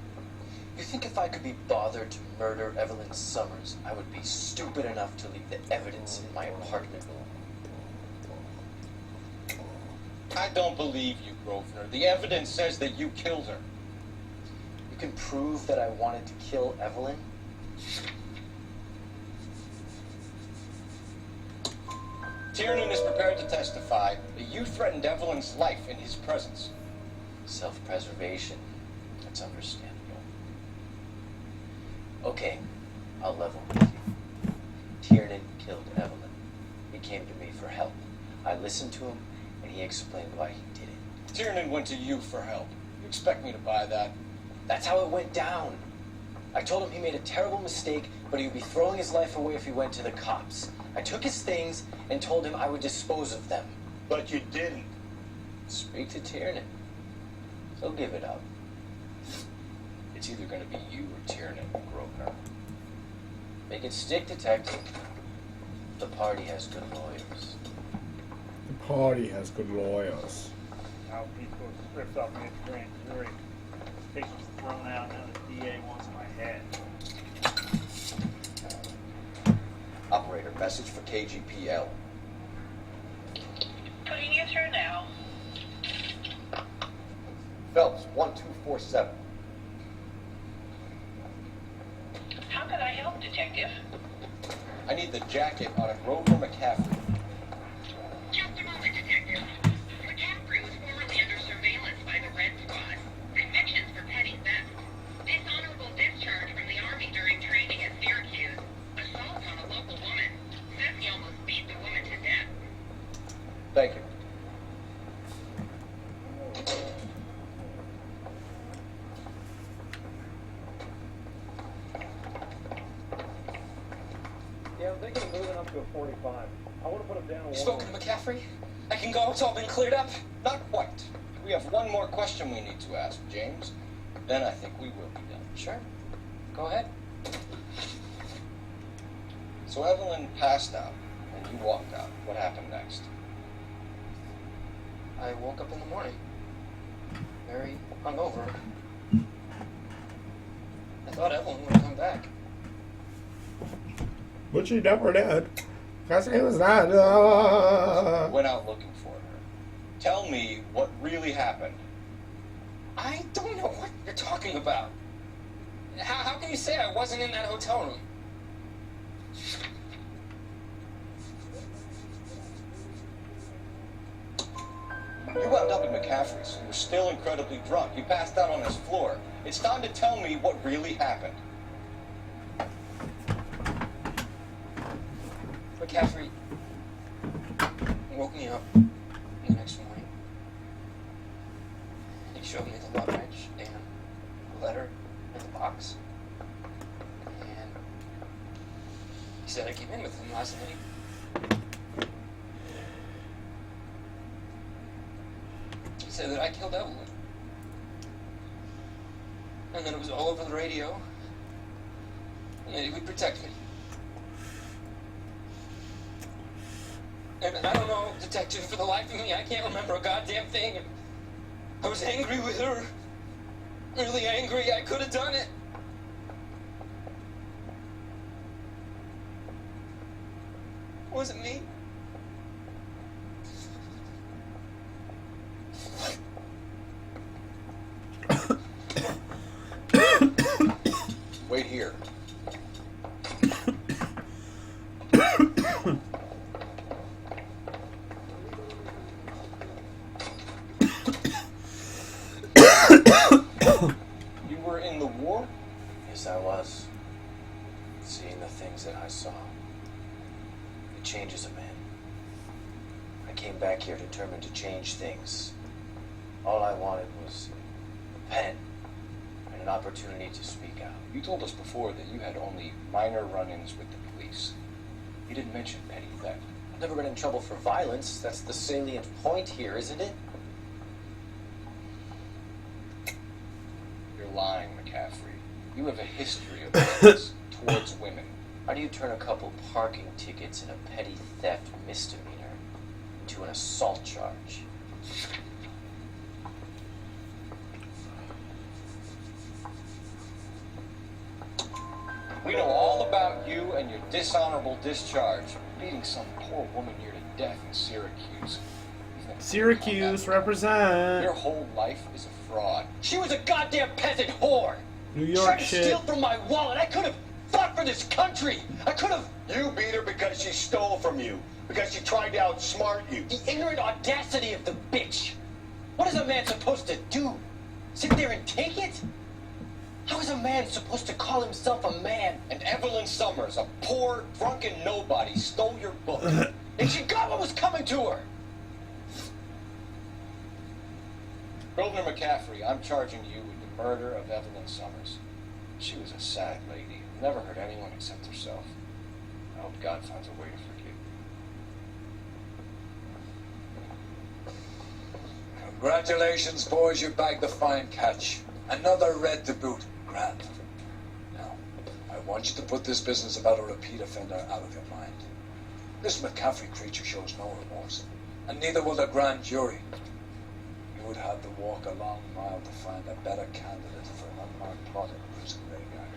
You think if I could be bothered to murder Evelyn Summers, I would be stupid enough to leave the evidence in my apartment? I don't believe you, Grosvenor. The evidence says that you killed her. You can prove that I wanted to kill Evelyn? Tiernan is prepared to testify that you threatened Evelyn's life in his presence. Self-preservation. That's understandable. Okay, I'll level with you. Tiernan killed Evelyn. He came to me for help. I listened to him, and he explained why he did it. Tiernan went to you for help. You expect me to buy that? That's how it went down. I told him he made a terrible mistake, but he would be throwing his life away if he went to the cops. I took his things and told him I would dispose of them. But you didn't. Speak to Tiernan. So give it up. It's either going to be you or Tiernan, Grosvenor. Make it stick, Detective. The party has good lawyers. The party has good lawyers. Now people stripped off me at the grand jury. Case was thrown out, now the DA wants my head. Operator, message for KGPL. Putting you through now. Phelps, 1247. How can I help, Detective? I need the jacket on a Grover McCaffrey. Just a moment, Detective. McCaffrey was formerly under surveillance by the Red Squad. Convictions for petty theft. Dishonorable discharge from the Army during training at Syracuse. Assault on a local woman. Says he almost beat the woman to death. Thank you. Yeah, I'm thinking of moving up to a 45. I want to put him down a You spoken to McCaffrey? I can go, it's all been cleared up? Not quite. We have one more question we need to ask, James. Then I think we will be done. Sure. Go ahead. So Evelyn passed out, and you walked out. What happened next? I woke up in the morning. Very hungover. I thought Evelyn would come back. But she never did. Because he was not. Went out looking for her. Tell me what really happened. I don't know what you're talking about. How can you say I wasn't in that hotel room? You wound up at McCaffrey's. You were still incredibly drunk. You passed out on his floor. It's time to tell me what really happened. McCaffrey woke me up the next morning. He showed me the love wrench and the letter in the box. And he said I came in with him last night. He said that I killed Evelyn. And that it was all over the radio. And that he would protect me. And I don't know, detective, for the life of me, I can't remember a goddamn thing. And I was angry with her. Really angry. I could have done it. It wasn't me. Wait here. You were in the war? Yes, I was. Seeing the things that I saw. It changes a man. I came back here determined to change things. All I wanted was a pen and an opportunity to speak out. You told us before that you had only minor run-ins with the police. You didn't mention petty theft. I've never been in trouble for violence. That's the salient point here, isn't it? You're lying, McCaffrey. You have a history of violence towards women. How do you turn a couple parking tickets and a petty theft misdemeanor into an assault charge? We know all about you and your dishonorable discharge. Beating some poor woman here to death in Syracuse. Syracuse, represent. Your whole life is a fraud. She was a goddamn peasant whore. New York Tried to shit. steal from my wallet. I could have fought for this country. I could have. You beat her because she stole from you. Because she tried to outsmart you. The ignorant audacity of the bitch. What is a man supposed to do? Sit there and take it? How is a man supposed to call himself a man? And Evelyn Summers, a poor, drunken nobody, stole your book. And she got what was coming to her. Governor McCaffrey, I'm charging you with the murder of Evelyn Summers. She was a sad lady, never hurt anyone except herself. I hope God finds a way to forgive you. Congratulations, boys, you bagged a fine catch. Another red to boot. Grand. Now, I want you to put this business about a repeat offender out of your mind. This McCaffrey creature shows no remorse, and neither will the grand jury. You would have to walk a long mile to find a better candidate for an unmarked plot in Prison Graveyard.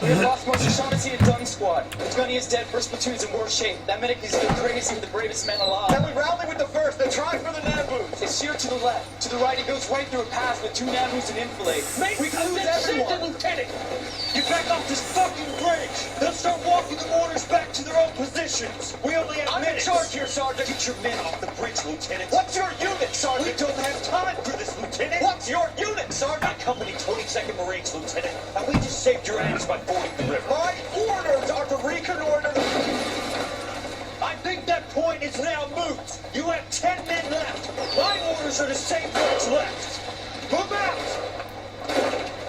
We have lost most Shaughnessy and Dunn squad. The Gunny is dead, first platoon's in worse shape. That medic is the crazy with the bravest men alive. Then we rally with the first and try for the Naboos. It's sheer to the left. To the right, he goes right through a pass with two Naboos and enfilade. Mate, We can lose everyone. Lieutenant! Get back off this fucking bridge! They'll start walking the mortars back to their own positions! We only have I'm in minutes! charge here, Sergeant. Get your men off the bridge, Lieutenant! What's your unit, Sergeant? We don't have time for this, Lieutenant! What's your unit, Sergeant? My company, 22nd Marines, Lieutenant. And we just saved your ass by fording the river. My orders are to reconnoiter the... I think that point is now moot. You have 10 men left. My orders are to save what's left. Move out!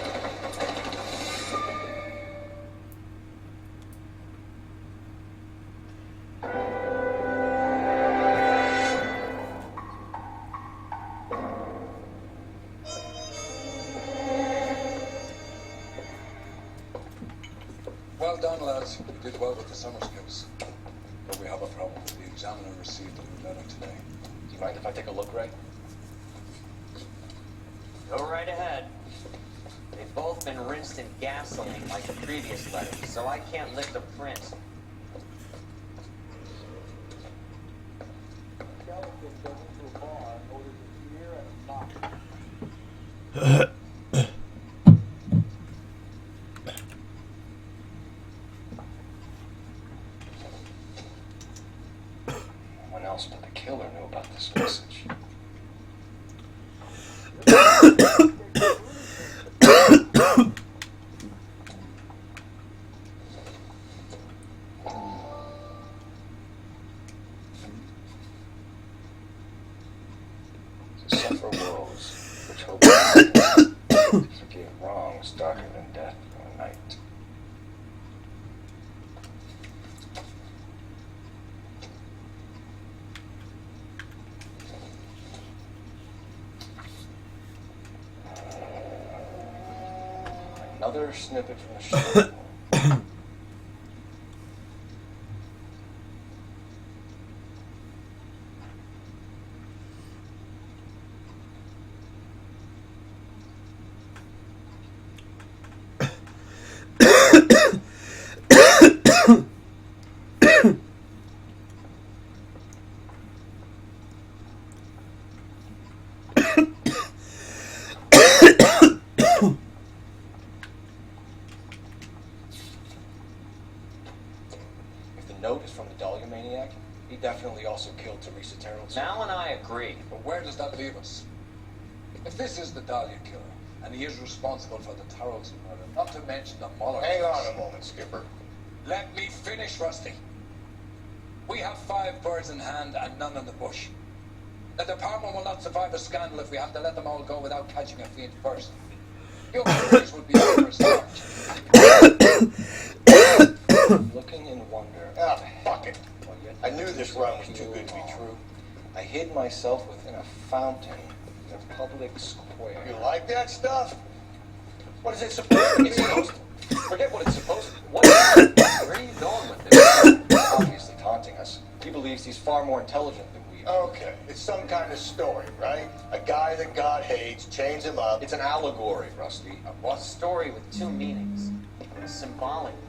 Well done, lads. You did well with the summer skills. But we have a problem. The examiner received a new letter today. Do you mind if I take a look, Ray? Go right ahead. They've both been rinsed in gasoline like the previous letters, so I can't lick the print. Skeleton goes into a bar and orders a beer and a box. No one else but the killer knew about this message. To suffer woes, which hope to forgive wrongs darker than death or night. Another snippet from the show. If the note is from the Dahlia maniac, he definitely also killed Teresa Terrell. Mal and I agree. But where does that leave us? If this is the Dahlia killer, and he is responsible for the Tarrelson murder, not to mention the Muller... Hang on a moment, Skipper. Let me finish, Rusty. We have 5 birds in hand and none in the bush. The department will not survive a scandal if we have to let them all go without catching a fiend first. Your police would be over a start. Looking in wonder. Ah, fuck it. Well, yet I knew this run was too good to be true. I hid myself within a fountain in a public square. You like that stuff? What is it supposed to be? It's supposed to. Forget what it's supposed to. What is it? Where are you going with this? Obviously taunting us. He believes he's far more intelligent than we are. Okay, it's some kind of story, right? A guy that God hates, chains him up. It's an allegory, Rusty. A story with 2 meanings. A symbolic meaning.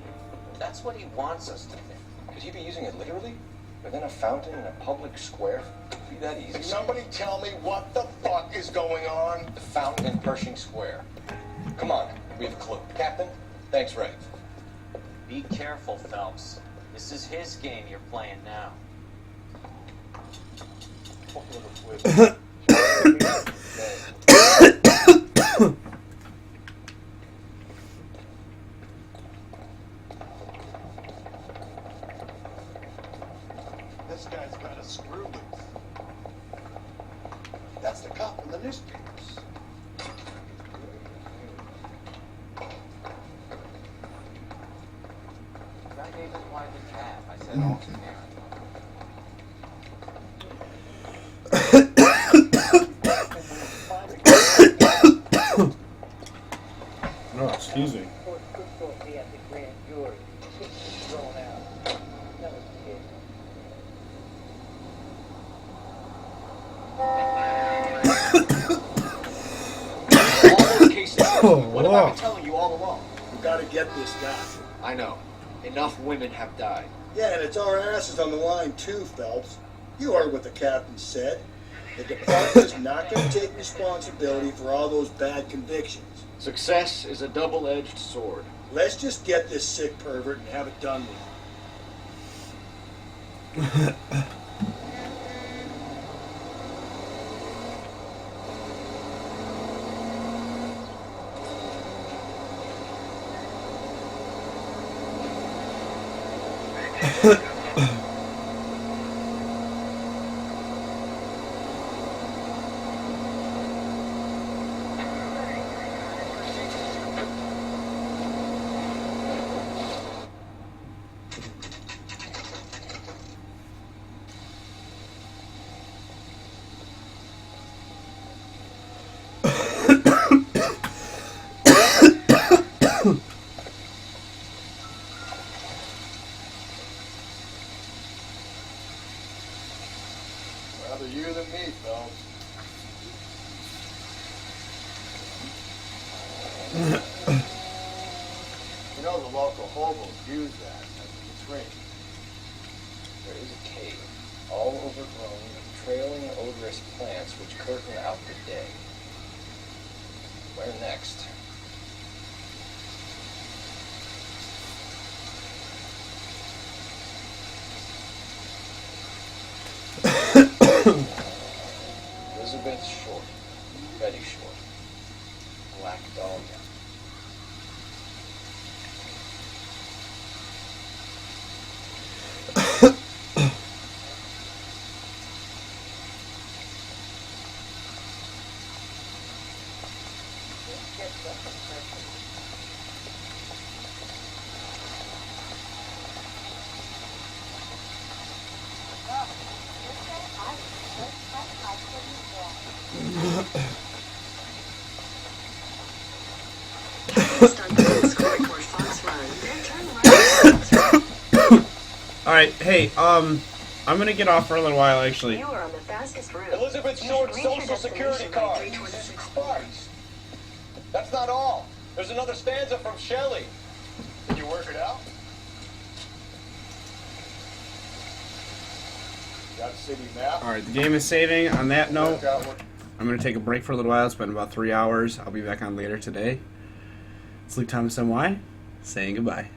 That's what he wants us to think. Could he be using it literally? Within a fountain in a public square? Could it be that easy? Can somebody tell me what the fuck is going on? The fountain in Pershing Square. Come on, we have a clue. Captain? Thanks, Ray. Be careful, Phelps. This is his game you're playing now. This guy's got a screw loose. That's the cop in the newspapers. Guy gave him why the cab. I said all to him. No, excuse me. What have I been telling you all along? We gotta get this guy. I know. Enough women have died. Yeah, and it's our asses on the line too, Phelps. You heard what the captain said. The department is not going to take responsibility for all those bad convictions. Success is a double-edged sword. Let's just get this sick pervert and have it done with. You know the local hobos use that as a latrine. There is a cave, all overgrown with trailing odorous plants which curtain out the day. Where next? Elizabeth Short, Betty Short, Black Dahlia. Alright, hey, I'm gonna get off for a little while, actually. You are on the fastest route. Elizabeth Short's social security card. Christ. That's not all. There's another stanza from Shelley. Can you work it out? Got a city map? Alright, the game is saving. On that note, Work out what- I'm gonna take a break for a little while. It's been about 3 hours. I'll be back on later today. Sleep Time with Some Y, saying goodbye.